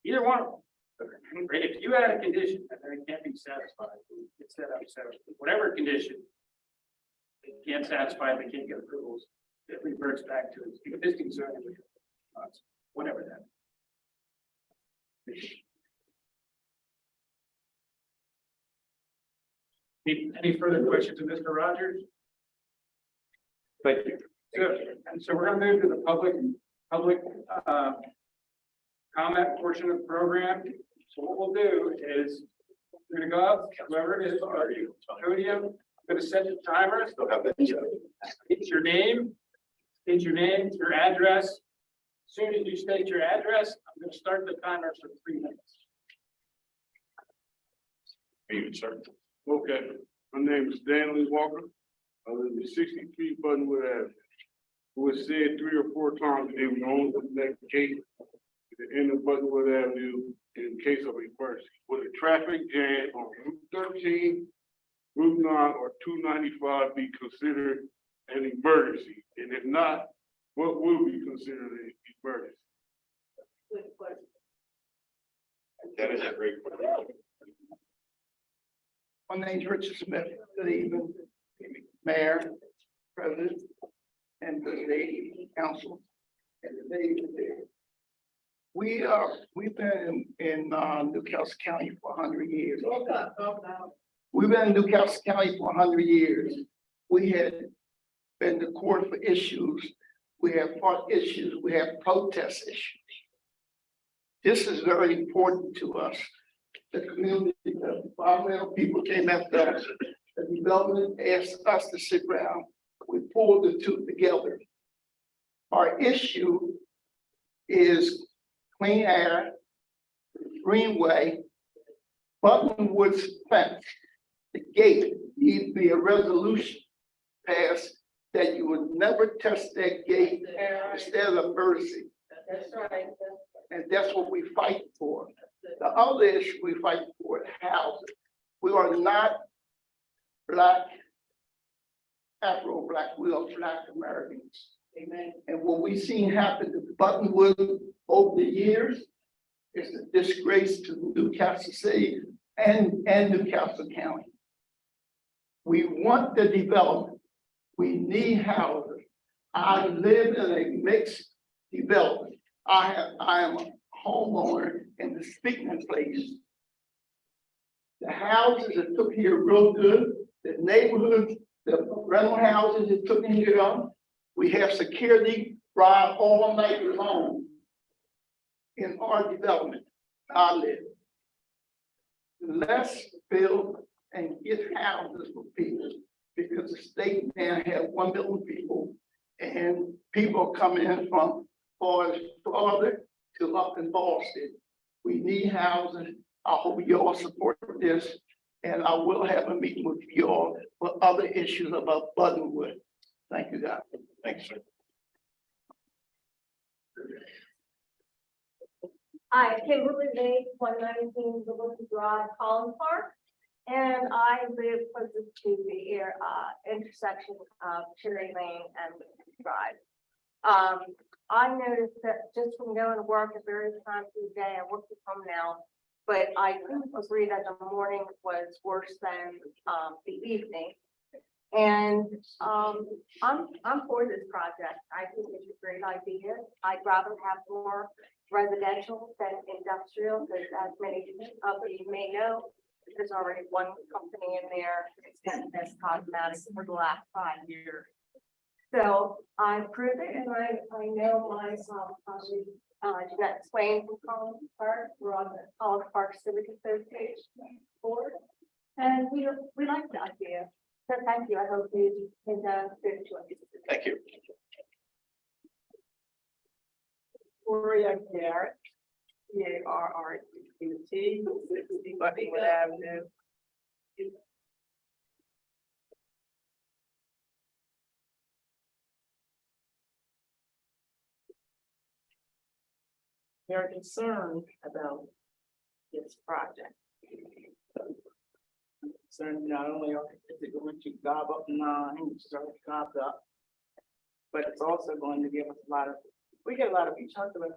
Either one of them. Right, if you had a condition that they can't be satisfied, it's set up, whatever condition. They can't satisfy, they can't get approvals, it reverts back to its existing zoning. Whatever that. Any further questions of Mr. Rogers? Thank you. Good. And so we're gonna move to the public comment portion of the program. So what we'll do is, we're gonna go up, whoever it is, our podium, I'm gonna set the timer. It's your name, your address. As soon as you state your address, I'm gonna start the timer for 3 minutes. You, sir. Okay, my name is Stanley Walker. I live at 63 Buttonwood Avenue. It was said 3 or 4 times they were on that gate at the end of Buttonwood Avenue in case of emergency. Would a traffic jam on Route 13, Route 9, or 295 be considered an emergency? And if not, what will be considered an emergency? That is a great question. My name is Richard Smith. Good evening, Mayor, President, and the lady council, and the lady there. We've been in Newcastle County for 100 years. We've been in Newcastle County for 100 years. We had been to court for issues. We have fought issues. We have protest issues. This is very important to us. The community, the environmental people came after us. The development asked us to sit down. We pulled the two together. Our issue is clean air, greenway, Buttonwood fence. The gate needs to be a resolution passed that you would never touch that gate instead of mercy. That's right. And that's what we fight for. The other issue we fight for is housing. We are not black, Afro-black, we are Black Americans. Amen. And what we've seen happen to Buttonwood over the years is a disgrace to Newcastle City and Newcastle County. We want the development. We need houses. I live in a mixed development. I am a homeowner in the Speakman place. The houses that took here real good, the neighborhoods, the rental houses that took here on. We have security ride all night long in our development. I live. Let's build and get houses for people because the state now has 1 million people and people coming in from Florida to up in Boston. We need housing. I hope you all support this, and I will have a meeting with you all for other issues about Buttonwood. Thank you, guys. Thanks, sir. Hi, Kimberly May, 119 Liberty Drive, Collins Park. And I live closest to the intersection of Cherry Lane and Drive. I noticed that just from going to work at various times of the day, I work from home now, but I do agree that the morning was worse than the evening. And I'm for this project. I think it's a great idea. I'd rather have more residential than industrial, because as many of you may know, there's already one company in there that's cosmetics for the last 5 years. So I approve it, and I know my colleague, Jeanette Swain from Collins Park, we're on the Collins Park Civic Association board, and we like the idea. So thank you. I hope you can do it to us. Thank you. Gloria Garrett, Garrett, Buttonwood Avenue. Very concerned about this project. I'm concerned not only is it going to gob up 9, which is already gobbed up, but it's also going to give us a lot of, we get a lot of, you talked about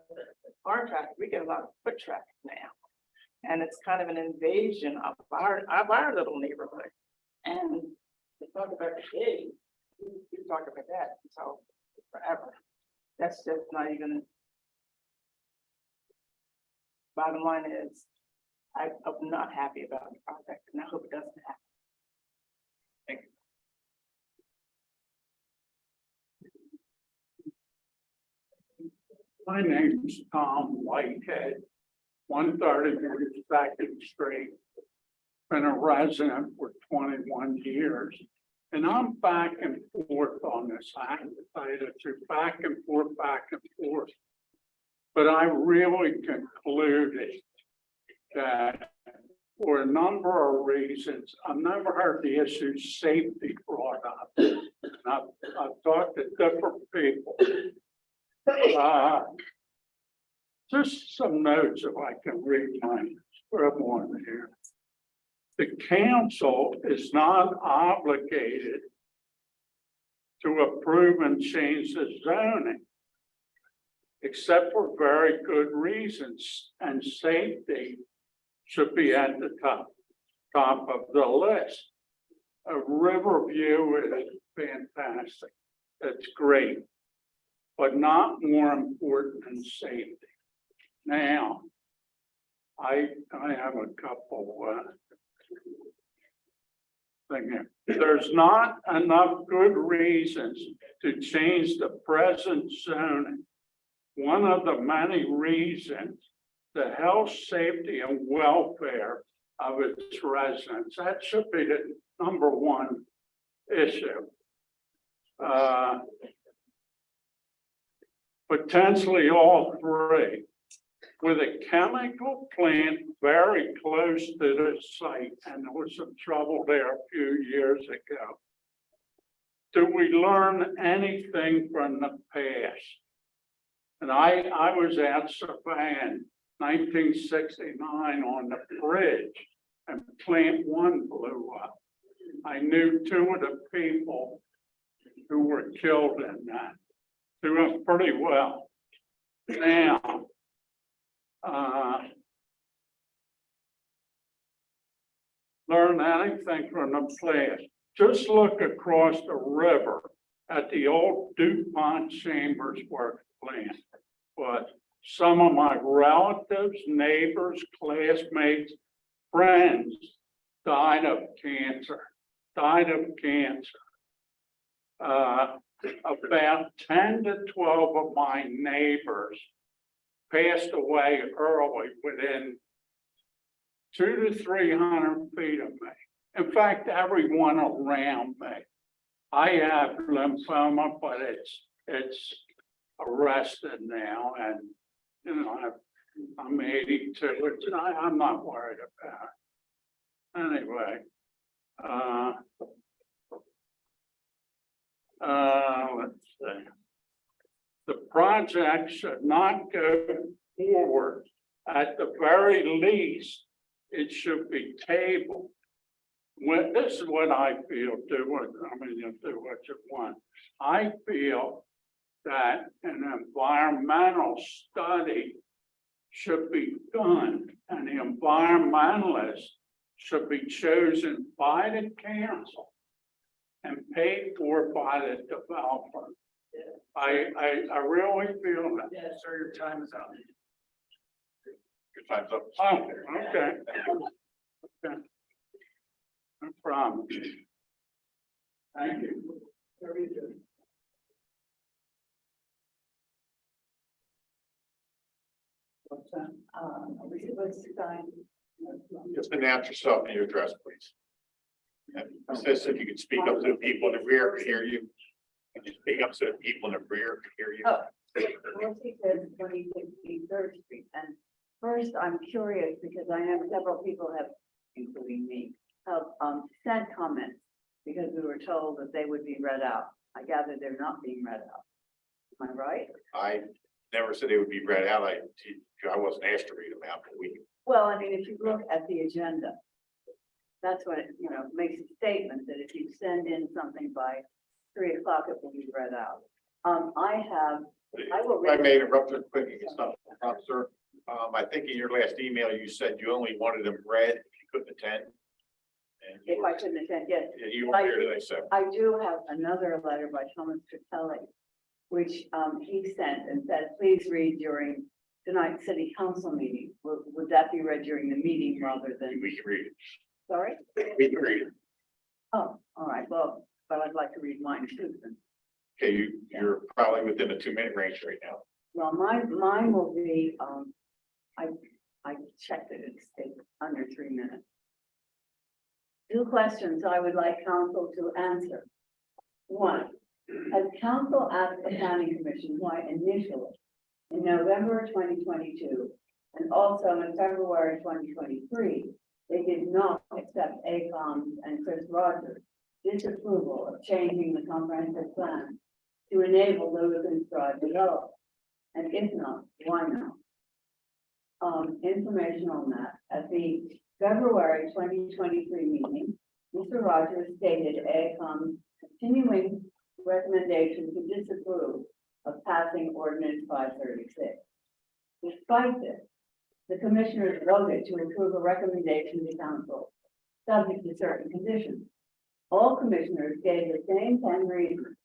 our traffic, we get a lot of foot traffic now. And it's kind of an invasion of our little neighborhood. And we talk about the gate, we talk about that until forever. That's just not even. Bottom line is, I'm not happy about the project, and I hope it doesn't happen. Thank you. My name's Tom Whitehead, 130 Second Street. Been a resident for 21 years. And I'm back and forth on this. I decided to back and forth. But I really concluded that for a number of reasons, I've never heard the issue safety brought up. And I've talked to different people. Just some notes if I can read mine. Scribble on here. The council is not obligated to approve and change the zoning, except for very good reasons, and safety should be at the top of the list. A Riverview is fantastic. It's great, but not more important than safety. Now, I have a couple things here. There's not enough good reasons to change the present zoning. One of the many reasons, the health, safety, and welfare of its residents. That should be the #1 issue. potentially all three, with a chemical plant very close to the site, and there was some trouble there a few years ago. Do we learn anything from the past? And I was at Savannah, 1969 on the bridge, and plant one blew up. I knew two of the people who were killed in that, doing pretty well. Now, learn anything from the past. Just look across the river at the old DuPont Chambers Works plant. But some of my relatives, neighbors, classmates, friends died of cancer. About 10 to 12 of my neighbors passed away early within 200 to 300 feet of me. In fact, everyone around me. I have lymphoma, but it's arrested now, and you know I'm 82. I'm not worried about it. Anyway, let's see. The project should not go forward. At the very least, it should be tabled. When, this is what I feel, do what you want. I feel that an environmental study should be done, and the environmentalists should be chosen by the council and paid for by the developer. I really feel that. Yeah, sir, your time is up. Your time's up. Oh, okay. Okay. No problem. Thank you. Very good. What's that? What's the time? Just announce yourself and your address, please. And says if you could speak up so the people in the rear can hear you. Can you speak up so the people in the rear can hear you? Oh. Nancy says 2063rd Street, and first, I'm curious because I know several people have, including me, have sent comments because we were told that they would be read out. I gather they're not being read out. Am I right? I never said they would be read out. I wasn't asked to read them out, but we. Well, I mean, if you look at the agenda, that's what, it makes a statement that if you send in something by 3 o'clock, it will be read out. I will If I read. may interrupt you quick, it's not, sir. I think in your last email, you said you only wanted them read if you couldn't attend. And you If I couldn't attend, yes. yeah, you were here today, so. I do have another letter by Thomas Tritelli, which he sent and said, please read during tonight's city council meeting. Would that be read during the meeting rather than, We can read it. sorry? We can read it. Oh, all right, well, but I'd like to read mine too. Then. Okay, you're probably within the 2-minute range right now. Well, mine will be, I checked it, it's under 3 minutes. 2 questions I would like council to answer. 1, has council asked the planning commission why initially in November 2022 and also in February 2023, they did not accept ACOM's and Chris Rogers' disapproval of changing the comprehensive plan to enable Lewis Drive development? And if not, why not? Information on that. At the February 2023 meeting, Mr. Rogers stated AECOM's continuing recommendation to disapprove of passing ordinance 536. Despite this, the commissioners voted to approve a recommendation to council, subject to certain conditions. All commissioners gave the same 10 reasons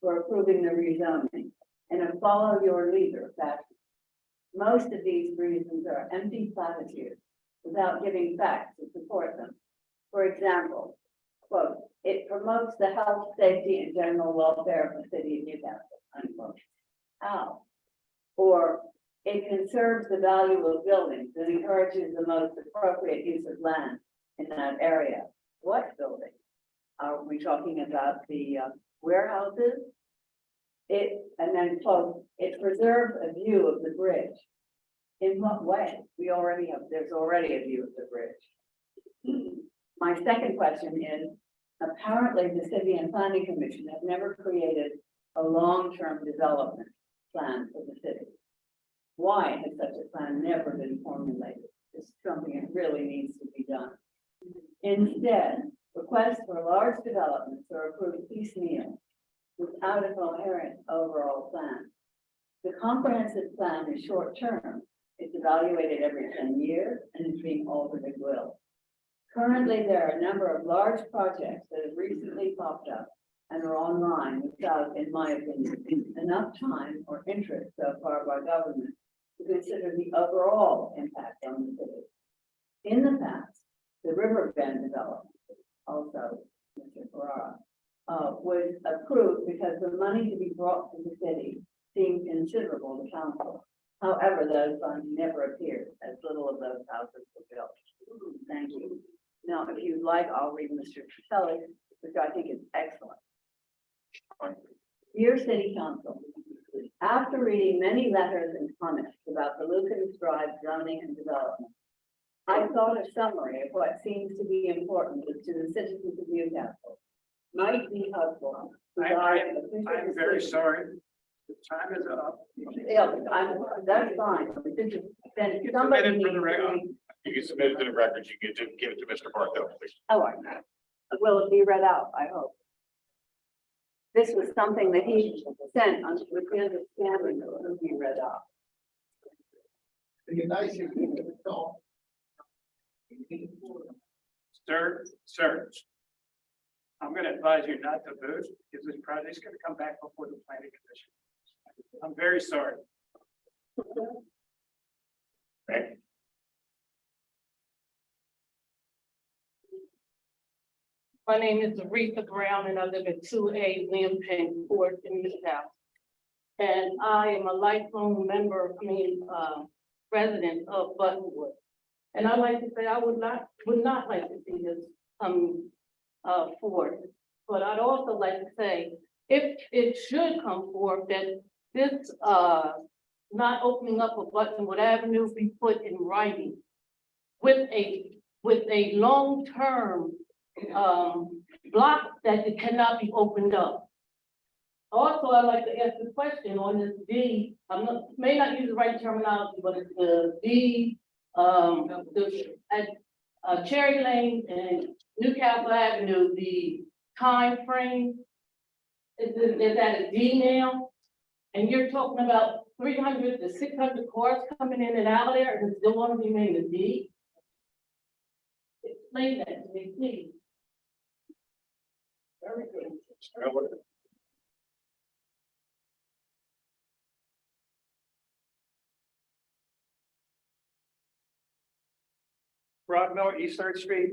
for approving the rezoning in a follow your leader fashion. Most of these reasons are empty platitudes without giving facts to support them. For example, quote, it promotes the health, safety, and general welfare of the city of Newcastle, unquote. How? Or it conserves the value of buildings and encourages the most appropriate use of land in that area. What building? Are we talking about the warehouses? and then quote, it preserves a view of the bridge. In what way? There's already a view of the bridge. My second question is, apparently the city and planning commission have never created a long-term development plan for the city. Why has such a plan never been formulated? This is something that really needs to be done. Instead, requests for large developments are approved piecemeal without a coherent overall plan. The comprehensive plan is short-term. It's evaluated every 10 years and is being altered at will. Currently, there are a number of large projects that have recently popped up and are online without, in my opinion, enough time or interest so far by government to consider the overall impact on the city. In the past, the River Bend development, also Mr. Ferrara, was approved because the money to be brought to the city seemed considerable to council. However, those funds never appeared, as little of those houses were built. Thank you. Now, if you'd like, I'll read Mr. Trisselli, which I think is excellent. Dear City Council, after reading many letters and comments about the Lucas Drive zoning and development, I thought a summary of what seems to be important to the citizens of Newcastle might be helpful. I'm very sorry. The time is up. Yeah, that's fine. Then somebody Submit it for the needs record. to- You can submit it to the records, you can give it to Mr. Barthel, please. Oh, I know. Will it be read out? I hope. This was something that he sent on with the understanding that it would be read out. Be nice if you could talk. Sir, I'm gonna advise you not to vote because this project's gonna come back before the planning commission. I'm very sorry. Okay. My name is Aretha Brown and I live at 2A William Penn Court in Newcastle. And I am a lifelong resident of Buttonwood. And I'd like to say I would not like to see this come forward. But I'd also like to say, if it should come forward, that this not opening up of Buttonwood Avenue be put in writing with a long-term block that it cannot be opened up. Also, I'd like to ask a question on this D. May not use the right terminology, but it's the D, at Cherry Lane and Newcastle Avenue, the time frame is at a D now. And you're talking about 300 to 600 cars coming in and out of there, and it's still want to remain a D? Explain that to me, please. Very good. Rod Miller, East Third Street.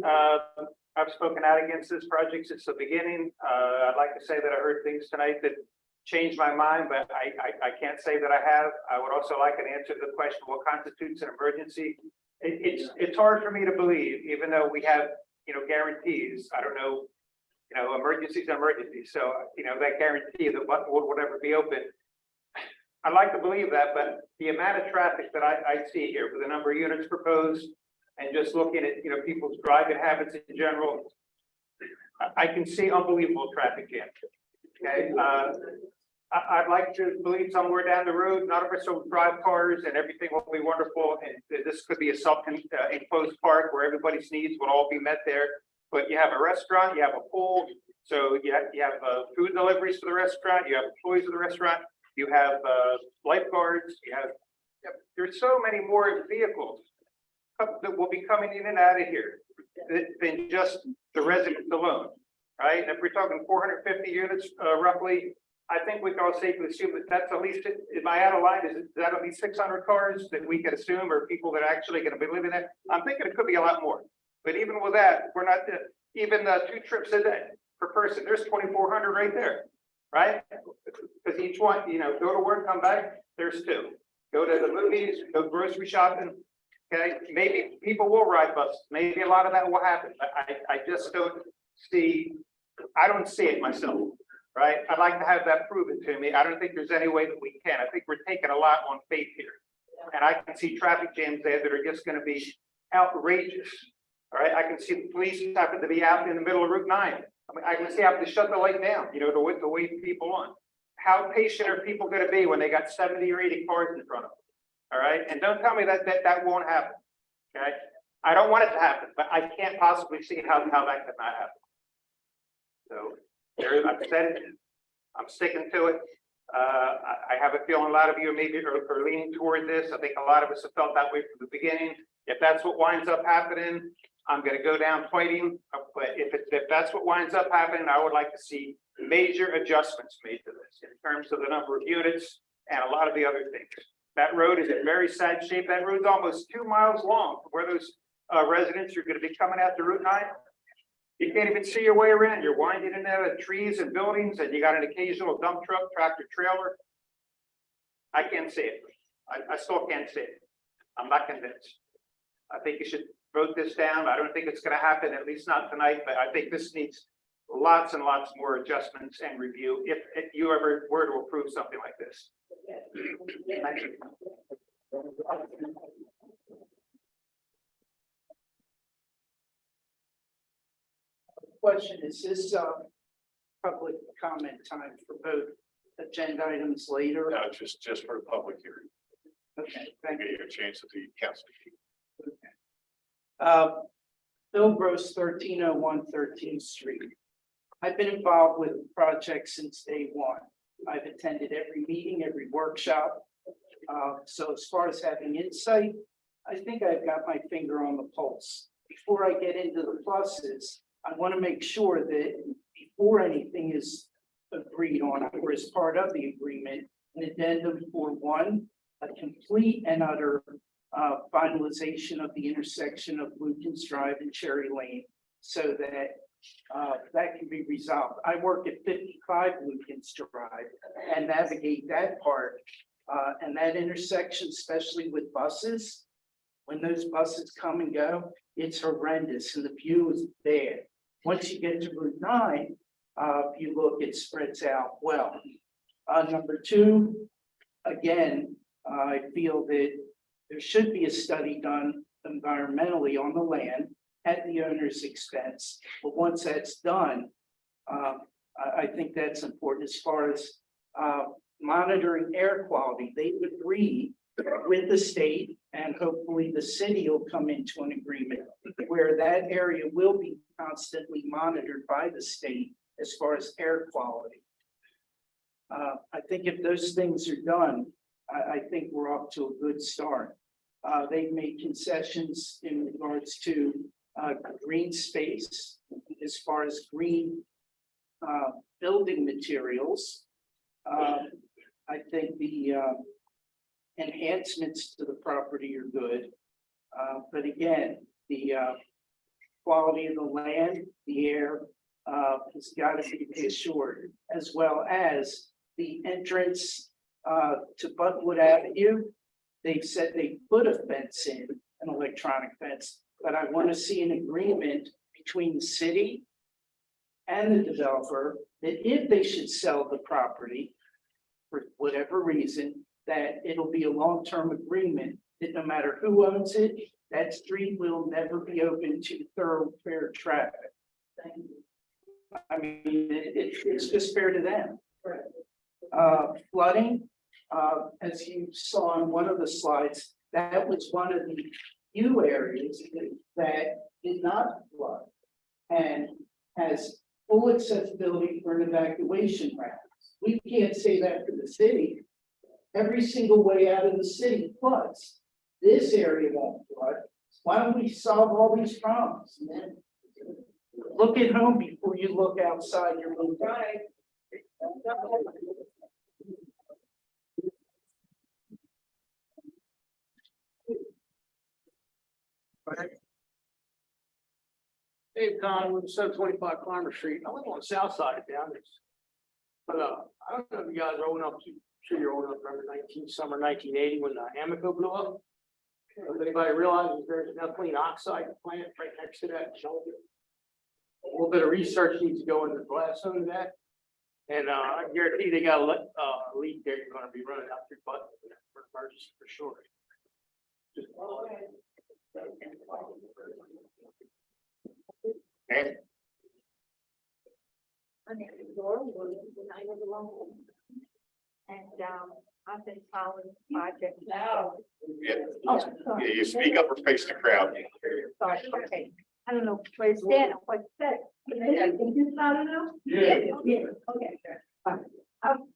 I've spoken out against this project since the beginning. I'd like to say that I heard things tonight that changed my mind, but I can't say that I have. I would also like an answer to the question, what constitutes an emergency? It's hard for me to believe, even though we have, guarantees. I don't know, emergencies are emergencies. So, that guarantee that Buttonwood would ever be open. I'd like to believe that, but the amount of traffic that I see here with the number of units proposed and just looking at, people's driving habits in general, I can see unbelievable traffic jam. Okay, I'd like to believe somewhere down the road, none of us will drive cars and everything will be wonderful. And this could be a self-enclosed park where everybody's needs would all be met there. But you have a restaurant, you have a pool, so you have food deliveries to the restaurant, you have employees of the restaurant, you have lifeguards, there's so many more vehicles that will be coming in and out of here than just the residents alone, right? And if we're talking 450 units roughly, I think we can all safely assume that that's at least, am I out of line? Is that at least 600 cars that we could assume are people that are actually going to be living there? I'm thinking it could be a lot more. But even with that, we're not, even 2 trips a day per person, there's 2,400 right there, right? Because each one, go to work, come back, there's 2. Go to the movies, go grocery shopping. Okay, maybe people will ride buses. Maybe a lot of that will happen. But I just don't see, I don't see it myself. right? I'd like to have that proven to me. I don't think there's any way that we can. I think we're taking a lot on faith here. And I can see traffic jams there that are just gonna be outrageous. All right, I can see the police happen to be out in the middle of Route 9. I mean, I can see having to shut the light down, you know, to wait people on. How patient are people gonna be when they got 70 or 80 cars in front of them? All right, and don't tell me that won't happen, okay? I don't want it to happen, but I can't possibly see how that could not happen. So, I've said it, I'm sticking to it. I have a feeling a lot of you maybe are leaning toward this. I think a lot of us have felt that way from the beginning. If that's what winds up happening, I'm gonna go down fighting. But if that's what winds up happening, I would like to see major adjustments made to this in terms of the number of units and a lot of the other things. That road is in very sad shape. That road's almost 2 miles long from where those residents are gonna be coming out to Route 9. You can't even see your way around. You're winding in and out of trees and buildings, and you got an occasional dump truck, tractor trailer. I can't see it. I still can't see it. I'm not convinced. I think you should vote this down. I don't think it's gonna happen, at least not tonight, but I think this needs lots and lots more adjustments and review if you ever were to approve something like this. Thank you. Question, is this public comment time for both agenda items later? No, just for the public hearing. Okay, thank Get you. your chance at the council. Bill Gross, 1301 13th Street. I've been involved with the project since day one. I've attended every meeting, every workshop. So as far as having insight, I think I've got my finger on the pulse. Before I get into the pluses, I want to make sure that before anything is agreed on or as part of the agreement, an addendum for one, a complete and utter finalization of the intersection of Lucas Drive and Cherry Lane so that that can be resolved. I work at 55 Lucas Drive and navigate that part and that intersection, especially with buses. When those buses come and go, it's horrendous and the view is bad. Once you get to Route 9, if you look, it spreads out well. Number two, again, I feel that there should be a study done environmentally on the land at the owner's expense. But once that's done, I think that's important as far as monitoring air quality. They've agreed with the state and hopefully the city will come into an agreement where that area will be constantly monitored by the state as far as air quality. I think if those things are done, I think we're off to a good start. They've made concessions in regards to green space as far as green building materials. I think the enhancements to the property are good. But again, the quality of the land, the air has got to be reassured, as well as the entrance to Butwood Avenue. They've said they put a fence in, an electronic fence, but I want to see an agreement between the city and the developer that if they should sell the property for whatever reason, that it'll be a long-term agreement that no matter who owns it, that street will never be open to thoroughfare traffic. I mean, it's just fair to them. Flooding, as you saw on one of the slides, that was one of the few areas that did not flood and has full accessibility for an evacuation route. We can't say that for the city. Every single way out of the city floods. This area won't flood. Why don't we solve all these problems, man? Look at home before you look outside your little guy. Dave Conn with 725 Climber Street. I live on the south side of town. But I don't know if you guys are old enough to, sure you're old enough to remember summer 1980 when the Amoco blew up. Does anybody realize there's an ethylene oxide plant right next to that shelter? A little bit of research needs to go into the blast zone of that. And, I guarantee they got a lead there, you're gonna be running out your butt for emergency for sure. Just- And My name is Laura Williams, and I live alone. And, I've been following the project now. yeah, Oh, yeah, sorry. you speak up or face the crowd. Sorry, okay. I don't know where to stand, or what to say. Is this loud enough? Yeah. Yeah, okay.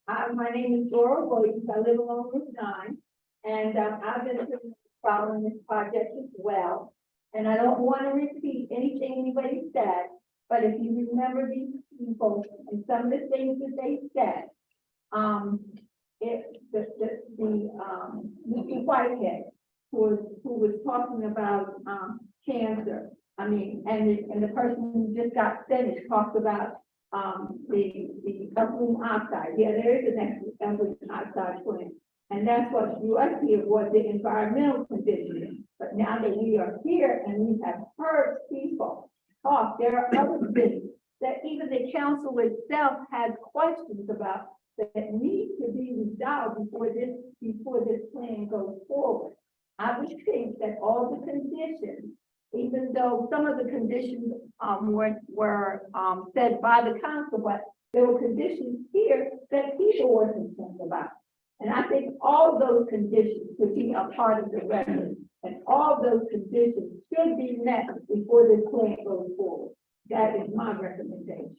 My name is Laura Williams, I live along Route 9, and, I've been following this project as well. And I don't want to repeat anything anybody said, but if you remember these people and some of the things that they said, Mr. Whitehead, who was talking about, cancer, I mean, and the person who just got finished talked about, the ethylene oxide. Yeah, there is an ethylene oxide plant. And that's what you us here was the environmental conditions. But now that we are here and we have heard people talk, there are other things that even the council itself has questions about that need to be resolved before this plan goes forward. I would think that all the conditions, even though some of the conditions were said by the council, but there were conditions here that people were concerned about. And I think all those conditions should be a part of the record, and all those conditions should be met before this plan goes forward. That is my recommendation.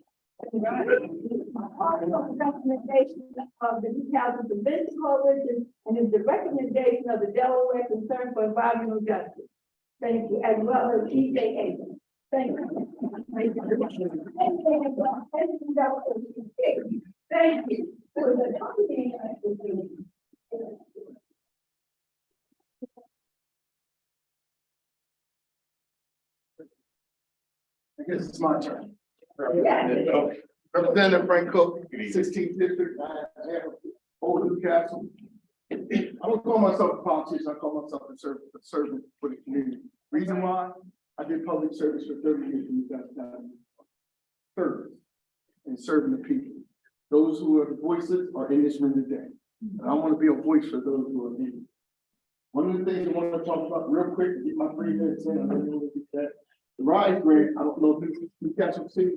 Part of the recommendation of the DeKalb Prevention Coalition, and is the recommendation of the Delaware Concern for Environmental Justice. Thank you, as well as EJA. Thank you. Thank you. Thank you. For the company. I guess it's my turn. Yeah. Representative Frank Cook, 16th District, I have Old Newcastle. I don't call myself a politician, I call myself a servant for the community. Reason why, I did public service for 30 years in Newcastle County. Service and serving the people. Those who are the voices are in this room today. And I want to be a voice for those who are needed. One of the things I want to talk about real quick, to get my 3 minutes in, I really want to get that. The RISE grant, I don't know if Newcastle City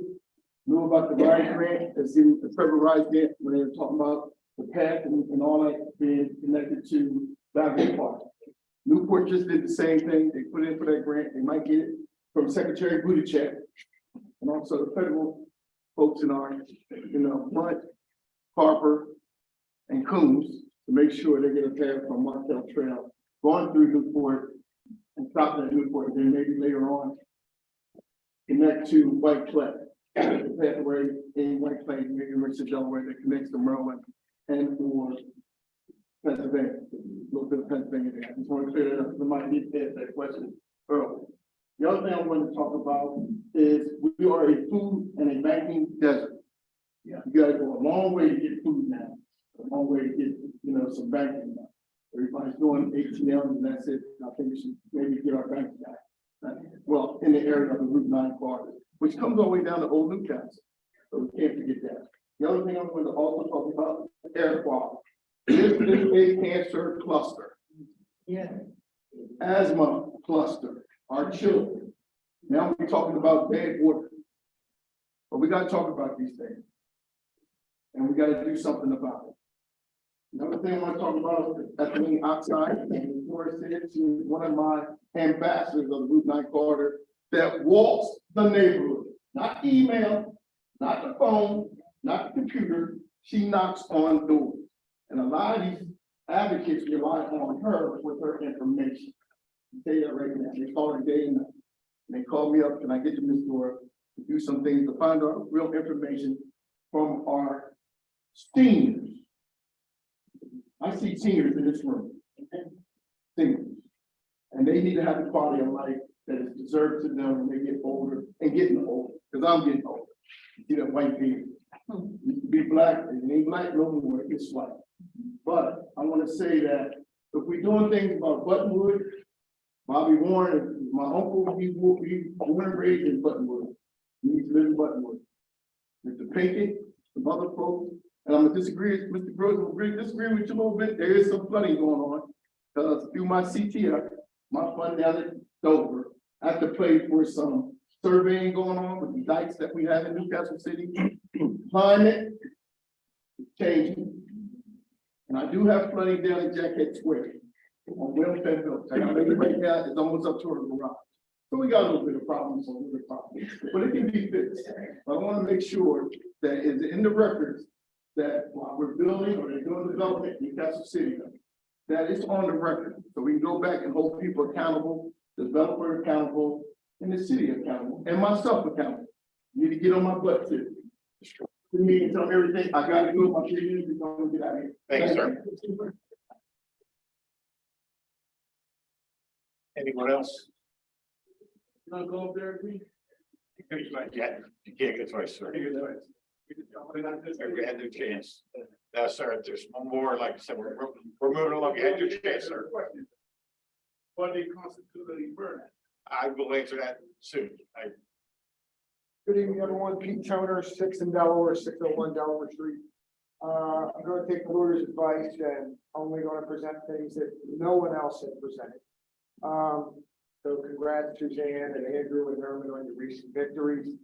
knew about the RISE grant, that's in the Trevor RISE grant, when they were talking about the path and all that being connected to Valley Park. Newport just did the same thing. They put in for that grant. They might get it from Secretary Buttigieg. And also the federal folks in our, Blunt, Harper, and Coombs to make sure they get a path from Martell Trail going through Newport and stopping at Newport, and then maybe later on connect to White Clay. The pathway in White Plains, maybe Richard Delaware that connects to Maryland and or Pennsylvania, a little bit of Pennsylvania there. I just want to clear that up. Somebody did ask that question earlier. The other thing I want to talk about is we are a food and a banking desert. Yeah, you gotta go a long way to get food now, a long way to get, some banking now. Everybody's doing ATMs and that's it. I think we should maybe get our banks back. Well, in the area of the Route 9 corridor, which comes all the way down to Old Newcastle. So we can't forget that. The other thing I'm going to also talk about, air quality. This is a cancer cluster. Yeah. Asthma cluster, our children. Now we're talking about bad water. But we got to talk about these things. And we got to do something about it. Another thing I want to talk about is ethylene oxide. And Laura said she is one of my ambassadors of the Route 9 corridor that walks the neighborhood, not email, not the phone, not the computer. She knocks on doors. And a lot of these advocates rely on her with her information. I'll tell you that right now. They call her day and night. And they call me up, can I get to Ms. Dora to do some things to find out real information from our seniors. I see seniors in this room. Seniors. And they need to have the quality of life that is deserved to them when they get older and getting older, because I'm getting older. You know, white people. Used to be black, and it ain't black no more, it's white. But I want to say that if we're doing things about Buttonwood, Bobby Warren, my uncle, he born and raised in Buttonwood. He used to live in Buttonwood. Mr. Pinkett, some other folks. And I'm gonna disagree, Mr. Gross, disagree with you a little bit. There is some flooding going on. Cause through my CTF, my fund down at Dover, I have to pay for some surveying going on with the dikes that we have in Newcastle City. Climate changing. And I do have flooding down in Jackhead Square on Wilmington Hill. And I think right now it's almost up to our garage. So we got a little bit of problems on the property, but it can be fixed. But I want to make sure that it's in the records that while we're building or they're doing development in Newcastle City, that it's on the record. So we can go back and hold people accountable, developer accountable, and the city accountable, and myself accountable. Need to get on my butt too. The meeting, tell me everything. I gotta do it. My 3 minutes is gonna get out of here. Thanks, sir. Anyone else? You wanna go up there, please? Yeah, you can't get twice, sir. You had your chance. No, sir, there's one more, like I said, we're moving along. You had your chance, sir. What they constitutionally burn. I will answer that soon. Good evening, everyone. Pete Toner, 6 in Delaware, 601 Delaware Street. I'm going to take the lawyer's advice and only going to present things that no one else has presented. So congrats to Suzanne and Andrew and Herman on your recent victories.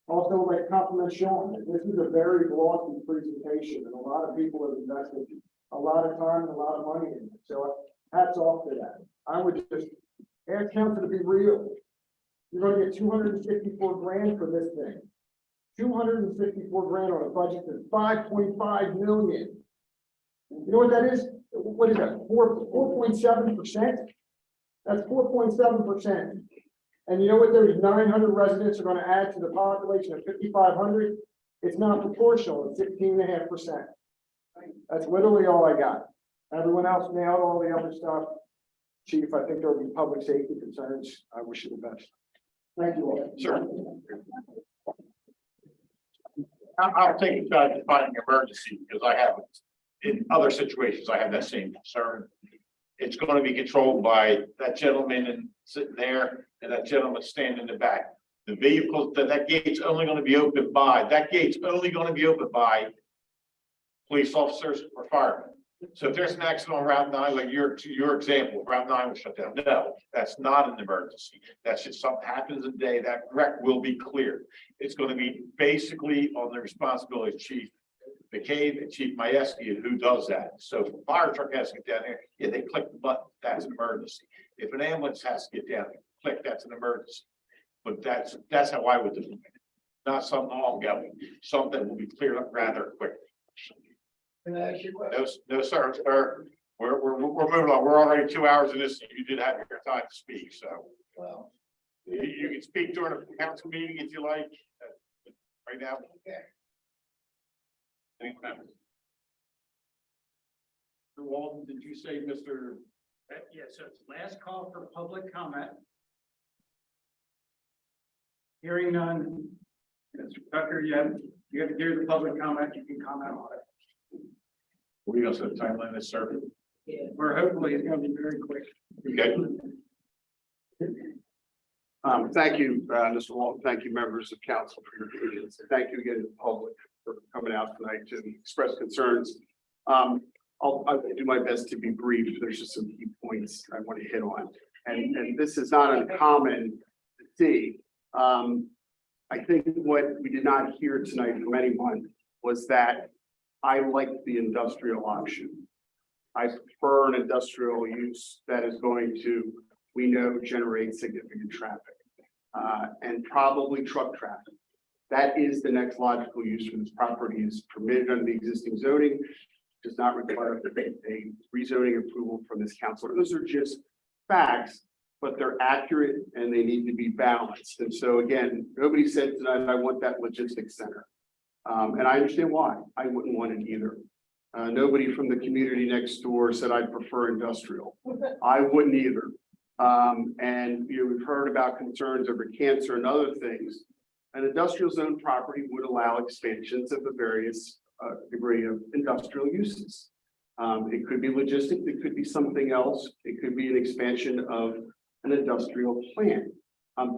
Also, I'd like to compliment Sean. This is a very glossy presentation, and a lot of people have invested a lot of time and a lot of money in it. So hats off to that. I would just ask council to be real. You're going to get 254 grand for this thing. 254 grand on a budget that's 5.5 million. You know what that is? What is that? 4.7%? That's 4.7%. And you know what? Those 900 residents are going to add to the population of 5,500. It's not proportional. It's 16.5%. That's literally all I got. Everyone else nailed all the other stuff. Chief, I think there will be public safety concerns. I wish you the best. Thank you all. Sure. I'll take a shot at defining emergency because I have, in other situations, I have that same concern. It's going to be controlled by that gentleman and sitting there and that gentleman standing in the back. The vehicles, that gate's only going to be opened by, police officers or firemen. So if there's an accident on Route 9, like your example, Route 9 was shut down. No, that's not an emergency. That's just something happens a day, that wreck will be cleared. It's going to be basically on the responsibility of Chief McCabe and Chief Majewski and who does that. So if a fire truck has to get down there, yeah, they click the button, that's an emergency. If an ambulance has to get down there, click, that's an emergency. But that's how I would define it. Not something ongoing, something that will be cleared up rather quickly. Can I ask you a question? No, sir, we're moving on. We're already 2 hours in this. You did have your time to speak, so. Well, You can speak during a council meeting if you like. Right now. okay. Any comments? Mr. Walton, did you say Mr.? Yes, so it's last call for public comment. Hearing none. Mr. Tucker, you have to hear the public comment, you can comment on it. We also have time limit, sir. Or hopefully it's gonna be very quick. Okay. Thank you, Mr. Walton. Thank you, members of council, for your patience. Thank you again to the public for coming out tonight to express concerns. I'll do my best to be brief. There's just some key points I want to hit on. And this is not uncommon to see. I think what we did not hear tonight from anyone was that I like the industrial option. I prefer an industrial use that is going to, we know, generate significant traffic and probably truck traffic. That is the next logical use for this property. Is permitted under the existing zoning, does not require a rezoning approval from this council. Those are just facts, but they're accurate and they need to be balanced. And so again, nobody said tonight, I want that logistics center. And I understand why. I wouldn't want it either. Nobody from the community next door said I'd prefer industrial. I wouldn't either. And we've heard about concerns over cancer and other things. An industrial zone property would allow expansions of the various degree of industrial uses. It could be logistics, it could be something else. It could be an expansion of an industrial plant.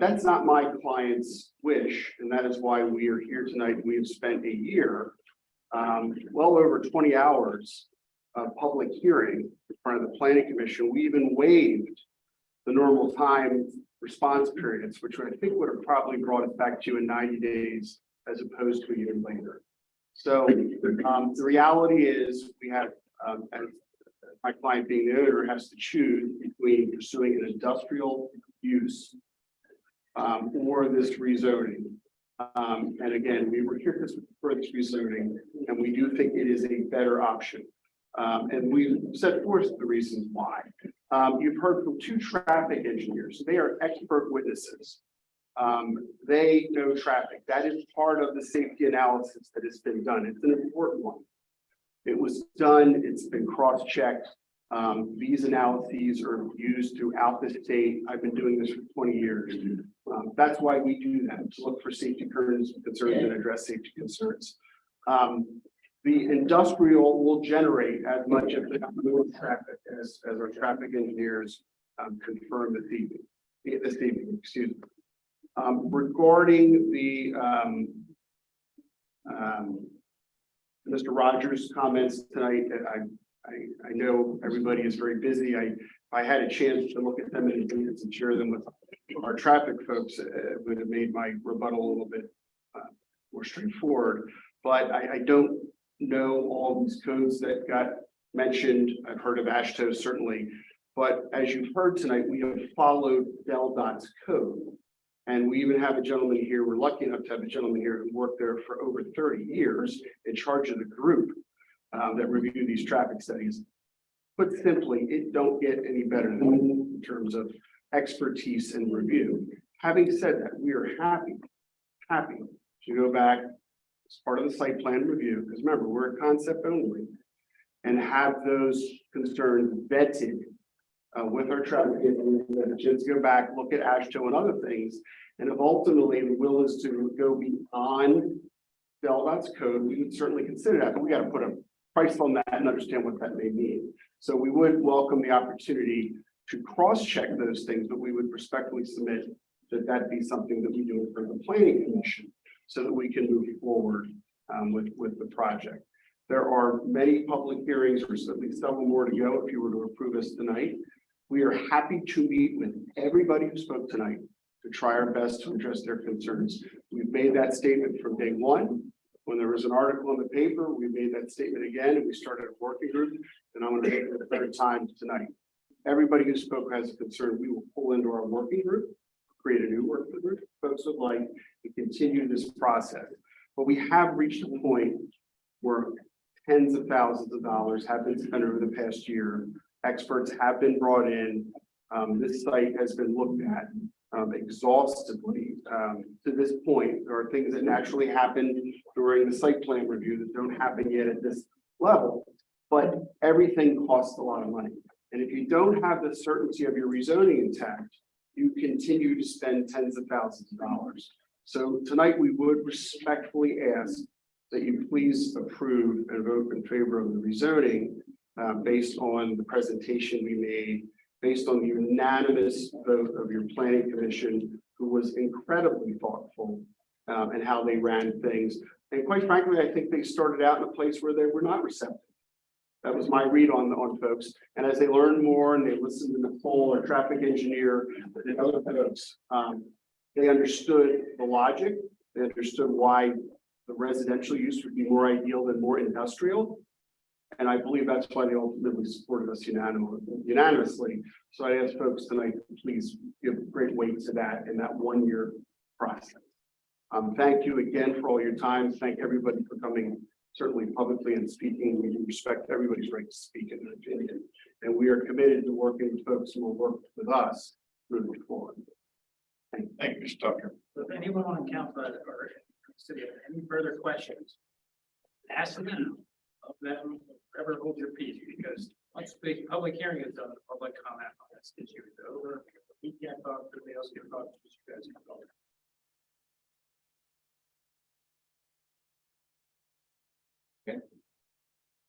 That's not my client's wish, and that is why we are here tonight. We have spent a year well over 20 hours of public hearing in front of the planning commission. We even waived the normal time response periods, which I think would have probably brought us back to you in 90 days as opposed to a year later. So the reality is we have, as my client being the owner has to choose between pursuing an industrial use or this rezoning. And again, we were here for this rezoning, and we do think it is a better option. And we set forth the reasons why. You've heard from 2 traffic engineers. They are expert witnesses. They know traffic. That is part of the safety analysis that has been done. It's an important one. It was done, it's been cross-checked. These analyses are used throughout the state. I've been doing this for 20 years. That's why we do that, to look for safety concerns and address safety concerns. The industrial will generate as much of the traffic as our traffic engineers confirm this evening, excuse me. Regarding the Mr. Rogers' comments tonight, I know everybody is very busy. I had a chance to look at them in advance and share them with our traffic folks. It would have made my rebuttal a little bit more straightforward, but I don't know all these codes that got mentioned. I've heard of AASHTO certainly, but as you've heard tonight, we have followed DelDOT's code. And we even have a gentleman here, we're lucky enough to have a gentleman here who worked there for over 30 years in charge of the group that review these traffic studies. Put simply, it don't get any better than that in terms of expertise and review. Having said that, we are happy to go back as part of the site plan review, because remember, we're a concept only, and have those concerns vetted with our traffic engineers, go back, look at AASHTO and other things. And if ultimately the will is to go beyond DelDOT's code, we would certainly consider that, but we got to put a price on that and understand what that may mean. So we would welcome the opportunity to cross-check those things, but we would respectfully submit that that be something that we do for the planning commission so that we can move forward with the project. There are many public hearings, or at least several more to go if you were to approve us tonight. We are happy to meet with everybody who spoke tonight to try our best to address their concerns. We've made that statement from day one. When there was an article in the paper, we made that statement again, and we started a working group, and I'm going to make it a better time tonight. Everybody who spoke has a concern, we will pull into our working group, create a new working group, folks would like to continue this process. But we have reached a point where tens of thousands of dollars have been spent over the past year. Experts have been brought in. This site has been looked at exhaustively to this point. There are things that naturally happen during the site plan review that don't happen yet at this level, but everything costs a lot of money. And if you don't have the certainty of your rezoning intact, you continue to spend tens of thousands of dollars. So tonight we would respectfully ask that you please approve and vote in favor of the rezoning based on the presentation we made, based on the unanimous vote of your planning commission, who was incredibly thoughtful and how they ran things. And quite frankly, I think they started out in a place where they were not receptive. That was my read on folks. And as they learned more and they listened to Nicole, our traffic engineer, and other folks, they understood the logic. They understood why the residential use would be more ideal than more industrial. And I believe that's why they ultimately supported us unanimously. So I ask folks tonight, please give great weight to that in that 1 year process. Thank you again for all your time. Thank everybody for coming, certainly publicly and speaking. We respect everybody's right to speak in their opinion. And we are committed to working with folks who will work with us moving forward. Thank you, Mr. Tucker. So if anyone on council or city have any further questions, ask them now. Of them, ever hold your peace, because once the public hearing is done, the public comment on this issue is over. We can't talk, everybody else can talk, just you guys can talk. Okay.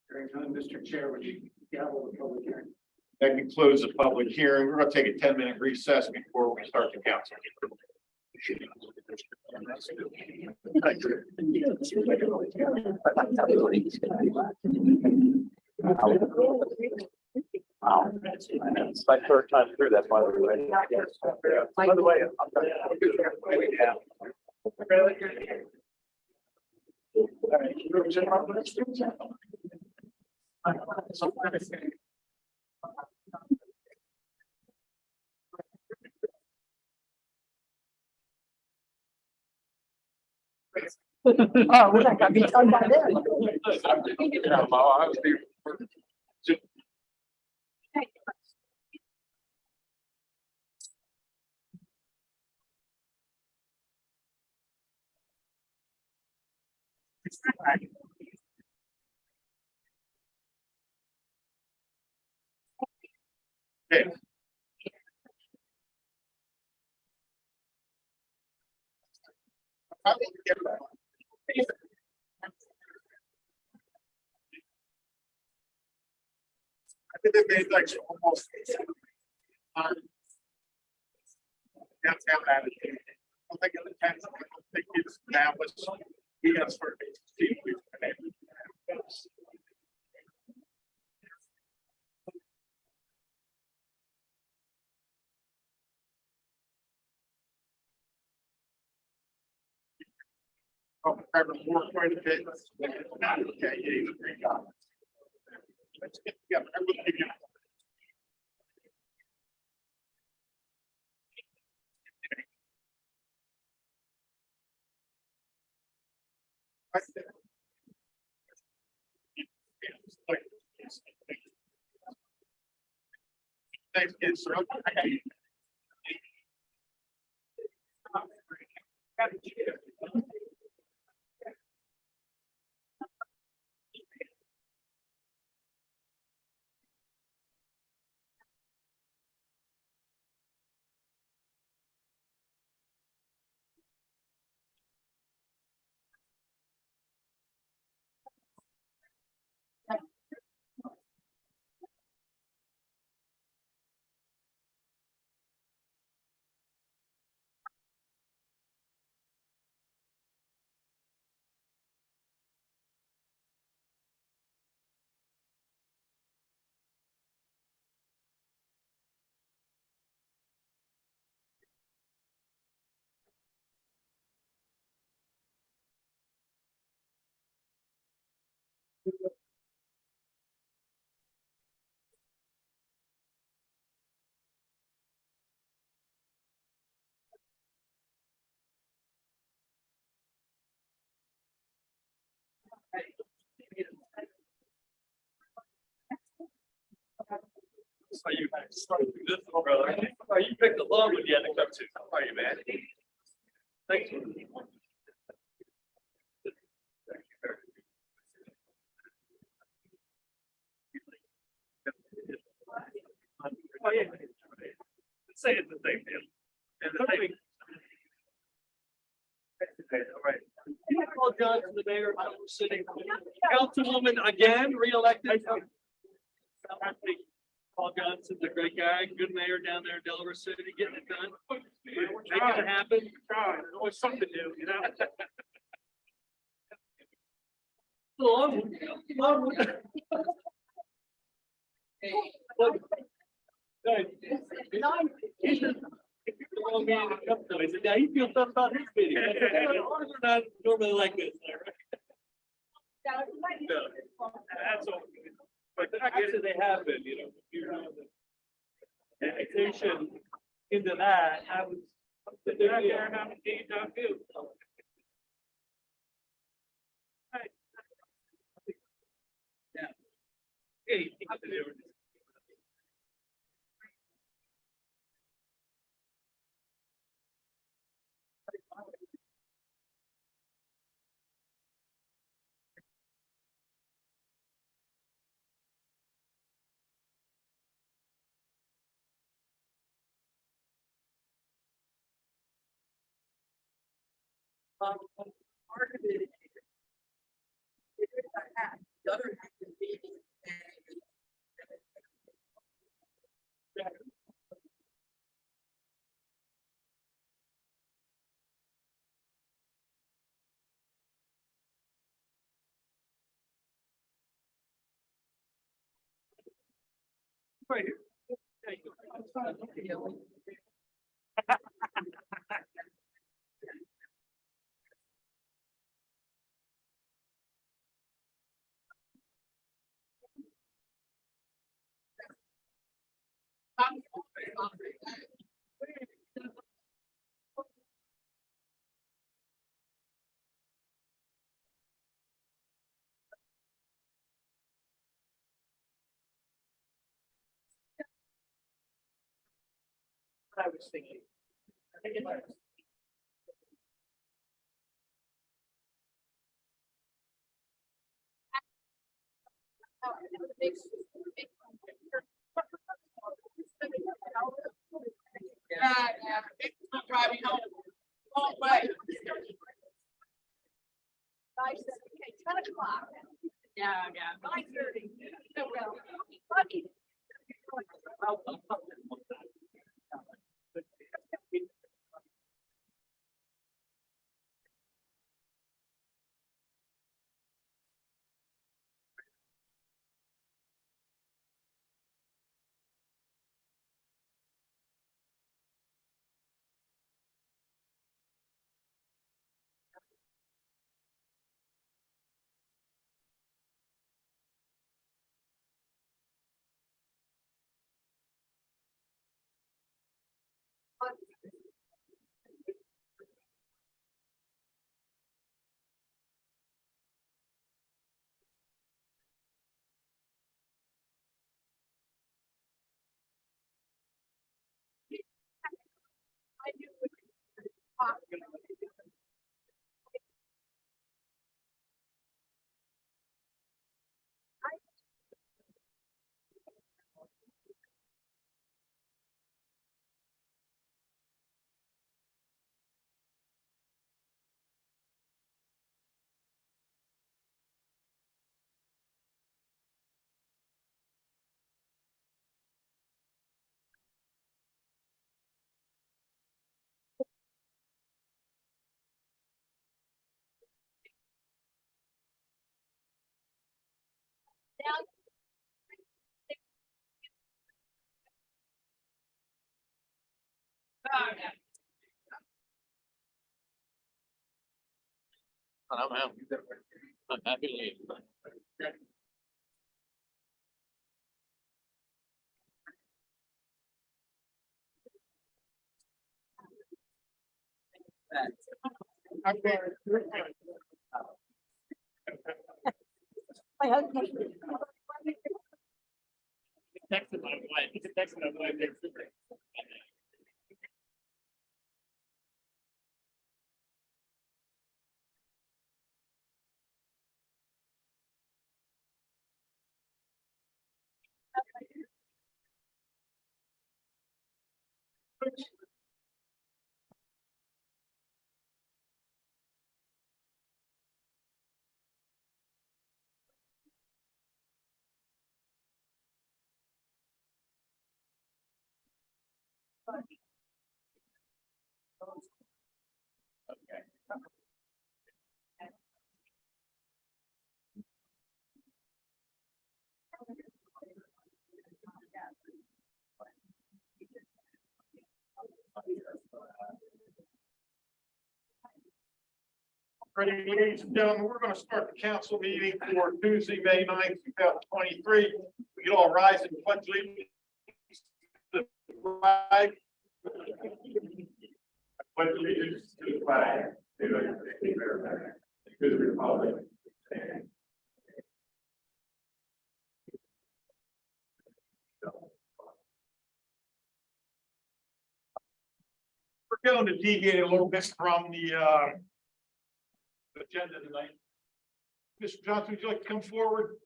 Hearing none, Mr. Chair, would you gavel the public hearing? That concludes the public hearing. We're going to take a 10-minute recess before we start the council. Wow. It's my third time through, that's why we're ready. By the way, Oh, well, that got me done by then. Okay. I think they made like almost. Downtown attitude. I don't think it depends. I don't think it's now, but he has for me. Oh, Trevor Moore quite a bit. Okay, yeah, he's a great guy. Let's get together. I will give you. Thanks, kids. Sir. So you started this, brother. Oh, you picked a long one you had to come to. How are you, man? Thank you. Oh, yeah. Say it's the same deal. And the same. All right. Paul Johnson, the mayor of Delaware City. Councilwoman again, reelected. Paul Johnson's a great guy, good mayor down there in Delaware City, getting it done. Making it happen. There's always something to do, you know? Long. Now he feels something about his video. Ours are not normally like this, right? No, that's all. But actually, they have been, you know, you know, the annexation into that, I was. They're not there, how many days I feel. Yeah. Hey, you have to do it. Part of it is the other half is being Right here. I was thinking. Yeah, it's not driving home. Long way. 10 o'clock. Yeah. 9:30. Well, lucky. I'm happy to leave. Texted my wife. He texted my wife. Ready, ladies and gentlemen, we're going to start the council meeting for Tuesday, May 9th, 2023. We can all rise and pledge allegiance to the flag. I pledge allegiance to the flag of the United States of America, to the republic. We're going to deviate a little bit from the agenda tonight. Mr. Johnson, would you like to come forward?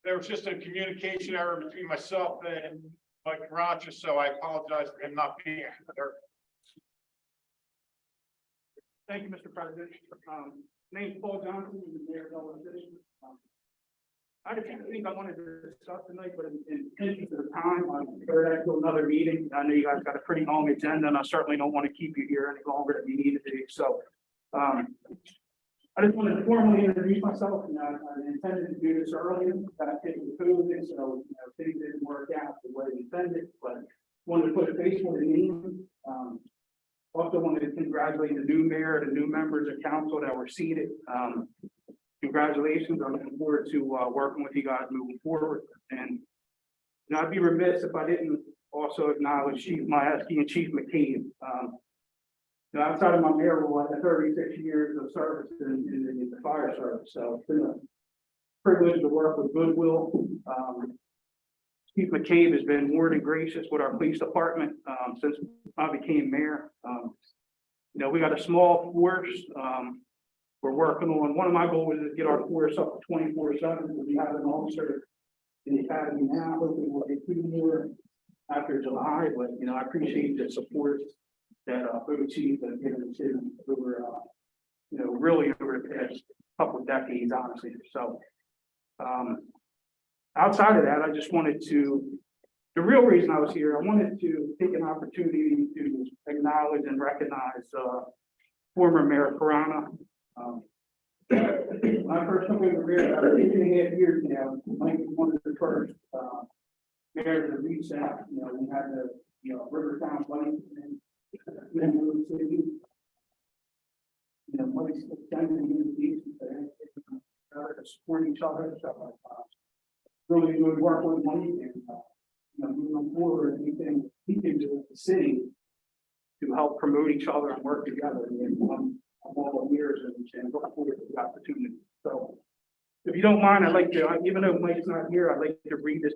There was just a communication error between myself and Mike Rogers, so I apologize for him not being here. Thank you, Mr. President. Name's Paul Johnson, I'm the mayor of Delaware City. I had a few things I wanted to discuss tonight, but in interest of time, I'm prepared to go to another meeting. I know you guys got a pretty long agenda, and I certainly don't want to keep you here any longer than you need to be. So, I just wanted to formally introduce myself, and I intended to do this earlier, but I didn't approve it, so, things didn't work out the way we intended, but wanted to put a face with the name. Also wanted to congratulate the new mayor, the new members of council that were seated. Congratulations, I'm looking forward to, working with you guys moving forward, and I'd be remiss if I didn't also acknowledge Chief Majeski and Chief McCabe. Outside of my mayor role, I had 36 years of service in the fire service, so it's been a privilege to work with Goodwill. Chief McCabe has been more than gracious with our police department since I became mayor. We got a small force. We're working on, one of my goals is to get our force up to 24/7. We have an officer in the academy now, hopefully we'll get 2 more after July, but I appreciate the support that both chiefs have given to over really over the past couple of decades, honestly. So outside of that, I just wanted to, the real reason I was here, I wanted to take an opportunity to acknowledge and recognize former Mayor Carana. When I first took over here about 8.5 years now, Mike was one of the first mayors to reach out. We had the Rivertown Light and then the city. Mike's extending the invitation to support each other, stuff like that. Really good work with Mike and moving forward, he can do with the city to help promote each other and work together. I'm all years and look forward to the opportunity. So if you don't mind, I'd like to, even though Mike's not here, I'd like to read this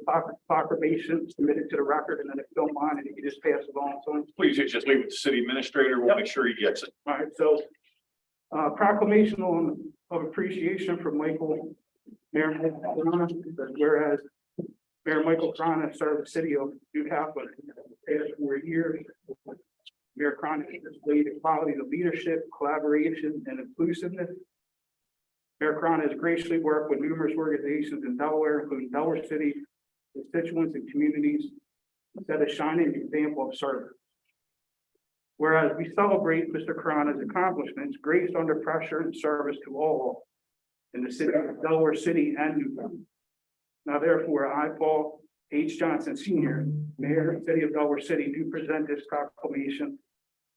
proclamation, submit it to the record, and then if you don't mind, and you can just pass it on. So Please just leave it to city administrator. We'll make sure he gets it. all right, so proclamation of appreciation for Michael, Mayor Michael Carana, whereas Mayor Michael Carana served the city of Newcastle for the past 4 years. Mayor Carana has displayed the qualities of leadership, collaboration, and inclusiveness. Mayor Carana has graciously worked with numerous organizations in Delaware, including Delaware City, constituents, and communities, and set a shining example of service. Whereas we celebrate Mr. Carana's accomplishments, grace under pressure and service to all in the city of Delaware City and Newcastle. Now therefore, I, Paul H. Johnson Sr., Mayor of the City of Delaware City, do present this proclamation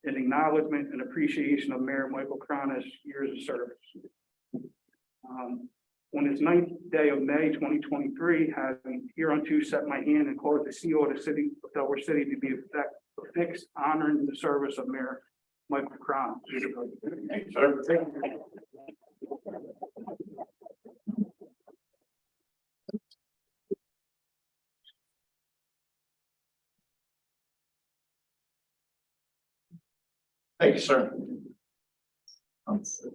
in acknowledgement and appreciation of Mayor Michael Carana's years of service. On his 9th day of May 2023, having hereunto set my hand and caused the seal of the city of Delaware City to be affixed, honoring the service of Mayor Michael Carana. Thank you, sir. Thank you, sir.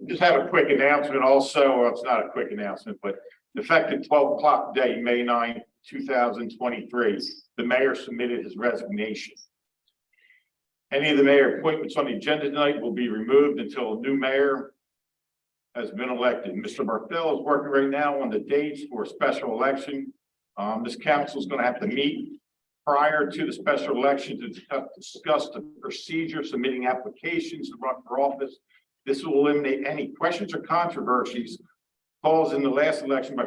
Just have a quick announcement also, well, it's not a quick announcement, but effective 12 o'clock day, May 9, 2023, the mayor submitted his resignation. Any of the mayor appointments on the agenda tonight will be removed until a new mayor has been elected. Mr. Barthel is working right now on the dates for a special election. This council is going to have to meet prior to the special election to discuss the procedure, submitting applications to run for office. This will eliminate any questions or controversies caused in the last election by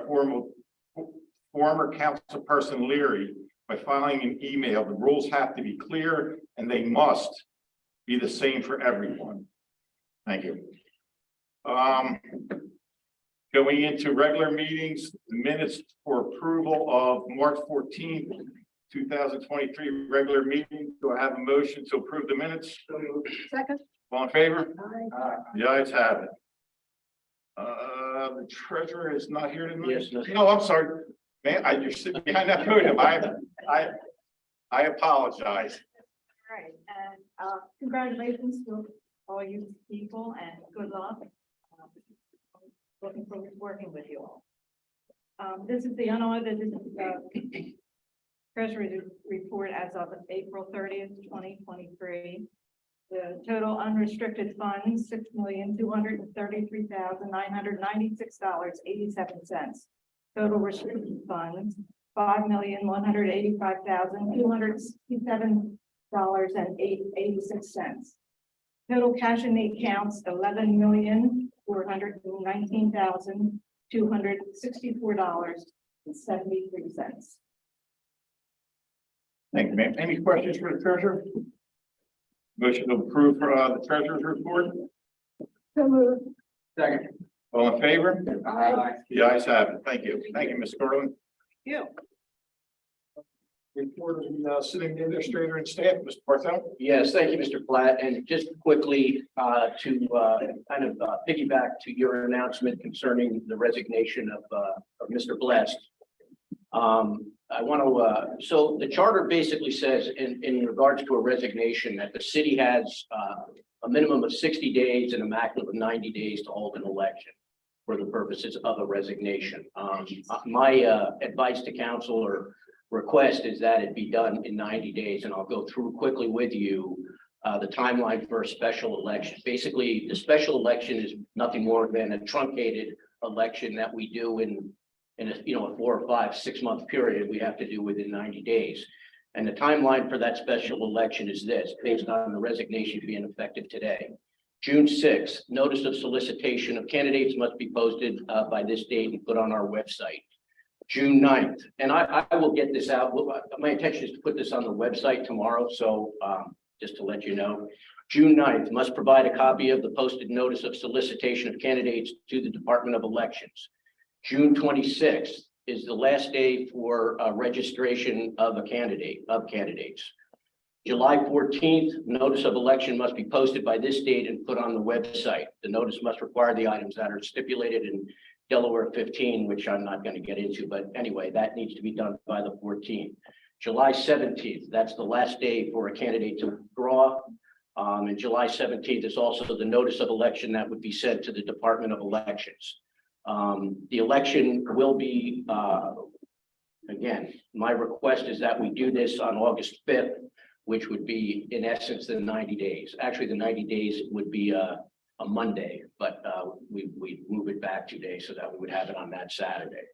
former councilperson Leary by filing an email. The rules have to be clear and they must be the same for everyone. Thank you. Going into regular meetings, the minutes for approval of March 14th, 2023 regular meeting. Do I have a motion to approve the minutes? Second. All in favor? The ayes have it. The treasurer is not here tonight. Yes. No, I'm sorry. Man, you're sitting behind that podium. I apologize. All right, and congratulations to all you people and good luck. Looking forward to working with you all. This is the unaudited Treasury report as of April 30th, 2023. The total unrestricted funds, $6,233,996.87. Total restricted funds, $5,185,267.86. Total cash in the accounts, $11,186,996.87. $419,264.73. Thank you, ma'am. Any questions for the treasurer? Motion to approve, the treasurer's report? So moved. Second. All in favor? Aye. The ayes have it. Thank you. Thank you, Ms. Garland. You. Report of the sitting administrator and staff, Mr. Barthel. Yes, thank you, Mr. Platt. And just quickly, to kind of piggyback to your announcement concerning the resignation of Mr. Blessed. I want to, so the charter basically says in regards to a resignation that the city has a minimum of 60 days and a maximum of 90 days to hold an election for the purposes of a resignation. My advice to council or request is that it be done in 90 days, and I'll go through quickly with you the timeline for a special election. Basically, the special election is nothing more than a truncated election that we do in a 4 or 5, 6 month period. We have to do within 90 days. And the timeline for that special election is this, based on the resignation being effective today. June 6th, notice of solicitation of candidates must be posted by this date and put on our website. June 9th, and I will get this out. My intention is to put this on the website tomorrow, so just to let you know. June 9th, must provide a copy of the posted notice of solicitation of candidates to the Department of Elections. June 26th is the last day for registration of candidates. July 14th, notice of election must be posted by this date and put on the website. The notice must require the items that are stipulated in Delaware 15, which I'm not going to get into, but anyway, that needs to be done by the 14th. July 17th, that's the last day for a candidate to draw. And July 17th is also the notice of election that would be sent to the Department of Elections. The election will be, again, my request is that we do this on August 5th, which would be in essence the 90 days. Actually, the 90 days would be a Monday, but we move it back 2 days so that we would have it on that Saturday.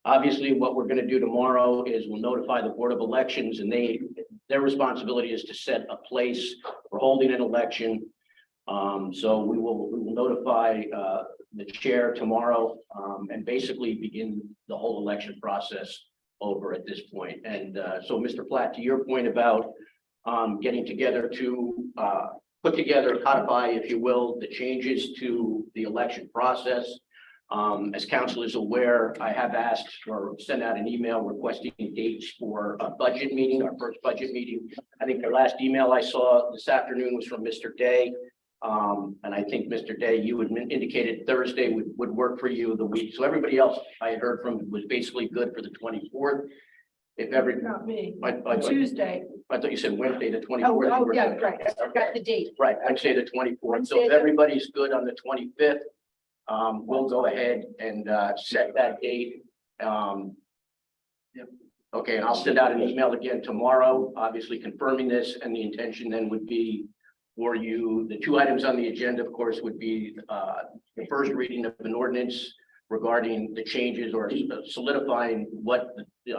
Obviously, what we're going to do tomorrow is we'll notify the Board of Elections, and their responsibility is to set a place for holding an election. So we will notify the chair tomorrow and basically begin the whole election process over at this point. And so, Mr. Platt, to your point about getting together to put together, codify, if you will, the changes to the election process. As council is aware, I have asked or sent out an email requesting dates for a budget meeting, our first budget meeting. I think the last email I saw this afternoon was from Mr. Day. And I think, Mr. Day, you had indicated Thursday would work for you the week. So everybody else I had heard from was basically good for the 24th. If every, Not me. Tuesday. I thought you said Wednesday, the 24th. Oh, yeah, right. I've got the date. Right, I'd say the 24th. So if everybody's good on the 25th, we'll go ahead and set that date. Okay, and I'll send out an email again tomorrow, obviously confirming this, and the intention then would be for you, the 2 items on the agenda, of course, would be the first reading of an ordinance regarding the changes or solidifying what the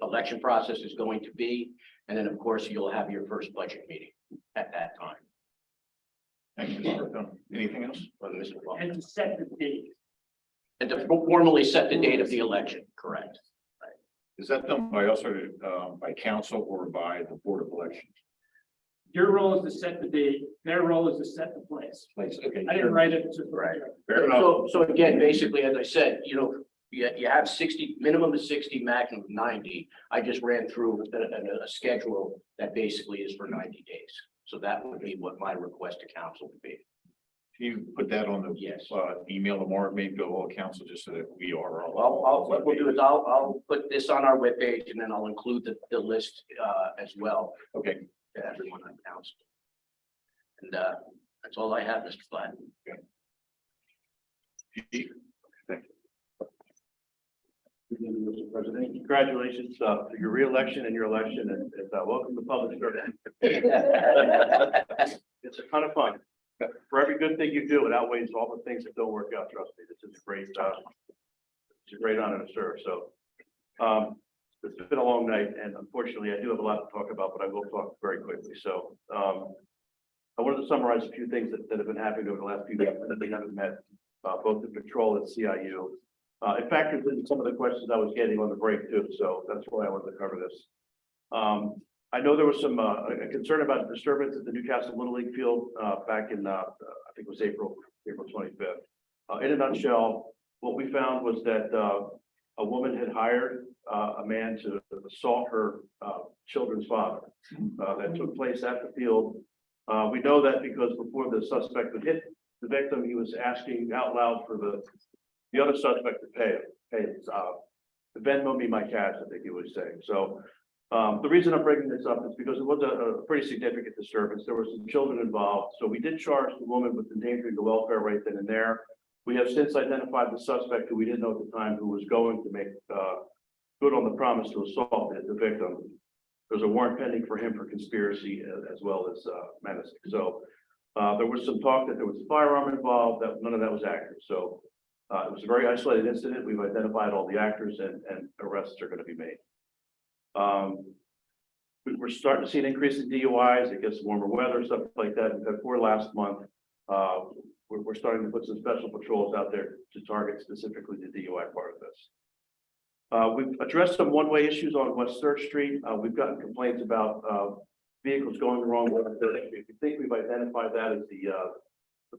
election process is going to be. And then, of course, you'll have your first budget meeting at that time. Thank you, Mr. Barthel. Anything else? Mr. Wall. And to set the date. And to formally set the date of the election, correct? Is that done by us or by council or by the Board of Elections? Your role is to set the date, their role is to set the place. Okay. I didn't write it. Right. Fair enough. So again, basically, as I said, you have 60, minimum of 60, maximum of 90. I just ran through a schedule that basically is for 90 days. So that would be what my request to council would be. Can you put that on the Yes. email tomorrow, maybe to all council, just so that we are. Well, what we'll do is I'll put this on our webpage and then I'll include the list as well. Okay. To everyone on council. And that's all I have, Mr. Platt. Mr. President, congratulations for your reelection and your election, and welcome to public service. It's a ton of fun. For every good thing you do, it outweighs all the things that don't work out. Trust me, this is it's a great honor to serve. So it's been a long night, and unfortunately, I do have a lot to talk about, but I will talk very quickly. So I wanted to summarize a few things that have been happening over the last few days that they haven't met. both the patrol and CIU. It factors into some of the questions I was getting on the break too, so that's why I wanted to cover this. I know there was some a concern about disturbance at the Newcastle Little League field back in I think it was April 25th. In a nutshell, what we found was that a woman had hired a man to assault her children's father. That took place at the field. We know that because before the suspect would hit the victim, he was asking out loud for the other suspect to pay Venmo me my cash, I think he was saying. So the reason I'm bringing this up is because it was a pretty significant disturbance. There were some children involved. So we did charge the woman with endangering the welfare right then and there. We have since identified the suspect who we didn't know at the time who was going to make good on the promise to assault the victim. There's a warrant pending for him for conspiracy as well as menacing. So there was some talk that there was a firearm involved, that none of that was accurate. So it was a very isolated incident. We've identified all the actors and arrests are going to be made. We're starting to see an increase in DUIs. It gets warmer weather, stuff like that. We've had 4 last month. We're starting to put some special patrols out there to target specifically the DUI part of this. We've addressed some one-way issues on West Third Street. We've gotten complaints about vehicles going the wrong way. We think we've identified that as the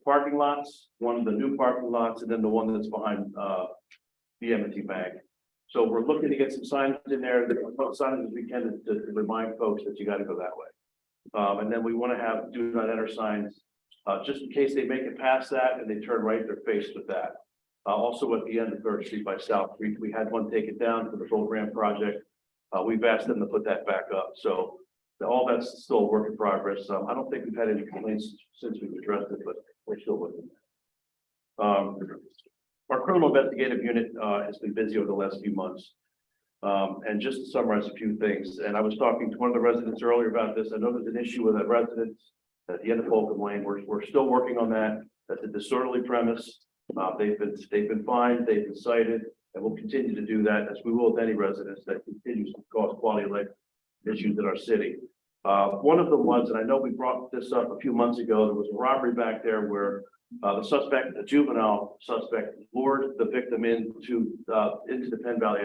parking lots, one of the new parking lots, and then the one that's behind the M&T Bank. So we're looking to get some signage in there, signage as we can to remind folks that you got to go that way. And then we want to have do not enter signs, just in case they make it past that and they turn right, they're faced with that. Also at the end of Third Street by South Street, we had one taken down for the program project. We've asked them to put that back up. So all that's still a work in progress. I don't think we've had any complaints since we've addressed it, but we're still looking. Our criminal investigative unit has been busy over the last few months. And just to summarize a few things, and I was talking to one of the residents earlier about this. I know there's an issue with a resident at the end of Holcomb Lane. We're still working on that. That's a disorderly premise. They've been fined, they've been cited, and we'll continue to do that as we will with any residents that continues to cause quality of life issues in our city. One of them was, and I know we brought this up a few months ago, there was a robbery back there where the suspect, the juvenile suspect, lured the victim into the Penn Valley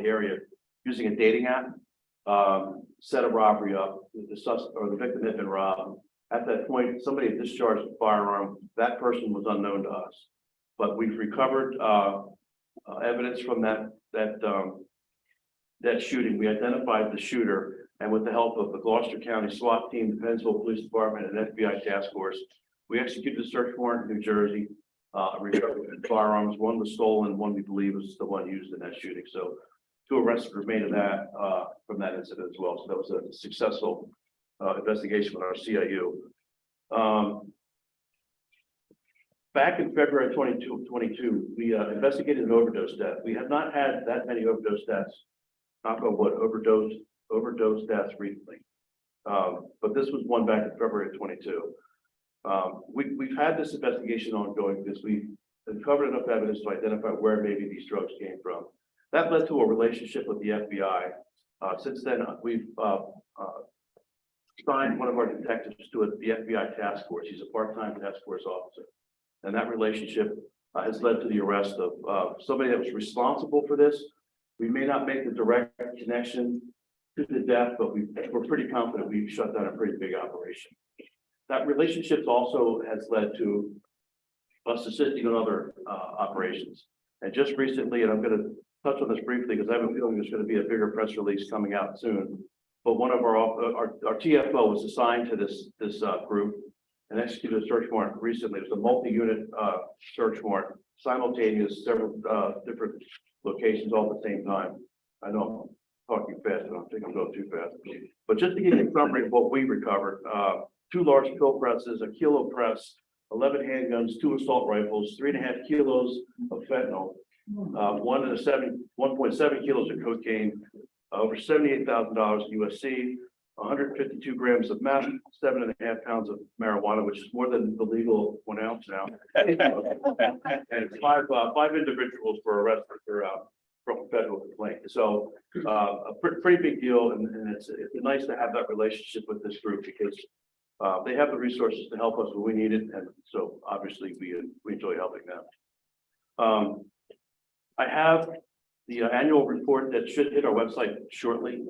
area using a dating app, set a robbery up. The victim had been robbed. At that point, somebody had discharged a firearm. That person was unknown to us, but we've recovered evidence from that shooting. We identified the shooter, and with the help of the Gloucester County SWAT team, the Pennsville Police Department, and FBI task force, we executed a search warrant in New Jersey. Recovered firearms. One was stolen. One we believe was the one used in that shooting. So 2 arrests were made of that from that incident as well. So that was a successful investigation with our CIU. Back in February 2022, we investigated an overdose death. We have not had that many overdose deaths, knock on wood, overdose deaths recently. But this was one back in February of 22. We've had this investigation ongoing because we've uncovered enough evidence to identify where maybe these drugs came from. That led to a relationship with the FBI. Since then, we've signed one of our detectives to the FBI task force. He's a part-time task force officer. And that relationship has led to the arrest of somebody that was responsible for this. We may not make the direct connection to the death, but we're pretty confident we've shut down a pretty big operation. That relationship also has led to us assisting in other operations. And just recently, and I'm going to touch on this briefly because I have a feeling there's going to be a bigger press release coming out soon. But one of our TFO was assigned to this group and executed a search warrant recently. It was a multi-unit search warrant, simultaneous, several different locations all at the same time. I know I'm talking fast, I don't think I'm going too fast. But just to give you a summary of what we recovered, 2 large pill presses, a kilo press, 11 handguns, 2 assault rifles, 3.5 kilos of fentanyl, 1.7 kilos of cocaine, over $78,000 USC, 152 grams of meth, 7.5 pounds of marijuana, which is more than the legal 1 ounce now. And 5 individuals were arrested from a federal complaint. So a pretty big deal, and it's nice to have that relationship with this group because They have the resources to help us when we need it, and so obviously we enjoy helping them. I have the annual report that should hit our website shortly.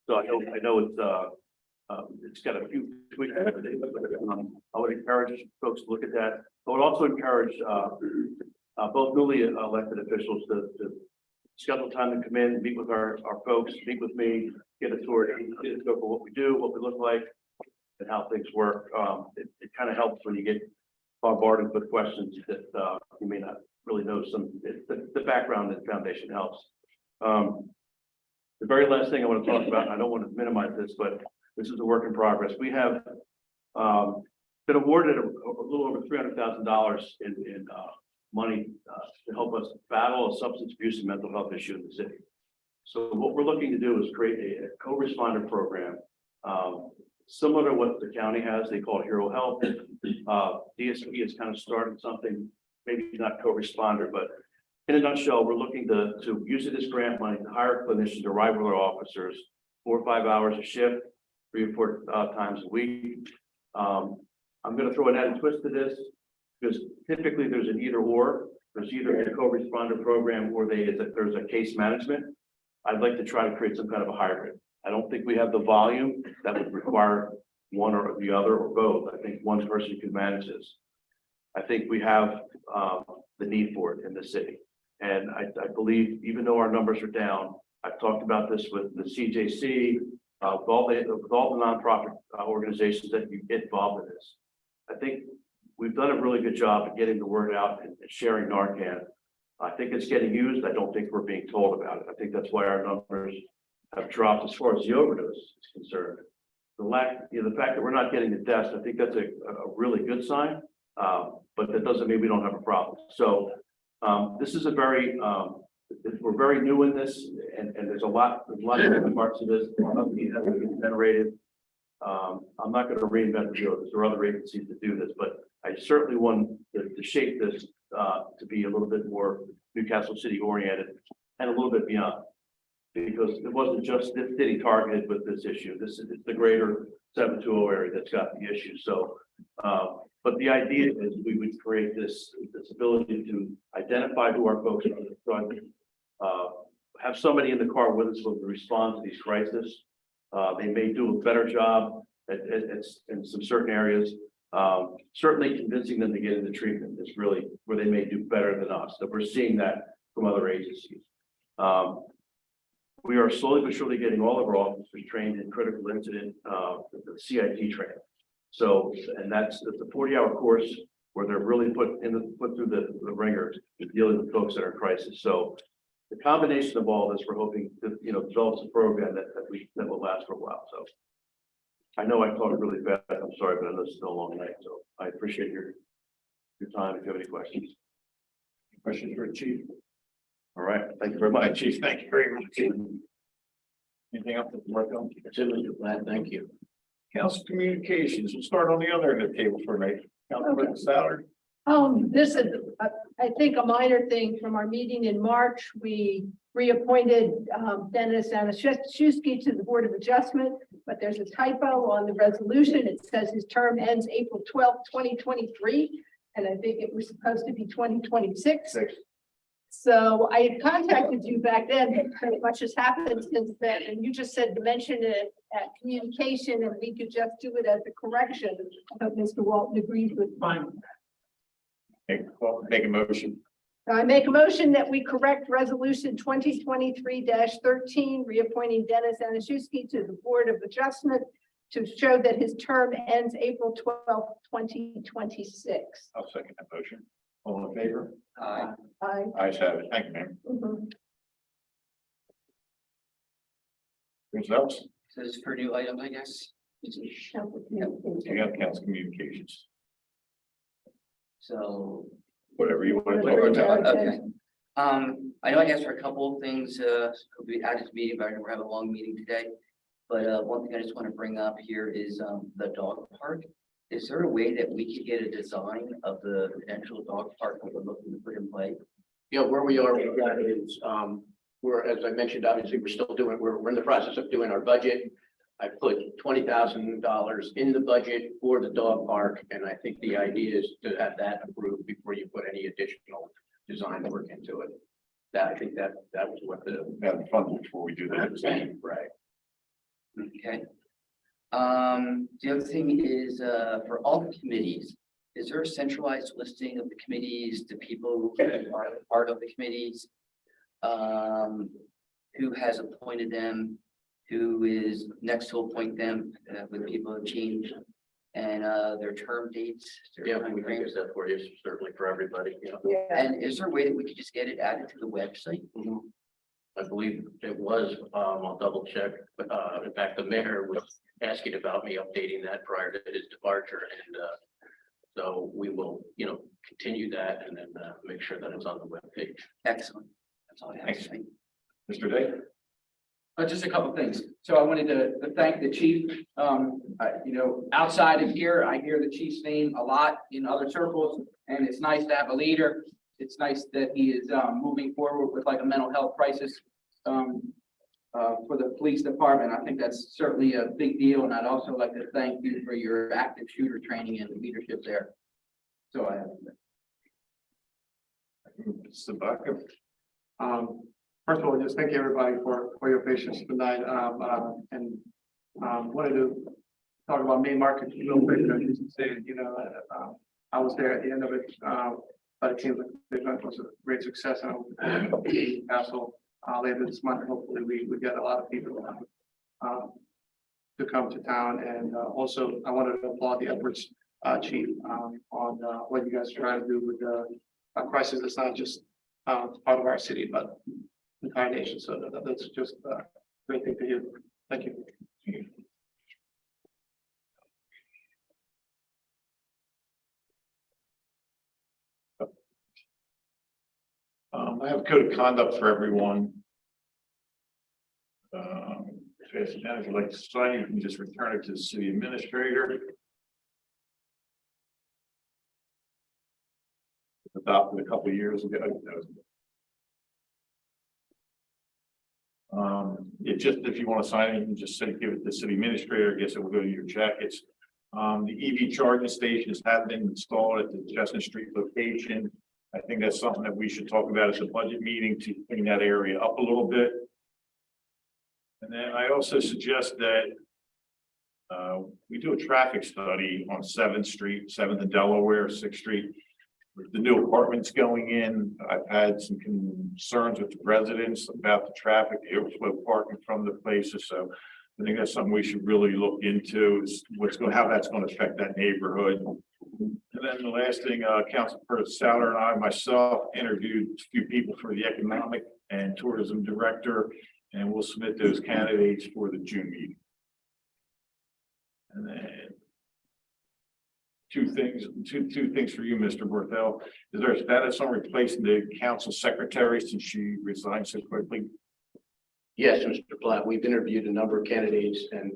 So I know it's got a few tweaks. I would encourage folks to look at that. I would also encourage both newly elected officials to schedule time to come in, meet with our folks, meet with me, get a tour, get a tour for what we do, what we look like, and how things work. It kind of helps when you get bombarded with questions that you may not really know the background and foundation helps. The very last thing I want to talk about, and I don't want to minimize this, but this is a work in progress. We have been awarded a little over $300,000 in money to help us battle a substance abuse and mental health issue in the city. So what we're looking to do is create a co-responder program similar to what the county has. They call it Hero Health. DSP has kind of started something, maybe not co-responder, but in a nutshell, we're looking to use this grant money to hire clinicians to arrive with our officers 4 or 5 hours a shift, 3 or 4 times a week. I'm going to throw an added twist to this because typically there's an either or. There's either a co-responder program or there's a case management. I'd like to try to create some kind of a hybrid. I don't think we have the volume that would require one or the other or both. I think one person can manage this. I think we have the need for it in the city. And I believe, even though our numbers are down, I've talked about this with the CJC, with all the nonprofit organizations that you get involved in this. I think we've done a really good job of getting the word out and sharing Narcan. I think it's getting used. I don't think we're being told about it. I think that's why our numbers have dropped as far as the overdose is concerned. The fact that we're not getting the deaths, I think that's a really good sign. But that doesn't mean we don't have a problem. So this is we're very new in this, and there's a lot of different parts of this. Generated. I'm not going to reinvent the wheel. There are other agencies that do this, but I certainly want to shape this to be a little bit more Newcastle City oriented and a little bit beyond, because it wasn't just this city targeted with this issue. This is the greater 720 area that's got the issue. So, but the idea is we would create this ability to identify who our folks are on the front, have somebody in the car with us who will respond to these crises. They may do a better job in some certain areas. Certainly convincing them to get into treatment is really where they may do better than us. So we're seeing that from other agencies. We are slowly but surely getting all of our officers trained in critical incident, the CIT training. So, and that's the 40-hour course where they're really put through the ringer dealing with folks that are in crisis. So the combination of all this, we're hoping to, develop a program that will last for a while. So I know I talked really fast. I'm sorry, but I know it's still a long night. So I appreciate your time. If you have any questions. Questions for the chief? All right. Thank you very much. Chief, thank you very much. Anything else to work on? Glad. Thank you. Council communications, we'll start on the other end of the table for tonight. Councilman Stallard. This is, I think, a minor thing from our meeting in March. We reappointed Dennis Anashewski to the Board of Adjustment, but there's a typo on the resolution. It says his term ends April 12th, 2023, and I think it was supposed to be 2026. So I had contacted you back then, but much has happened since then, and you just said to mention it at communication, and we could just do it as a correction. I hope Mr. Walton agrees with mine. Make a motion. I make a motion that we correct resolution 2023-13, reappointing Dennis Anashewski to the Board of Adjustment to show that his term ends April 12th, 2026. I'll second that motion. All in favor? Aye. Aye. Ayes have it. Thank you, ma'am. Anything else? So this is for a new item, I guess. You have council communications, So, whatever you want to talk about. okay. I know I asked for a couple of things, could be added to the meeting, but we're having a long meeting today. But, one thing I just want to bring up here is, the dog park. Is there a way that we could get a design of the potential dog park that we're looking to put in place? Yeah, where we are with that is, as I mentioned, obviously, we're in the process of doing our budget. I put $20,000 in the budget for the dog park, and I think the idea is to have that approved before you put any additional design work into it. That, I think that was what the. Have the funds before we do that. Right. Okay. The other thing is, for all the committees, is there a centralized listing of the committees, the people who are part of the committees? Who has appointed them, who is next to appoint them, when people have changed? And, their term dates? their Yeah, time we can frames? use that for you, certainly for everybody, you know. Yeah. And is there a way that we could just get it added to the website? I believe it was, I'll double check, but, in fact, the mayor was asking about me updating that prior to his departure, and, so we will, you know, continue that and then, make sure that it's on the webpage. Excellent. That's all I have to say. Mr. Day? Just a couple things. So I wanted to thank the chief. You know, outside of here, I hear the chief's name a lot in other circles, and it's nice to have a leader. It's nice that he is moving forward with like a mental health crisis for the police department. I think that's certainly a big deal, and I'd also like to thank you for your active shooter training and leadership there. So I have. Sabaka? First of all, just thank you everybody for your patience tonight, wanted to talk about Main Market real quick. I used to say, you know, I was there at the end of it, but it seems like the event was a great success, and Castle later this month, hopefully we get a lot of people to come to town, and also I wanted to applaud the efforts, Chief, on what you guys are trying to do with the crisis that's not just part of our city, but the entire nation. So that's just a great thing to hear. Thank you. I have a code of conduct for everyone. If you'd like to sign, you can just return it to the city administrator. Adopted a couple of years ago. It just, if you want to sign it, you can just say, give it to the city administrator. I guess it will go to your jackets. The EV charging stations have been installed at the Chestnut Street location. I think that's something that we should talk about at the budget meeting to clean that area up a little bit. And then I also suggest that we do a traffic study on 7th Street, 7th and Delaware, 6th Street. With the new apartments going in, I've had some concerns with the residents about the traffic, the overflow parking from the places. So I think that's something we should really look into, is how that's going to affect that neighborhood. And then the last thing, Councilperson Souter and I myself interviewed a few people for the economic and tourism director, and we'll submit those candidates for the June meeting. And then two things for you, Mr. Berthel. Is there a status on replacing the council secretary since she resigned so quickly? Yes, Mr. Platt, we've interviewed a number of candidates, and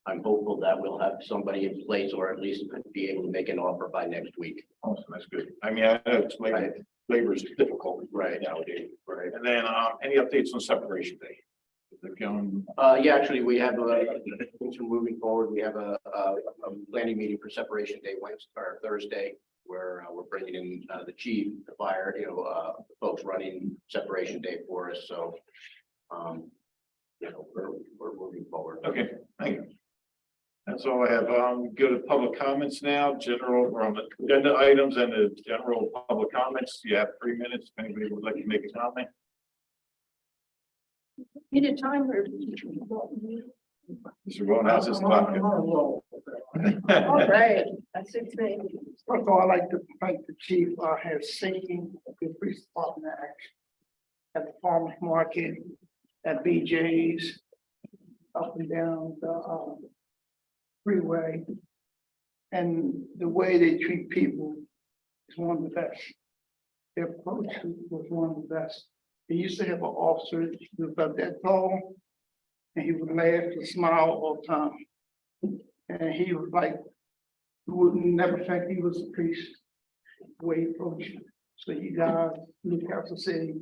I'm hopeful that we'll have somebody in place, or at least be able to make an offer by next week. Awesome, that's good. I mean, I know it's labor is difficult Right nowadays. Right. And then any updates on separation day? They're going. Yeah, actually, we have things are moving forward. We have a planning meeting for separation day Wednesday or Thursday, where we're bringing in the chief, the fire, folks running separation day for us. So, we're moving forward. Okay, thank you. That's all I have. Go to public comments now, general agenda items and the general public comments. You have 3 minutes. If anybody would like to make a comment. You did time or? Mr. Wohenhouse is not. All right, that's it. First of all, I'd like to thank the chief, have seen the police department at the farmers market, at BJ's, up and down the freeway. And the way they treat people is one of the best. Their approach was one of the best. They used to have an officer who was about that tall, and he would laugh and smile all the time. And he was like, you would never think he was a priest, the way he approached you. So you guys, Newcastle City,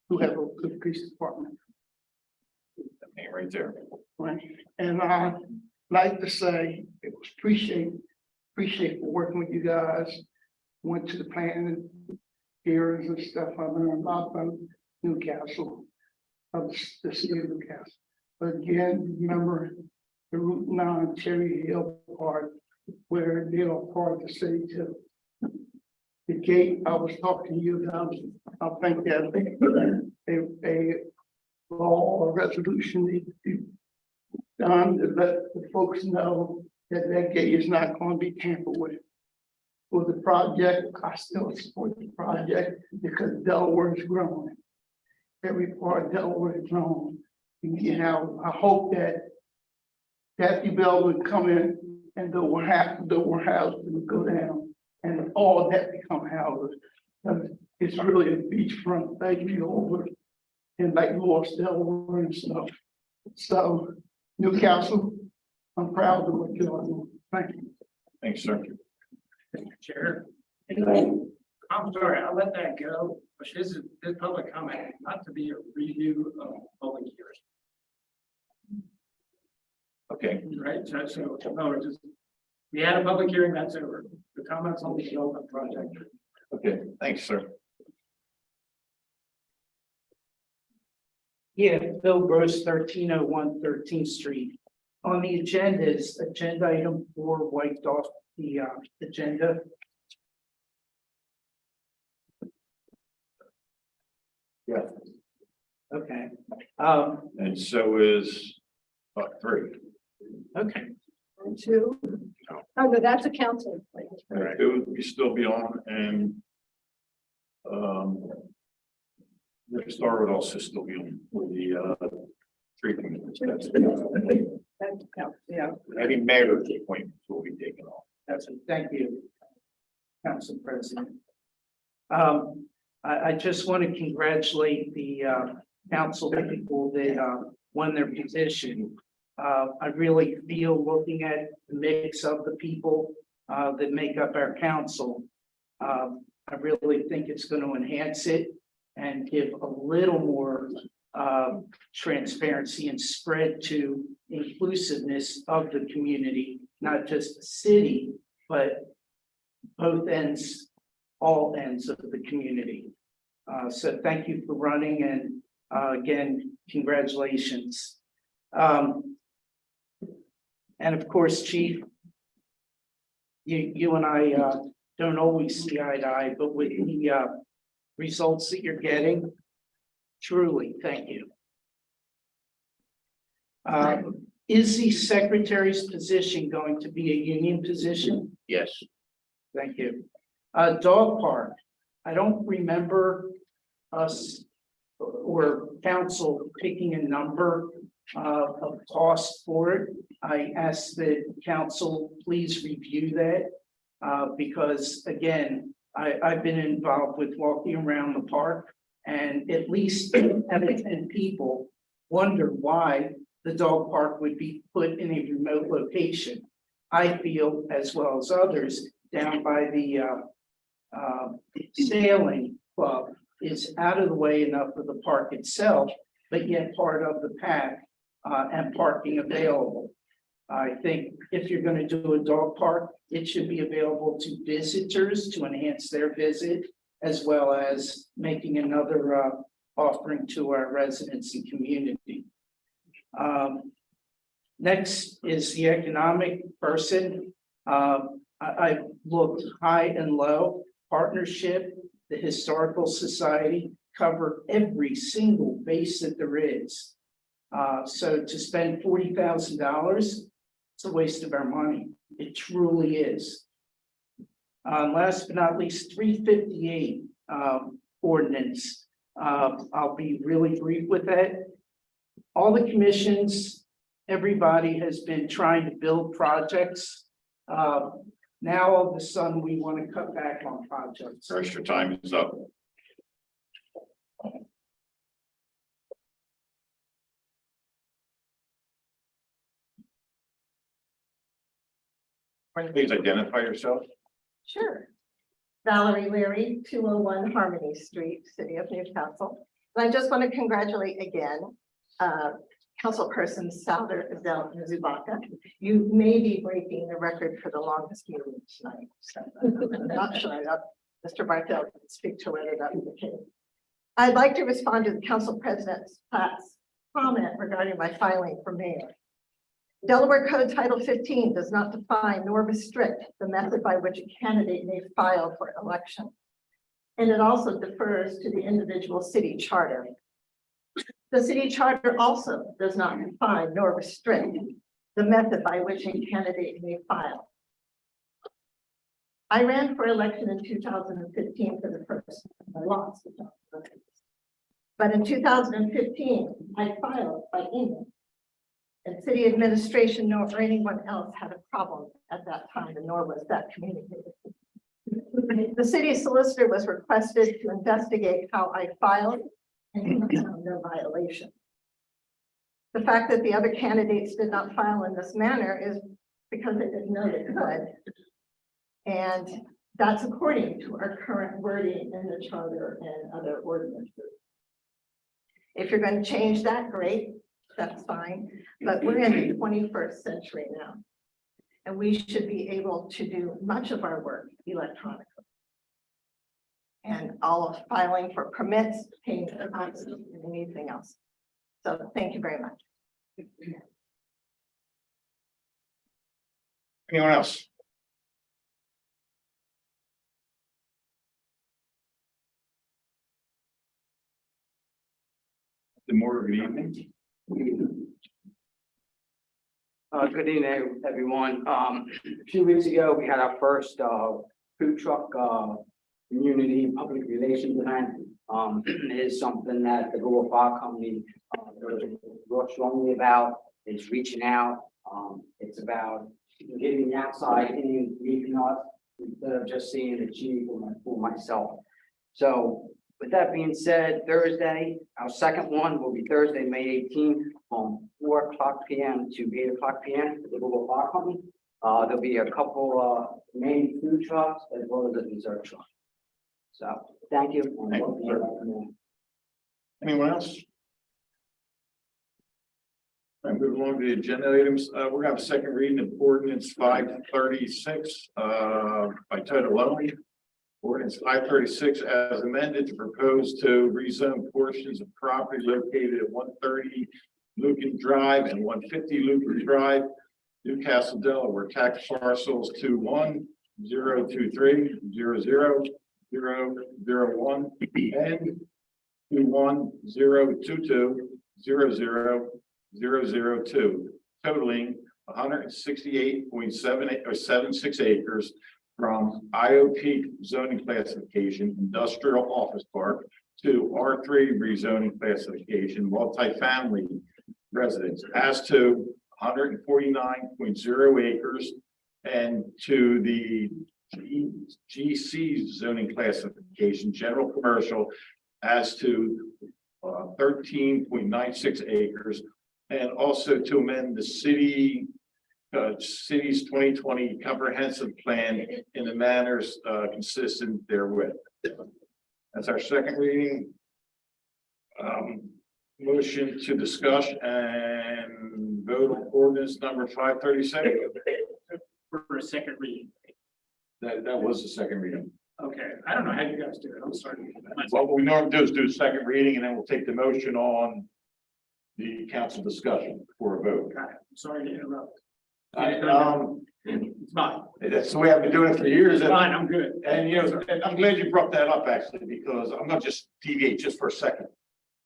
who have a good police department. right there. Right, and I'd like to say it was appreciate working with you guys. Went to the planning hearings and stuff. I learned a lot from Newcastle, of the city of Newcastle. But again, remember the Route 9 Cherry Hill part where they are part of the city too. The gate I was talking to you about, I think that a law or resolution needs to be done to let the folks know that that gate is not going to be tampered with. For the project, I still support the project because Delaware is growing. Every part of Delaware is growing. You know, I hope that Kathy Bell would come in and the warehouse would go down and all that become houses. It's really a beachfront thing over in like Lost Delaware and stuff. So Newcastle, I'm proud of what you're doing. Thank you. Thanks, sir. Chair. I'm sorry, I'll let that go, but this is public comment, not to be a review of public hearings. Okay, Right, so, no, it's just, we had a public hearing, that's over. The comments on the development project. okay, thanks, sir. Yeah, Bill Gross, 1301 13th Street. On the agenda is agenda item 4 wiped off the agenda. Yeah. Okay. And so is 3. Okay. 2. Oh, no, that's a council. It would be still be on and the Star would also still be on with the treatment. Yeah. Any matter appointments will be taken off. That's it. Thank you, Council President. I just want to congratulate the council people that won their position. I really feel, looking at the mix of the people that make up our council, I really think it's going to enhance it and give a little more transparency and spread to inclusiveness of the community, not just the city, but both ends, all ends of the community. So thank you for running, and again, congratulations. And of course, Chief, you and I don't always see eye to eye, but with the results that you're getting, truly, thank you. Is the secretary's position going to be a union position? Yes. Thank you. Dog park, I don't remember us or council picking a number of cost for it. I asked the council, please review that because again, I've been involved with walking around the park, and at least 10 people wonder why the dog park would be put in a remote location. I feel, as well as others, down by the sailing club is out of the way enough of the park itself, but yet part of the path and parking available. I think if you're going to do a dog park, it should be available to visitors to enhance their visit, as well as making another offering to our residents and community. Next is the economic person. I've looked high and low. Partnership, the Historical Society, cover every single base that there is. So to spend $40,000, it's a waste of our money. It truly is. Last but not least, 358 ordinance. I'll be really brief with that. All the commissions, everybody has been trying to build projects. Now all of a sudden we want to cut back on projects. First, your time is up. Please identify yourself. Sure. Valerie Leary, 201 Harmony Street, City of Newcastle. And I just want to congratulate again, Councilperson Souther Adele Zubaka. You may be breaking the record for the longest meeting tonight. So I'm not sure that Mr. Bartel can speak to whether that is the case. I'd like to respond to the council president's comment regarding my filing for mayor. Delaware Code Title 15 does not define nor restrict the method by which a candidate may file for election. And it also defers to the individual city charter. The city charter also does not define nor restrict the method by which a candidate may file. I ran for election in 2015 for the first time. I lost. But in 2015, I filed by email. And city administration nor anyone else had a problem at that time, and nor was that communicated. The city solicitor was requested to investigate how I filed, and he found no violation. The fact that the other candidates did not file in this manner is because they didn't know they could. And that's according to our current wording in the charter and other ordinances. If you're going to change that, great, that's fine. But we're in the 21st century now. And we should be able to do much of our work electronically. And all of filing for permits, paying for taxes, and anything else. So thank you very much. Anyone else? Good evening. Good evening, everyone. A few weeks ago, we had our first food truck community public relations event. It is something that the Global Fire Company works strongly about. It's reaching out. It's about getting the outside in, reaching us instead of just seeing the chief or myself. So with that being said, Thursday, our second one will be Thursday, May 18th, from 4 o'clock p.m. to 8 o'clock p.m. for the Global Fire Company. There'll be a couple main food trucks as well as a dessert truck. So thank you. Thank you. Anyone else? All right, moving along to the agenda items. We're gonna have a second reading of ordinance 536 by title only. Ordinance 536 as amended to propose to rezone portions of property located at 130 Lucan Drive and 150 Lucan Drive, Newcastle, Delaware, tax parcels 21-023-00-001 and 21-022-00-002, totaling 168.76 acres from IOP zoning classification, industrial office park, to R3 rezoning classification, multifamily residence, as to 149.0 acres, and to the GC zoning classification, general commercial, as to 13.96 acres, and also to amend the city's 2020 comprehensive plan in the manners consistent therewith. That's our second reading. Motion to discuss and vote on ordinance number 536. For a second reading. That was the second reading. Okay, I don't know how you guys do it. I'm sorry. What we normally do is do a second reading and then we'll take the motion on the council discussion for a vote. Got it. I'm sorry to interrupt. It's fine. That's the way I've been doing it for years. It's fine, I'm good. And you know, and I'm glad you brought that up actually, because I'm not just deviate just for a second.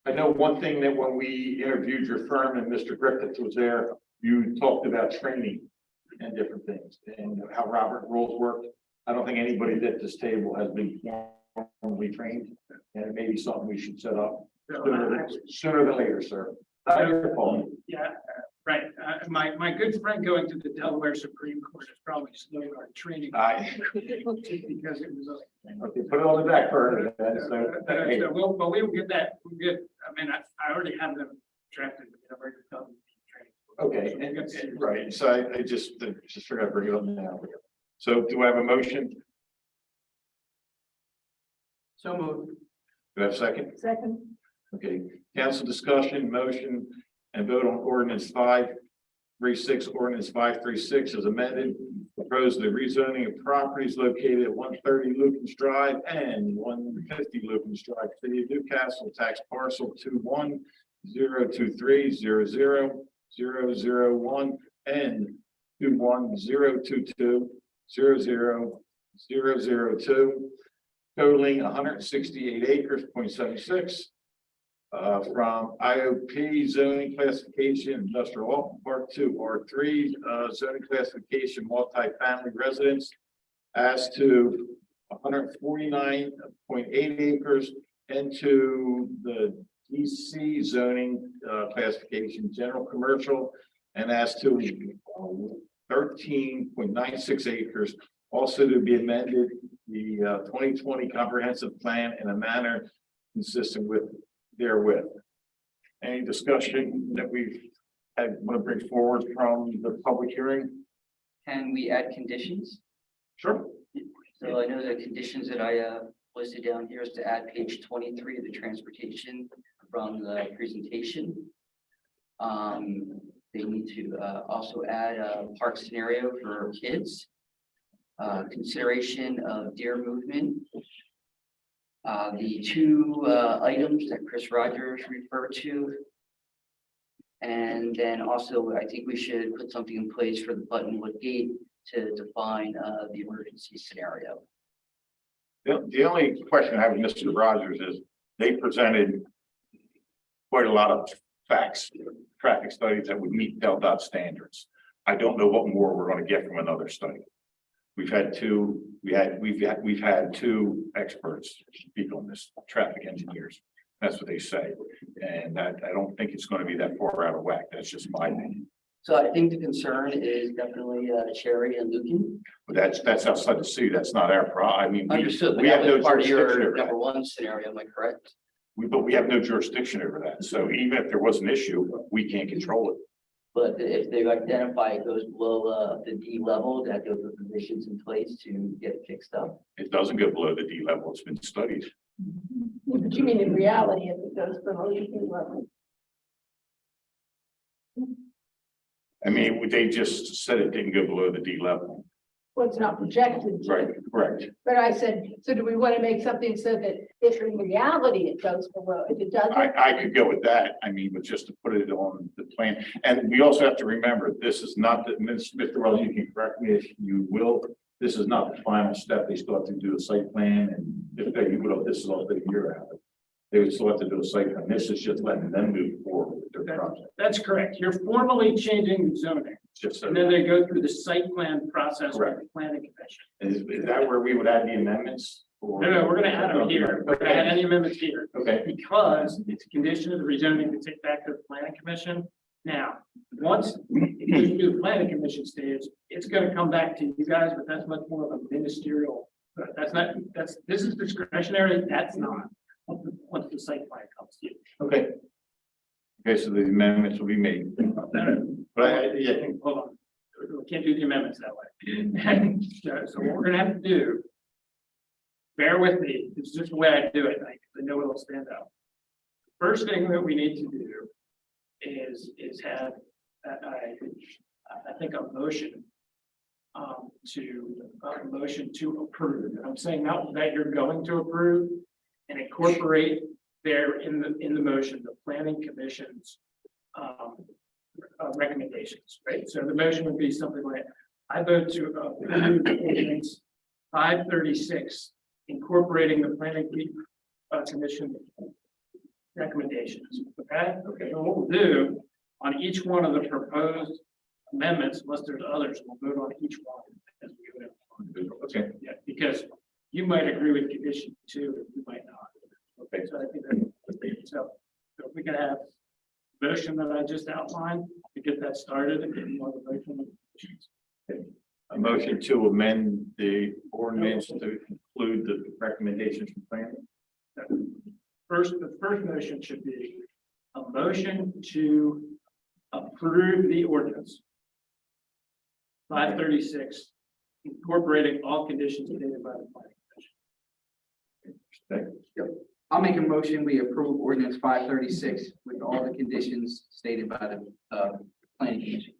I know one thing that when we interviewed your firm and Mr. Griffith was there, you talked about training and different things and how Robert rules work. I don't think anybody at this table has been formally trained, and it may be something we should set up sooner than later, sir. Your fault. Yeah, right. My good friend going to the Delaware Supreme Court is probably slowed our training. Because it was. Okay, put it on the back burner. But we will get that. We'll get. I mean, I already have them drafted. Okay, right. So I just forgot to bring it up now. So do I have a motion? So moved. Do I have a second? Second. Okay, council discussion, motion and vote on ordinance 536, ordinance 536 as amended. Propose the rezoning of properties located at 130 Lucas Drive and 150 Lucas Drive, City of Newcastle, tax parcel 21-023-00-001 and 21-022-00002, totaling 168 acres, 0.76. From IOP zoning classification, industrial office park to R3 zoning classification, multifamily residence as to 149.8 acres into the DC zoning classification, general commercial, and as to 13.96 acres, also to be amended the 2020 comprehensive plan in a manner consistent with therewith. Any discussion that we had want to bring forward from the public hearing? Can we add conditions? Sure. So I know the conditions that I listed down here is to add page 23 of the transportation from the presentation. They need to also add a park scenario for kids. Consideration of deer movement. The two items that Chris Rogers referred to. And then also, I think we should put something in place for the Buttonwood Gate to define the emergency scenario. The only question I have with Mr. Rogers is they presented quite a lot of facts, traffic studies that would meet DelDOT standards. I don't know what more we're going to get from another study. We've had two experts speak on this, traffic engineers. That's what they say. And I don't think it's going to be that far out of whack. That's just my opinion. So I think the concern is definitely Cherry and Lucan. But that's outside the city. That's not our problem. I mean, Understood, but we have that no was part of jurisdiction your over that. number one scenario, am I correct? But we have no jurisdiction over that. So even if there was an issue, we can't control it. But if they identify it goes below the D level, that those are positions in place to get it fixed up. It doesn't go below the D level. It's been studied. But you mean in reality, if it goes below the D level? I mean, they just said it didn't go below the D level. Well, it's not projected. to. Right, correct. But I said, so do we want to make something so that if in reality it goes below, if it doesn't? I could go with that. I mean, but just to put it on the plan. And we also have to remember, this is not the, Mr. Wells, you can correct me if you will. This is not the final step. They still have to do a site plan, and if they, this is all the year out. They would still have to do a site plan. This is just letting them move forward with their project. That's correct. You're formally changing the zoning. Just And then they go through the site plan process with Correct. the planning commission. Is that where we would add the amendments? Or- No, we're gonna add them here. We're gonna add any amendments here. Okay. Because it's a condition of the rezoning to take back to the planning commission. Now, once it goes through the planning commission stage, it's gonna come back to you guys, but that's much more of a ministerial. This is discretionary, that's not. Once the site plan comes to you. Okay. Okay, so the amendments will be made. But yeah, Hold on, we can't do the amendments that way. So what we're gonna have to do. Bear with me, it's just the way I do it, I know it'll stand out. First thing that we need to do is have, I think a motion. Motion to approve, and I'm saying not that you're going to approve. And incorporate there in the motion, the planning commission's recommendations, right? So the motion would be something like, I vote to approve ordinance 536, incorporating the planning commission recommendations, okay? Okay, so what we'll do on each one of the proposed amendments, unless there's others, we'll vote on each one as we go. okay. Yeah, because you might agree with condition 2, and you might not. Okay, so I think that's, so if we can have motion that I just outlined to get that started and get more of the motion. A motion to amend the ordinance to include the recommendations from planning. The first motion should be a motion to approve the ordinance. 536, incorporating all conditions stated by the planning commission. Okay. I'll make a motion, we approve ordinance 536 with all the conditions stated by the, planning commission.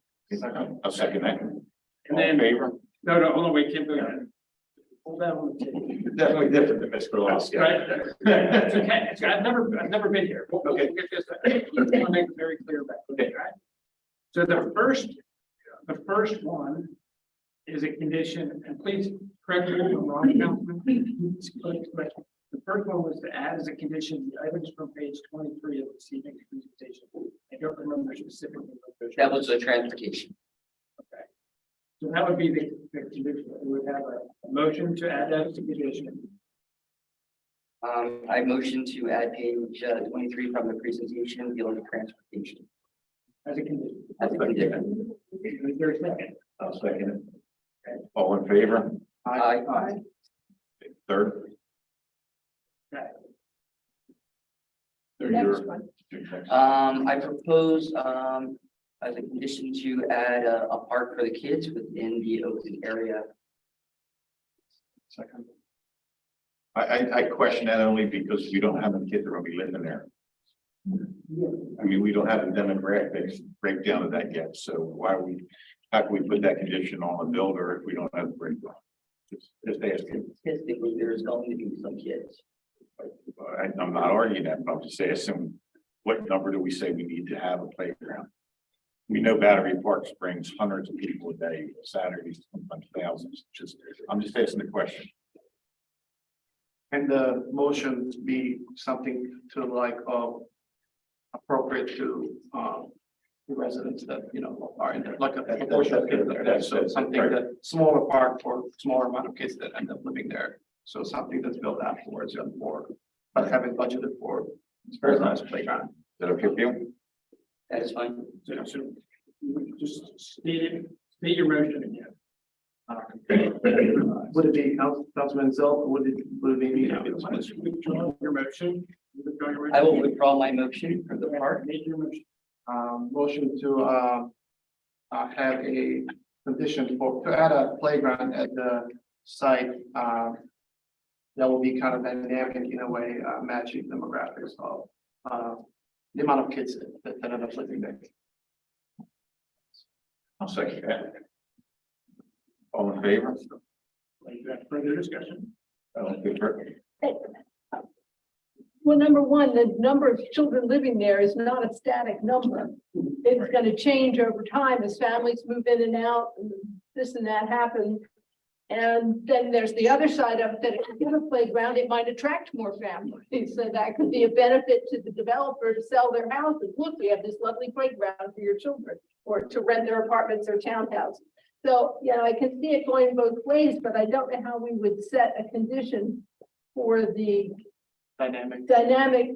I'll second that. And All then, in favor? no, hold on, wait, can't go ahead. Hold that on the table. Definitely different than Mr. Lawson. Right, it's okay, I've never been here. We'll get this, I want to make it very clear about it, okay, right? So the first one is a condition, and please correct me if I'm wrong, Councilman. But the first one was to add as a condition, the items from page 23 of this evening's presentation. I don't remember specifically. what those That were. was the transportation. Okay. So that would be the condition, we would have a motion to add that as a condition. I motion to add page 23 from the presentation dealing with transportation. As a condition. As a condition. Is there a second? I'll second it. All in favor? Aye. Third? Okay. They're Next your- one. I propose, as a condition to add a park for the kids within the open area. Second. I question that only because we don't have any kids that are gonna be living there. I mean, we don't have the demographics breakdown of that yet, so how can we put that condition on the builder if we don't have the breakdown? Just asking. Statistically, there's going to be some kids. I'm not arguing that, but I'm just asking, what number do we say we need to have a playground? We know Battery Park brings hundreds of people a day, Saturdays, sometimes thousands, I'm just asking the question. And the motion be something to like, appropriate to, the residents that, you know, are in there, like a proportion of kids that are there. So something that smaller park for smaller amount of kids that end up living there. So something that's built afterwards and for, but having budgeted for, it's very nice playground. Is that okay with you? That is fine. So you just state your motion again. Would it be Councilman Zell, or would it be me? Withdraw your motion. I will withdraw my motion for the park. Make your motion. Motion to, have a condition to add a playground at the site, that will be kind of dynamic in a way, matching demographics of, the amount of kids that end up living there. I'll second that. All in favor? Further discussion? All in favor? Well, number one, the number of children living there is not a static number. It's gonna change over time as families move in and out, and this and that happens. And then there's the other side of it, that if you get a playground, it might attract more families. So that could be a benefit to the developer to sell their houses. Look, we have this lovely playground for your children, or to rent their apartments or townhouses. So, you know, I can see it going both ways, but I don't know how we would set a condition for the dynamic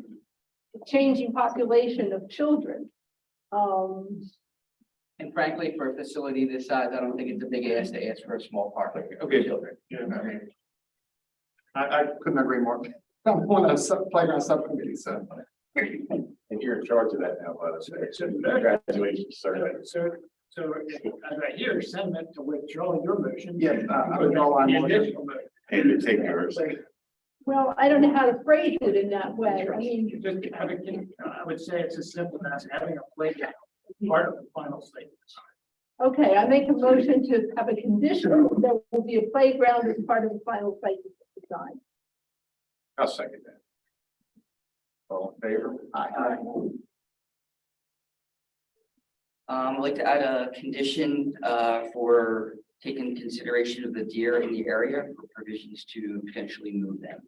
changing population of children. And frankly, for a facility this size, I don't think it's a big ask to ask for a small park. Okay. Children. I couldn't agree more. I'm on a playground subcommittee, so. And you're in charge of that now, by the way. So congratulations, sir. So as I hear sentiment to withdraw your motion. Yeah, I withdraw my The motion. additional motion. And to take yours. Well, I don't know how to phrase it in that way. I mean, You just have a, I would say it's as simple as having a playground, part of the final site. okay, I make a motion to have a condition that there will be a playground as part of the final site design. I'll second that. All in favor? Aye. I'd like to add a condition for taking consideration of the deer in the area for provisions to potentially move them.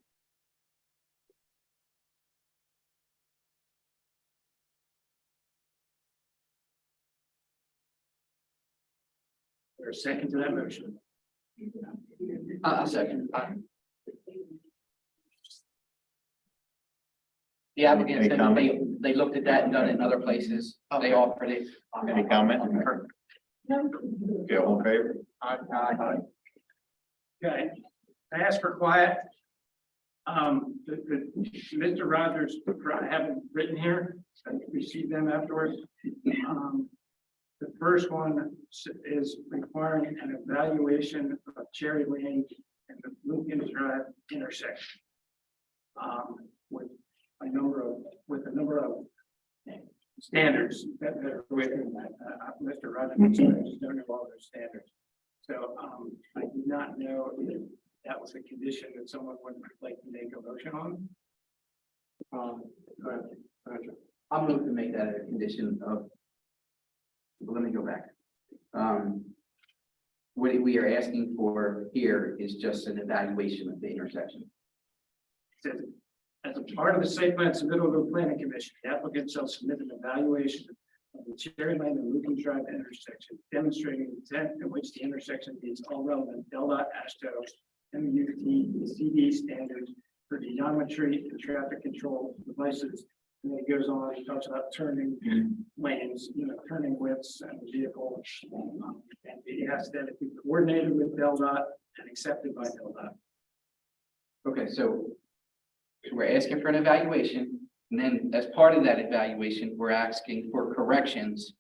There's a second to that motion. Second. The applicant Any said that comment? they looked at that and done it in other places. They offered it. Any comment? No. Okay, all in favor? Okay, I ask for quiet. Mr. Rogers, I haven't written here, I received them afterwards. The first one is requiring an evaluation of Cherry Lane and the Lucas Drive intersection. with a number of, standards that are within that. Mr. Rogers, I just don't know all those standards. So, I do not know if that was a condition that someone would like to make a motion on. Go ahead. Go ahead, Joe. I'm going to make that a condition of. Let me go back. What we are asking for here is just an evaluation of the intersection. Says, as a part of the site plan submitted to the planning commission, the applicant shall submit an evaluation of the Cherry Lane and Lucan Drive intersection, demonstrating the extent to which the intersection meets all relevant DelDOT, ASHTO, MUT, CD standards for geometry and traffic control devices. And then it goes on, he talks about turning lanes, turning widths and vehicle. And he has that it be coordinated with DelDOT and accepted by DelDOT. Okay, so we're asking for an evaluation, and then as part of that evaluation, we're asking for corrections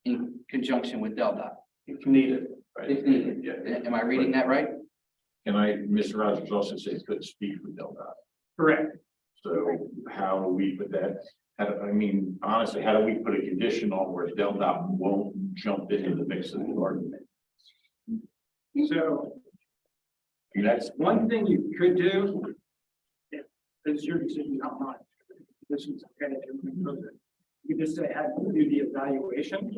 in conjunction with DelDOT. If needed. If needed. Am I reading that right? Can Mr. Rogers also says could speak for DelDOT. Correct. So how do we put that? Honestly, how do we put a condition on where DelDOT won't jump into the mix of the argument? So That's one thing you could do. It's your decision, not mine. This is okay. You just say, have them do the evaluation,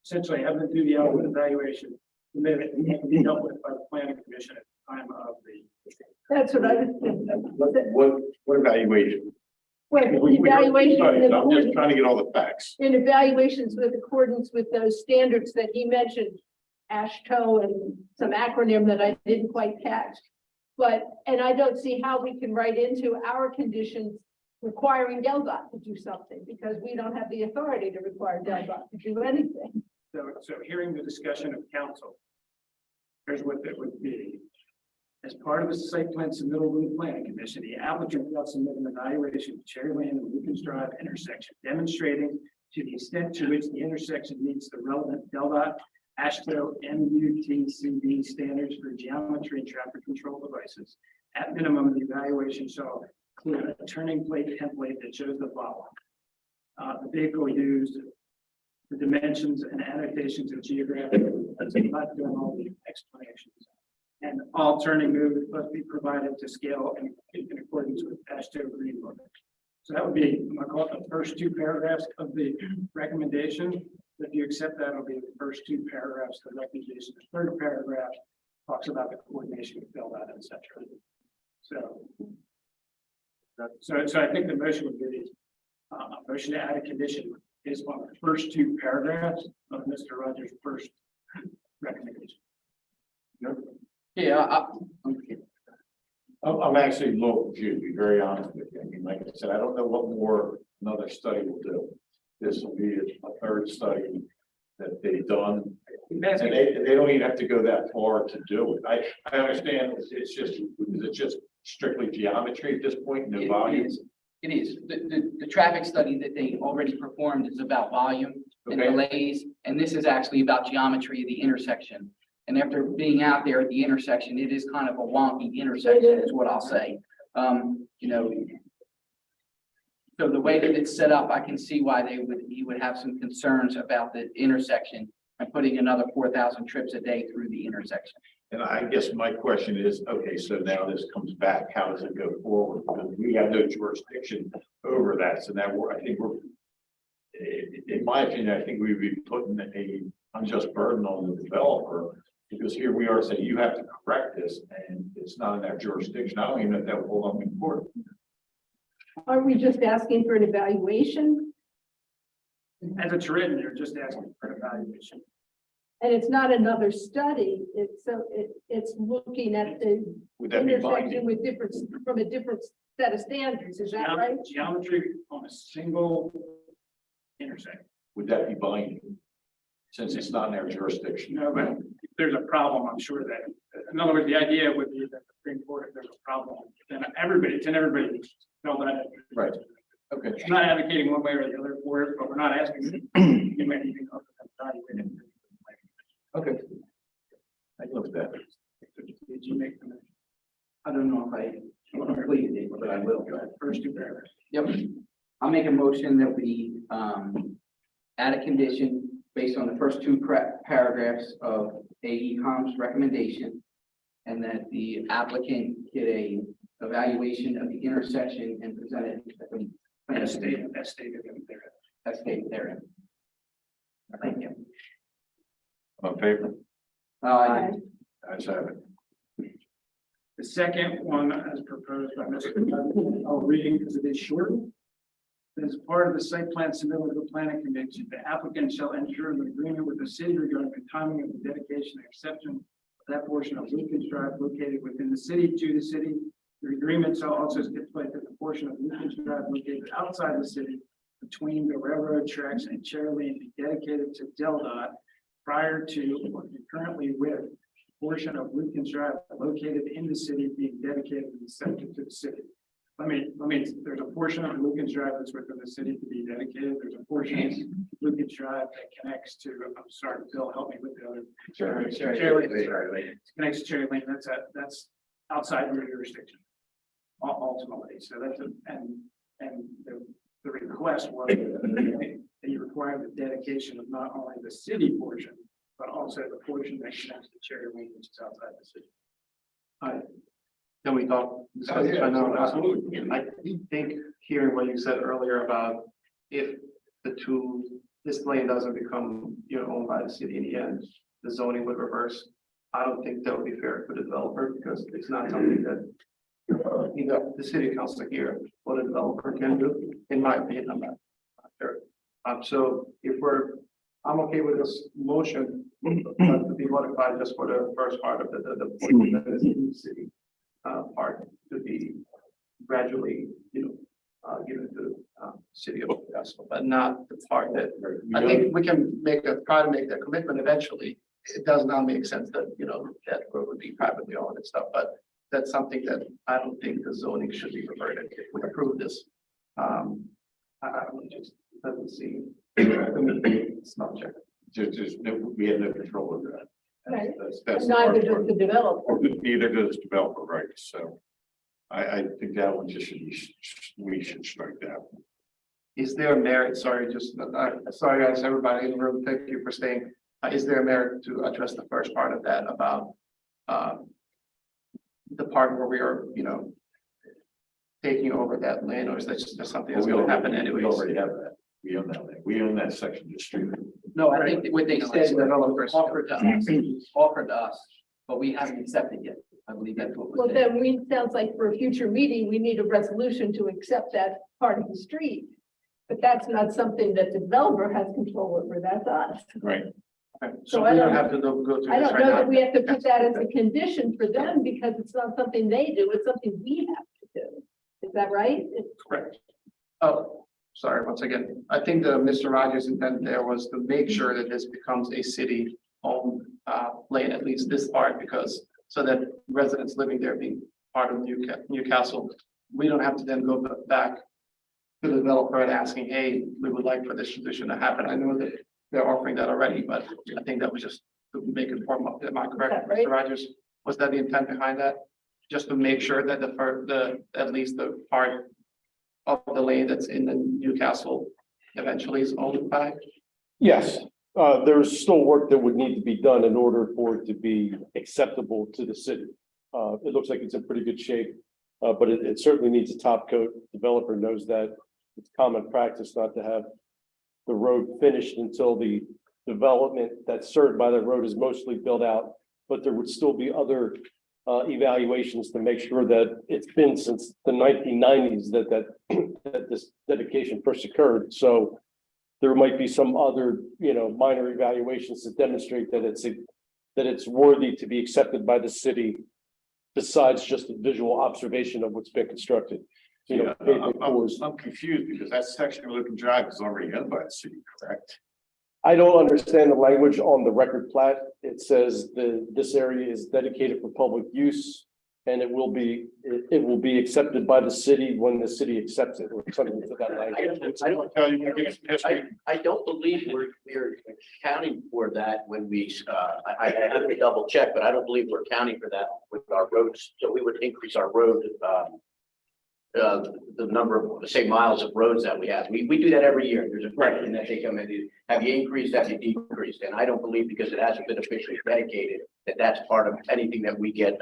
essentially have them do the evaluation. And then it needs to be dealt with by the planning commission at the time of the. That's what I was thinking. What evaluation? Well, evaluation I'm just trying to get all the facts. in evaluations with accordance with those standards that he mentioned, ASHTO and some acronym that I didn't quite catch. And I don't see how we can write into our conditions requiring DelDOT to do something, because we don't have the authority to require DelDOT to do anything. So hearing the discussion of council, here's what that would be. As part of the site plan submittal to the planning commission, the applicant will submit an evaluation of Cherry Lane and Lucas Drive intersection, demonstrating to the extent to which the intersection meets the relevant DelDOT, ASHTO, MUTCD standards for geometry and traffic control devices. At minimum, the evaluation shall include a turning plate template that shows the following. The vehicle used, the dimensions and annotations of geographic, that's not doing all the explanations. And all turning moves must be provided to scale and in accordance with ASHTO Green Book. So that would be, I call it the first two paragraphs of the recommendation. If you accept that, it'll be the first two paragraphs of the recommendation. The third paragraph talks about the coordination with DelDOT, et cetera. So I think the motion would be a motion to add a condition is on the first two paragraphs of Mr. Rogers' first recommendation. Yeah, I'm actually a little confused, to be very honest with you. Like I said, I don't know what more another study will do. This will be a third study that they've done. And they don't even have to go that far to do it. I understand it's just strictly geometry at this point, no volume. It is. The traffic study that they already performed is about volume and Okay. delays, and this is actually about geometry of the intersection. And after being out there at the intersection, it is kind of a wonky intersection, is what I'll say. So the way that it's set up, I can see why you would have some concerns about the intersection and putting another 4,000 trips a day through the intersection. And I guess my question is, okay, so now this comes back, how does it go forward? Because we have no jurisdiction over that, so now in my opinion, I think we'd be putting a unjust burden on the developer. Because here we are saying you have to correct this and it's not in that jurisdiction. I don't even know if that will hold up in court. Aren't we just asking for an evaluation? As it's written, they're just asking for an evaluation. And it's not another study, it's looking at the Would that be intersection binding? with from a different set of standards, is that right? Geometry on a single intersection. Would that be binding? Since it's not in their jurisdiction. No, but if there's a problem, I'm sure that, in other words, the idea would be that the Supreme Court, if there's a problem, then everybody needs to know that. Right. Okay. I'm not advocating one way or the other for it, but we're not asking you anything other than evaluate it. Okay. I can look at that. Did you make the motion? I don't know if I completed it, but I will. First two paragraphs. Yep, I'll make a motion that we, add a condition based on the first two paragraphs of AECom's recommendation. And that the applicant get a evaluation of the intersection and present it. As stated in there. As stated therein. Thank you. On favor? Aye. Ayes have it. The second one, as proposed by Mr. President, I'll read because it is short. As part of the site plan submitted to the planning commission, the applicant shall enter an agreement with the city regarding the timing of the dedication and exception of that portion of Lucas Drive located within the city to the city. The agreement shall also stipulate that the portion of Lucas Drive located outside the city between the railroad tracks and Cherry Lane be dedicated to DelDOT prior to or concurrently with portion of Lucas Drive located in the city being dedicated and accepted to the city. There's a portion of Lucas Drive that's within the city to be dedicated. There's a portion of Lucas Drive that connects to, I'm sorry, Bill, help me with the other. Cherry Lane. Connects to Cherry Lane. That's outside your jurisdiction. Ultimately, so that's, and the request was that you require the dedication of not only the city portion, but also the portion that connects to Cherry Lane, which is outside the city. Can we talk? Absolutely. I think hearing what you said earlier about if this lane doesn't become, owned by the city in the end, the zoning would reverse. I don't think that would be fair for the developer because it's not something that the city council here, what a developer can do, in my opinion, I'm not sure. So I'm okay with this motion, to be modified just for the first part of the portion that is in the city. Part to be gradually, given to city of Newcastle, but not the part that I think we can try to make that commitment eventually. It does not make sense that, that road would be privately owned and stuff, but that's something that I don't think the zoning should be reverted if we approve this. I just doesn't seem. It's not checked. We have no control over that. Right. That's Neither does the developer. Neither does the developer, right? So I think that one just should be, we should strike that. Is there a merit? Sorry, sorry guys, everybody in the room, thank you for staying. Is there a merit to address the first part of that about the part where we are, taking over that land, or is that just something that's going to happen anyways? We already have that. We own that land. We own that section of the street. No, I think what they said, offered to us, but we haven't accepted yet. I believe that's what Well, was said. then sounds like for a future meeting, we need a resolution to accept that part of the street. But that's not something that the developer has control over, that's us. Right. So I we don't- don't have to go through I this don't right know now. that we have to put that as a condition for them because it's not something they do, it's something we have to do. Is that right? Correct. Oh, sorry, once again, I think that Mr. Rogers' intent there was to make sure that this becomes a city-owned lane, at least this part, because so that residents living there being part of Newcastle, we don't have to then go back to the developer and asking, hey, we would like for this transition to happen. I know that they're offering that already, but I think that was just to make it form up. Am I correct, Right. Mr. Rogers? Was that the intent behind that? Just to make sure that at least the part of the lane that's in the Newcastle eventually is owned by? Yes, there's still work that would need to be done in order for it to be acceptable to the city. It looks like it's in pretty good shape, but it certainly needs a top coat. Developer knows that. It's common practice not to have the road finished until the development that's served by the road is mostly built out. But there would still be other evaluations to make sure that it's been since the 1990s that this dedication first occurred. So there might be some other, minor evaluations to demonstrate that it's worthy to be accepted by the city, besides just the visual observation of what's been constructed. I'm confused because that section of Lincoln Drive is already owned by the city, correct? I don't understand the language on the record plat. It says this area is dedicated for public use. And it will be accepted by the city when the city accepts it, or something to that language. I don't believe we're accounting for that when we, I have to double check, but I don't believe we're accounting for that with our roads. So we would increase our road the number of, say, miles of roads that we have. We do that every year. There's a question that they come in, have you increased, have you decreased? And I don't believe because it hasn't been officially dedicated, that that's part of anything that we get,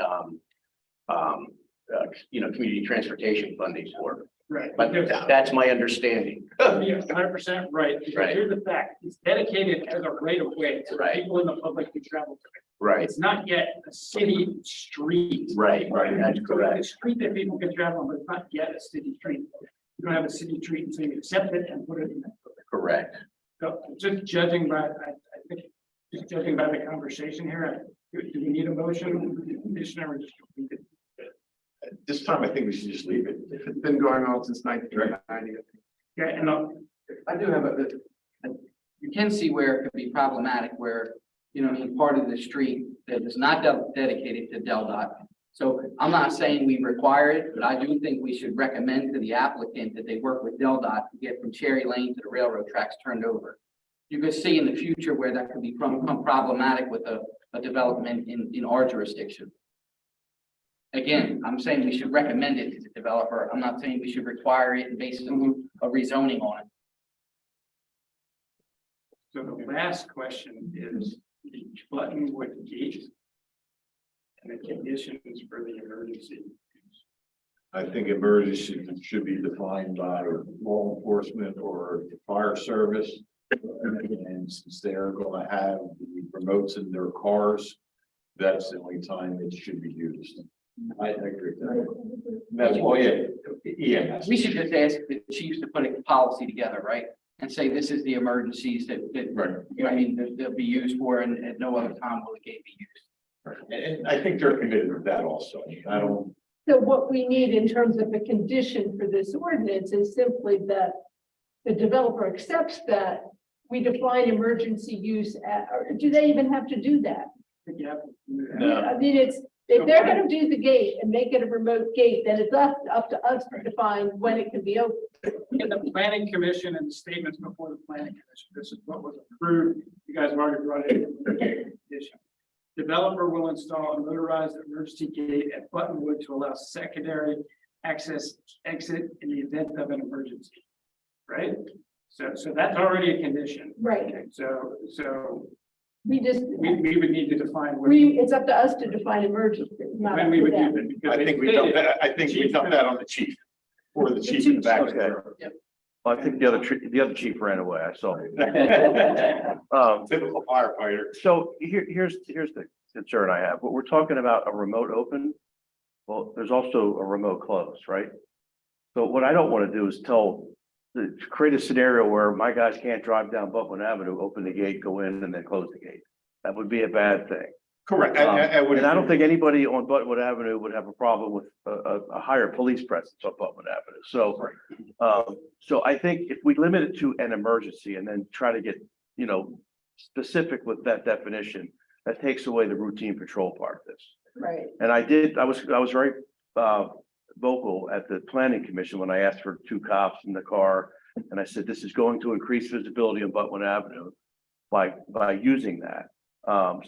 community transportation funding for. Right. But that's my understanding. You're 100% right. Because Right. here's the fact, it's dedicated as a right of way to Right. people in the public who travel. Right. It's not yet a city street. Right, that's So correct. it's a street that people can travel on, but it's not yet a city street. You don't have a city street until you accept it and put it in. Correct. So just judging by, I think, just judging by the conversation here, do we need a motion, conditioner, or just? leave it? This time, I think we should just leave it. It's been going on since 1990. Yeah, and I do have you can see where it could be problematic, where, part of the street that is not dedicated to DelDOT. So I'm not saying we require it, but I do think we should recommend to the applicant that they work with DelDOT to get from Cherry Lane to the railroad tracks turned over. You could see in the future where that could become problematic with a development in our jurisdiction. Again, I'm saying we should recommend it to the developer. I'm not saying we should require it and base a rezoning on it. So the last question is the Buttonwood Gate and the conditions for the emergency. I think emergency should be defined by law enforcement or the fire service. And since they're gonna have the remotes in their cars, that's the only time it should be used. I agree with that. That's why, yeah. We should just ask the chiefs to put a policy together, right? And say this is the emergencies that, they'll be used for, and at no other time will the gate be used. And I think they're committed with that also. I don't, So what we need in terms of a condition for this ordinance is simply that the developer accepts that we define emergency use or do they even have to do that? Yeah. I mean, if they're gonna do the gate and make it a remote gate, then it's up to us to define when it can be open. In the planning commission and the statements before the planning commission, this is what was approved. You guys have already brought it in. Developer will install a motorized emergency gate at Buttonwood to allow secondary exit in the event of an emergency. Right? So that's already a condition. Right. Okay, so We we would need to define. it's up to us to define emergency, not When up we to would do them. that. because I think they we dumped stated- that, I think we dumped that on the chief. Or the chief in the back. of the room. Well, I think the other chief ran away. I saw. Typical firefighter. So here's the concern I have. What we're talking about, a remote open. Well, there's also a remote close, right? So what I don't want to do is create a scenario where my guys can't drive down Button Avenue, open the gate, go in and then close the gate. That would be a bad thing. Correct. I would. And I don't think anybody on Buttonwood Avenue would have a problem with a higher police presence on Buttonwood Avenue. So I think if we limit it to an emergency and then try to get, specific with that definition, that takes away the routine patrol part of this. Right. And I was very vocal at the planning commission when I asked for 2 cops in the car. And I said, this is going to increase visibility on Buttonwood Avenue by using that.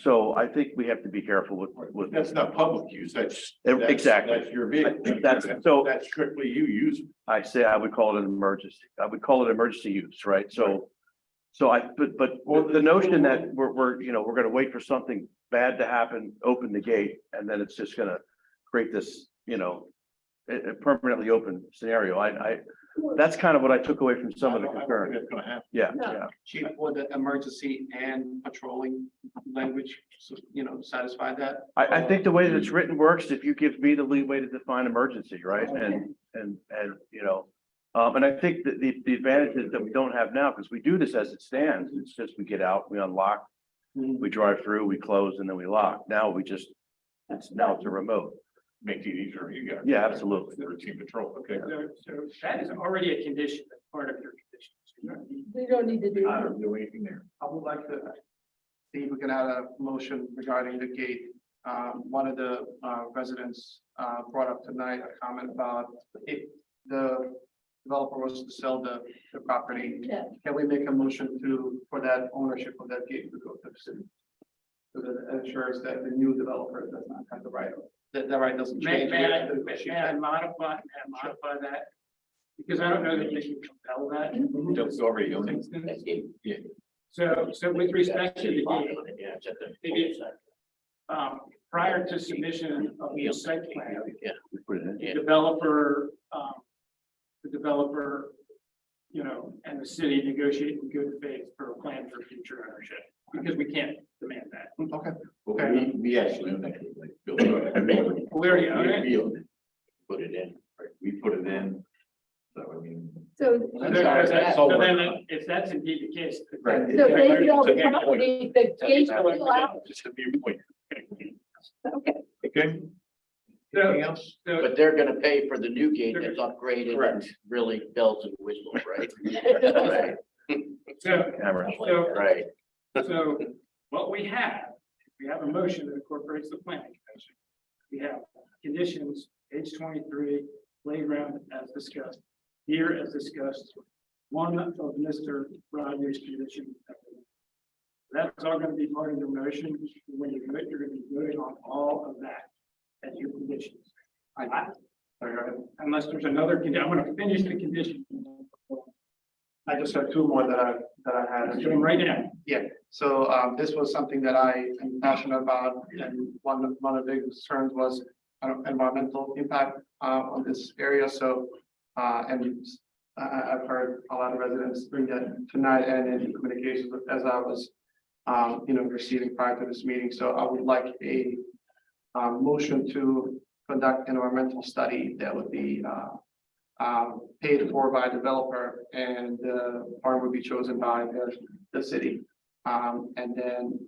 So I think we have to be careful with. That's not public use. That's Exactly. That's your vehicle. That's strictly you use. I say I would call it an emergency. I would call it emergency use, right? But the notion that we're gonna wait for something bad to happen, open the gate, and then it's just gonna create this, a permanently open scenario. That's kind of what I took away from some of the concern. That's gonna happen. Yeah. Chief, would the emergency and patrolling language, satisfy that? I think the way that it's written works if you give me the leeway to define emergency, right? And I think that the advantages that we don't have now, because we do this as it stands, it's just we get out, we unlock, we drive through, we close, and then we lock. Now it's a remote. Make it easier for you guys. Yeah, absolutely. Routine patrol, okay. So that is already a condition, that's part of your conditions. We don't need to do I that. don't do anything there. I would like to see if we can add a motion regarding the gate. One of the residents brought up tonight a comment about if the developer was to sell the property. Yeah. Can we make a motion for that ownership of that gate to go to the city? So that it ensures that the new developer does not have the right of That right, doesn't May, change. may I, may I modify that? Because I don't know that they can compel that. That's already on it. That gate. Yeah. So with respect to the gate, Yeah, it's at the. It is. Prior to submission of the site plan, Yeah, we put it in. the developer, you know, and the city negotiate in good faith for a plan for future ownership, because we can't demand that. Okay. Well, we actually own it. Like, built it. I mean, We already own it. we own it. Put it in, right? We put it in. So, I mean. So, So then, if that's indeed the case. Right. so they own the property, the gate's still out. Just a viewpoint. Okay. Okay. Anything else? So- But they're gonna pay for the new gate that's upgraded and Correct. really bells and whistles, right? Right. So, Camera, So- right. so what we have a motion that incorporates the planning commission. We have conditions, page 23, playground as discussed, here as discussed, one of Mr. Rogers' conditions. That's all gonna be part of your motion. When you vote, you're gonna be voting on all of that as your conditions. Unless there's another, I'm gonna finish the condition. I just have two more that I had. I'm doing right now. Yeah, so this was something that I am passionate about, and one of the big concerns was environmental impact on this area, so and I've heard a lot of residents bring that tonight and in communications as I was receiving prior to this meeting, so I would like a motion to conduct an environmental study that would be paid for by a developer, and the farm would be chosen by the city. And then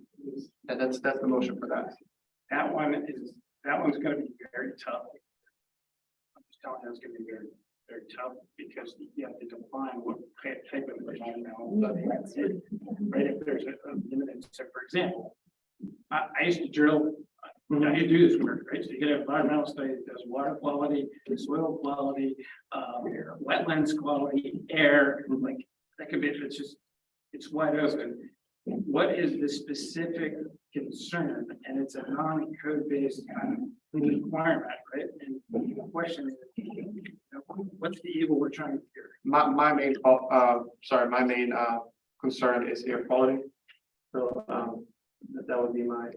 that's the motion for that. That one's gonna be very tough. I'm just telling you, it's gonna be very, very tough, because you have to define what type of environmental study that's it. Right, if there's a limited, so for example, I used to drill, I used to do this work, right? So you get an environmental study that does water quality, soil quality, wetlands quality, air, like, that could be, it's wide open. What is the specific concern? And it's a non-code based kind of requirement, right? And the question is, what's the evil we're trying to do? My main, my main concern is air quality. So that would be my.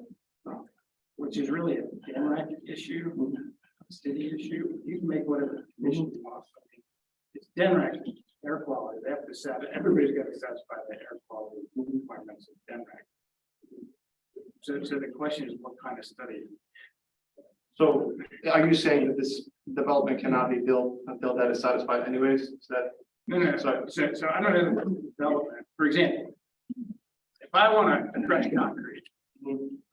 Which is really a DNRAC issue, a city issue. You can make whatever condition you want. It's DNRAC air quality. They have to everybody's got to satisfy the air quality requirements of DNRAC. So the question is, what kind of study? So are you saying that this development cannot be built until that is satisfied anyways? Is that? No, so I don't know the development. For example, if I want to fresh concrete,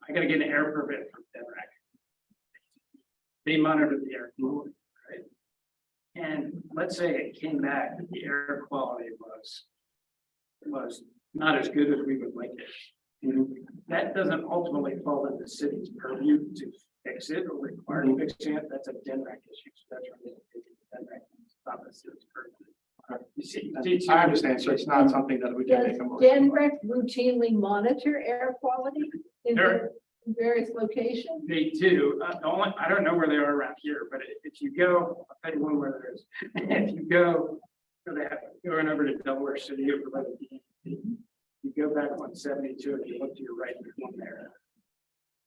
I gotta get an air permit from DNRAC. They monitor the air quality, right? And let's say it came back that the air quality was not as good as we would like it. That doesn't ultimately fall in the city's purview to fix it or require fixing it. That's a DNRAC issue. So that's really DNRAC, not the city's purview. You see, I understand. So it's not something that we can Does make a motion. DNREC routinely monitor air quality in Sure. the various locations? They do. I don't know where they are around here, but if you go, I'll tell you one where there is. If you go, going over to Delaware City over by the DMV, you go back on 72, and you look to your right, there's one there.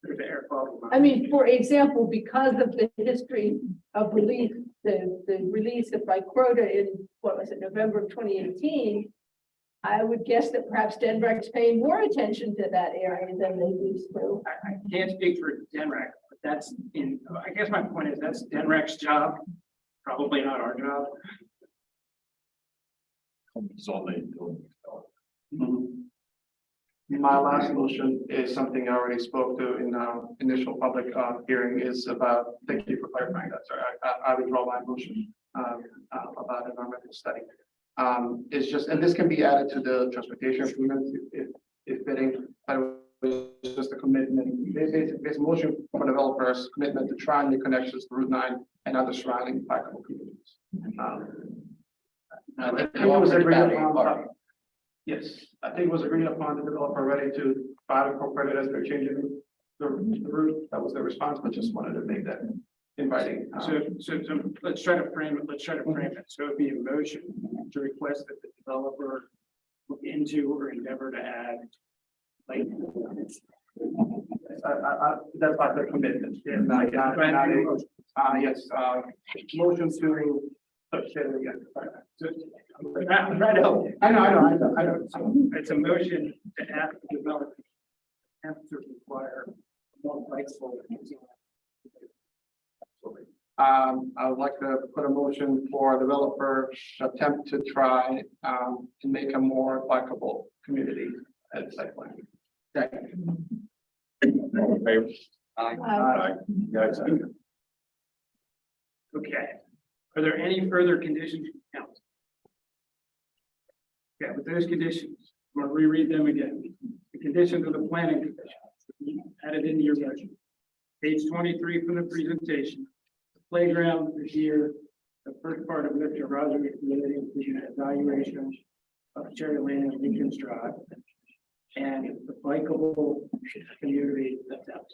There's the air quality. I mean, for example, because of the history of release, the release of Bicrota in, what was it, November of 2018, I would guess that perhaps DNREC's paying more attention to that area than they used to. I can't speak for DNRAC, but that's I guess my point is that's DNRAC's job, probably not our job. It's all they do. My last motion is something I already spoke to in initial public hearing is about, thank you for clarifying that, sorry, I withdraw my motion about environmental study. It's just, and this can be added to the transportation agreement if bidding, but it was just a commitment, there's a motion for developers commitment to try new connections to Route 9 and other surrounding bikeable communities. I think it was agreed upon. Yes, I think it was agreed upon the developer ready to try to incorporate it as they're changing the route, that was their response, but just wanted to make that inviting. So let's try to frame it, so it'd be a motion to request that the developer look into or endeavor to add. Like. That's not their commitment. Yeah, Yes, motion to. I'm trying to help. I know. It's a motion to ask the developer. Have to require more lights for. I would like to put a motion for a developer to attempt to try to make a more likable community at site plan. All in favor? Aye. Guys, Okay. Are there any further conditions? Council? Okay, with those conditions, I'm gonna reread them again. The conditions of the planning commission added into your motion. Page 23 for the presentation. The playground is here. The first part of Mr. Rogers' relating to the evaluation of Cherry Lane and Lincoln's Drive. And the bikeable community that's out.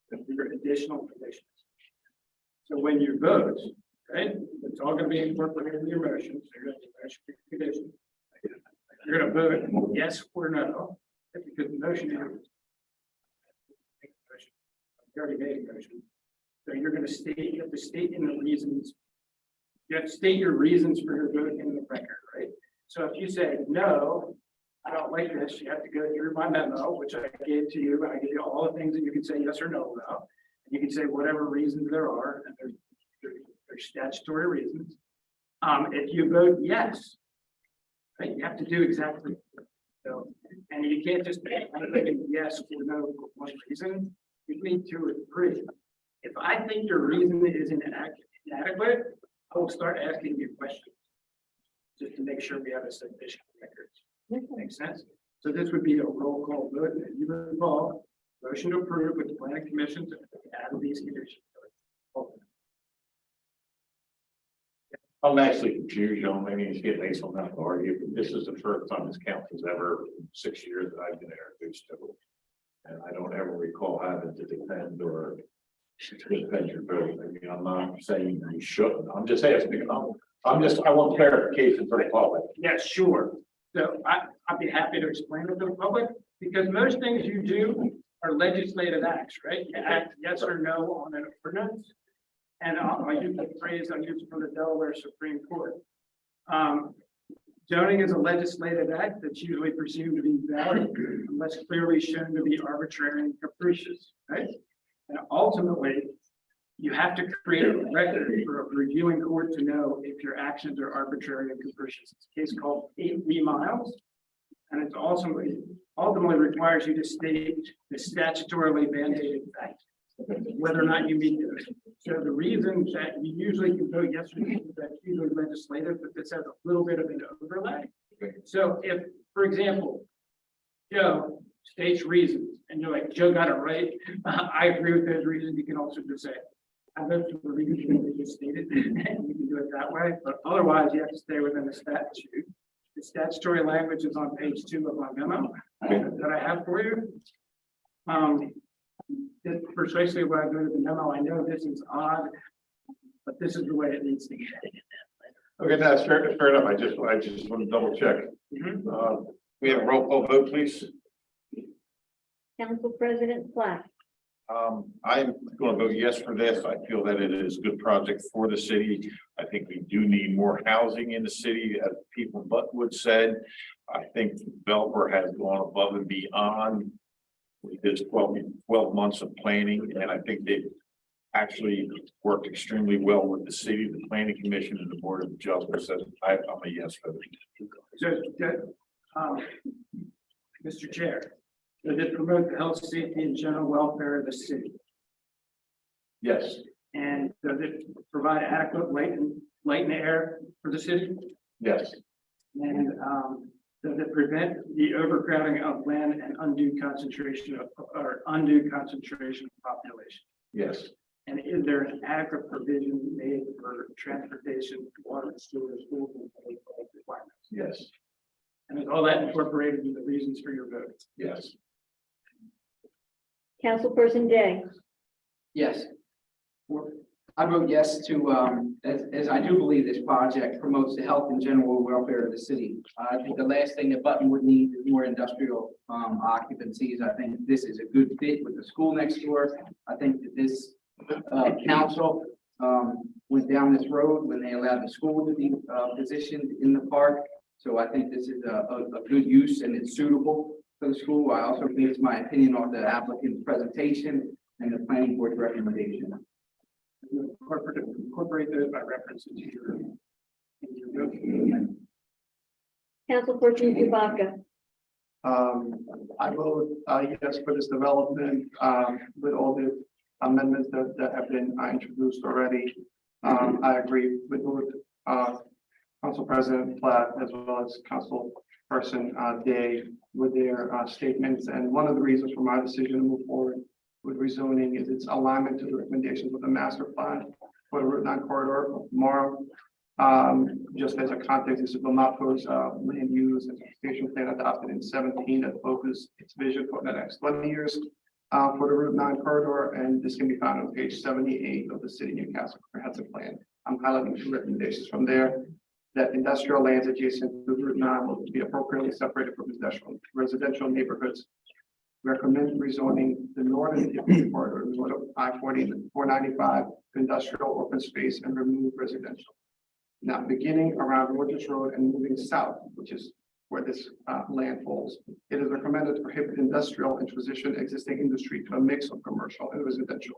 There are additional conditions. So when you vote, right, it's all gonna be incorporated in your motion, so you're gonna be motion condition. You're gonna vote yes or no, because the motion is. You already made a motion. So you're gonna state, you have to state in the reasons. You have to state your reasons for your vote in the record, right? So if you say, no, I don't like this, you have to go through my memo, which I gave to you, and I give you all the things that you can say yes or no about. You can say whatever reasons there are, and there's statutory reasons. If you vote yes, right, you have to do exactly. So, and you can't just pick yes or no for one reason. You need two or three. If I think your reason is inadequate, I will start asking you questions. Just to make sure we have a sufficient record. Makes sense? So this would be a roll call vote. If you involve motion to approve with the planning commission to add these conditions. I'm actually confused, I mean, it's getting late, so I'm not gonna argue, but this is the first time this council's ever, 6 years that I've been introduced to it. And I don't ever recall having to defend or defend your vote. I mean, I'm not saying you shouldn't, I'm just asking, I want clarification for the public. Yeah, sure. So I'd be happy to explain it to the public, because most things you do are legislative acts, right? You act yes or no on an ordinance. And I use the phrase I used from the Delaware Supreme Court. Zoning is a legislative act that's usually presumed to be valid unless clearly shown to be arbitrary and capricious, right? And ultimately, you have to create a record for a reviewing court to know if your actions are arbitrary and capricious. It's a case called 8 miles. And it's ultimately requires you to state the statutorily mandated fact, whether or not you meet those. So the reason that you usually can vote yes or no, that's usually legislative, but this has a little bit of an overlay. So if, for example, Joe states reasons and you're like, Joe got it right, I agree with those reasons, you can also just say, I vote for the reasons you just stated, and you can do it that way, but otherwise you have to stay within the statute. The statutory language is on page 2 of my memo that I have for you. That's precisely why I go to the memo. I know this is odd, but this is the way it needs to be. Okay, that's fair enough. I just want to double check. We have a roll call vote, please. Council President Black, I'm going to vote yes for this. I feel that it is a good project for the city. I think we do need more housing in the city, as people Butwood said. I think the developer has gone above and beyond with this 12 months of planning, and I think they've actually worked extremely well with the city, the planning commission, and the board of adjustment. So I'm a yes for this. So, Mr. Chair, does it promote the health, safety, and general welfare of the city? Yes. And does it provide adequate light and air for the city? Yes. And does it prevent the overcrowding of land and undue concentration of population? Yes. And is there an adequate provision made for transportation, water, sewer, schools, and public requirements? Yes. And is all that incorporated in the reasons for your vote? Yes. Councilperson Day, Yes. I vote yes to, as I do believe this project promotes the health and general welfare of the city. I think the last thing that Button would need is more industrial, occupancies. I think this is a good fit with the school next door. I think that this, council, went down this road when they allowed the school to be, positioned in the park. So I think this is a good use and it's suitable for the school. I also base my opinion on the applicant's presentation and the planning board's recommendation. Incorporate those by reference into your. Councilperson Chewbacca, I vote, yes for this development, with all the amendments that have been introduced already. I agree with Council President Platt as well as Councilperson Day with their statements. And one of the reasons for my decision to move forward with rezoning is its alignment to the recommendations of the master plan for the Route 9 corridor of Morrow. Just as a context, this is Vermont's land use and transportation plan adopted in 17 that focused its vision for the next 20 years for the Route 9 corridor, and this can be found on page 78 of the City of Newcastle Comprehensive Plan. I'm highlighting two recommendations from there: that industrial lands adjacent to Route 9 will be appropriately separated from residential neighborhoods. Recommend rezoning the northern corridor, north of I-40 and 495, industrial open space and remove residential. Now, beginning around Rogers Road and moving south, which is where this land falls, it is recommended to prohibit industrial and transition existing industry to a mix of commercial and residential.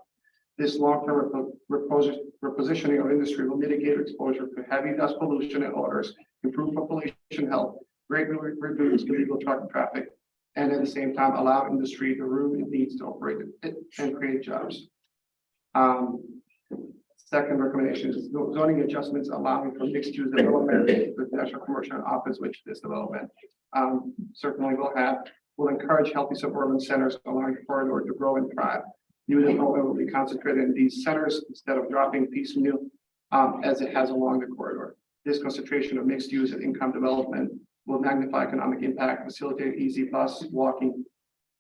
This long-term repositioning of industry will mitigate exposure to heavy dust pollution and odors, improve population health, greatly reduce illegal truck traffic, and at the same time allow industry the room it needs to operate it and create jobs. Second recommendation is zoning adjustments allowing for mixed use development with national commercial and office, which this development certainly will encourage healthy suburban centers along the corridor to grow and thrive. New development will be concentrated in these centers instead of dropping piecemeal as it has along the corridor. This concentration of mixed use and income development will magnify economic impact, facilitate easy bus, walking,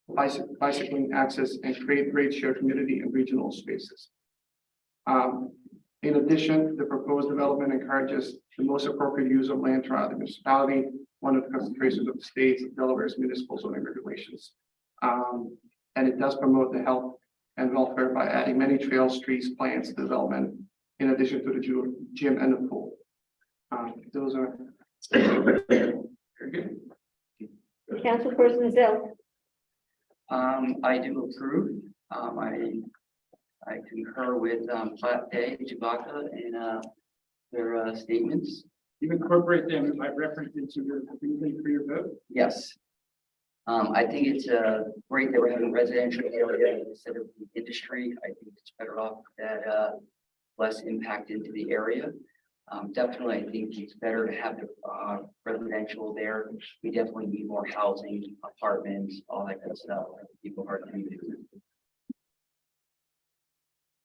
bicycling access, and create great shared community and regional spaces. In addition, the proposed development encourages the most appropriate use of land throughout the municipality, one of the concentrations of the state's Delaware's municipal zoning regulations. And it does promote the health and welfare by adding many trails, streets, plants, development, in addition to the gym and the pool. Those are. Councilperson Zell, I do approve. I concur with Platt Day, Chewbacca, and their statements. You incorporate them by reference into your reason for your vote? Yes. I think it's great that we're having residential area instead of the industry. I think it's better off that less impact into the area. Definitely, I think it's better to have the residential there. We definitely need more housing, apartments, all that kind of stuff. People are coming to.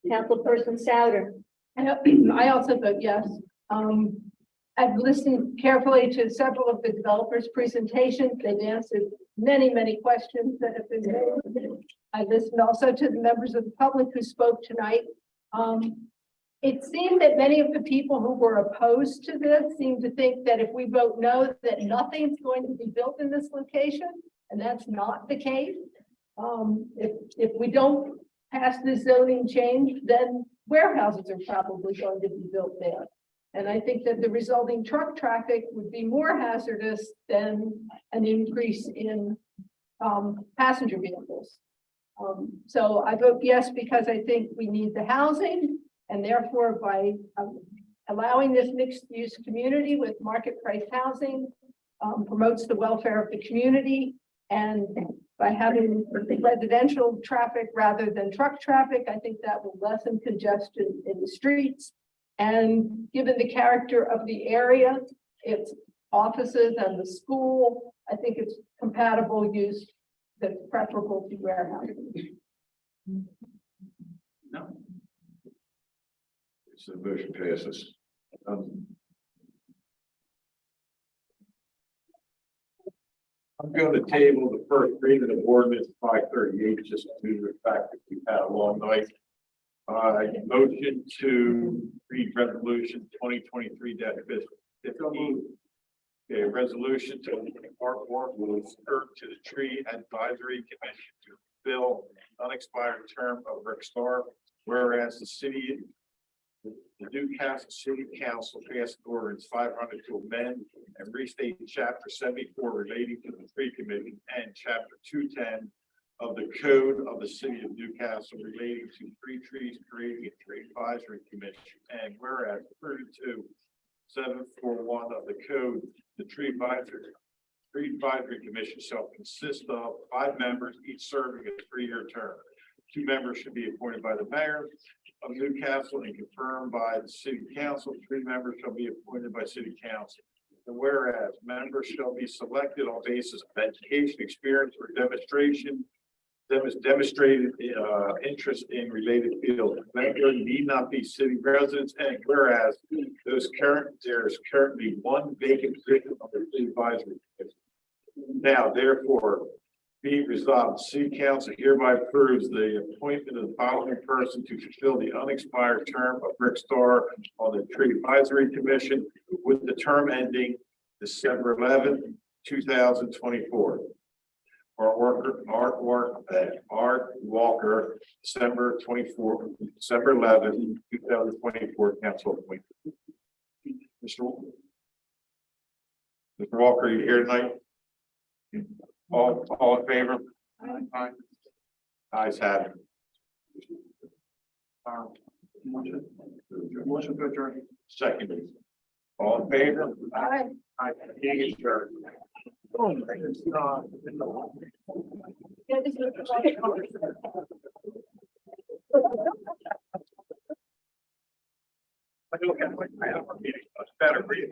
Councilperson Souter, I also vote yes. I've listened carefully to several of the developers' presentations. They've answered many questions that have been made. I listened also to the members of the public who spoke tonight. It seemed that many of the people who were opposed to this seem to think that if we vote no, that nothing's going to be built in this location, and that's not the case. If we don't pass this zoning change, then warehouses are probably going to be built there. And I think that the resulting truck traffic would be more hazardous than an increase in passenger vehicles. So I vote yes, because I think we need the housing, and therefore by allowing this mixed use community with market price housing promotes the welfare of the community. And by having residential traffic rather than truck traffic, I think that will lessen congestion in the streets. And given the character of the area, its offices and the school, I think it's compatible use that's preferable to warehousing. No. So the motion passes. I'm going to table the first reading of ordinance 538, just due to the fact that we've had a long night. Motion to read resolution 2023-15. A resolution to artwork will serve to the Tree Advisory Commission to fill unexpired term of Rick Starr. Whereas the Newcastle City Council passed ordinance 500 to amend and restate chapter 74 relating to the tree committee and chapter 210 of the code of the city of Newcastle relating to tree trees creating a tree advisory commission. And whereas 32-741 of the code, the tree advisory commission shall consist of 5 members, each serving a 3-year term. 2 members should be appointed by the mayor of Newcastle and confirmed by the city council. 3 members shall be appointed by city council. And whereas members shall be selected on basis of education, experience, or demonstrated interest in related fields. Members need not be city residents. And whereas there is currently 1 vacant position on the city advisory committee. Now, therefore, be resolved, the city council hereby approves the appointment of the following person to fulfill the unexpired term of Rick Starr on the Tree Advisory Commission with the term ending December 11, 2024. Art Walker, December 11, 2024, council appointment. Mr. Walker, are you here tonight? All in favor? Aye. Ayes have it. Motion to adjourn. Second. All in favor? Aye. Aye. Meeting is adjourned. Yeah, this is- I don't have my meeting, better read it.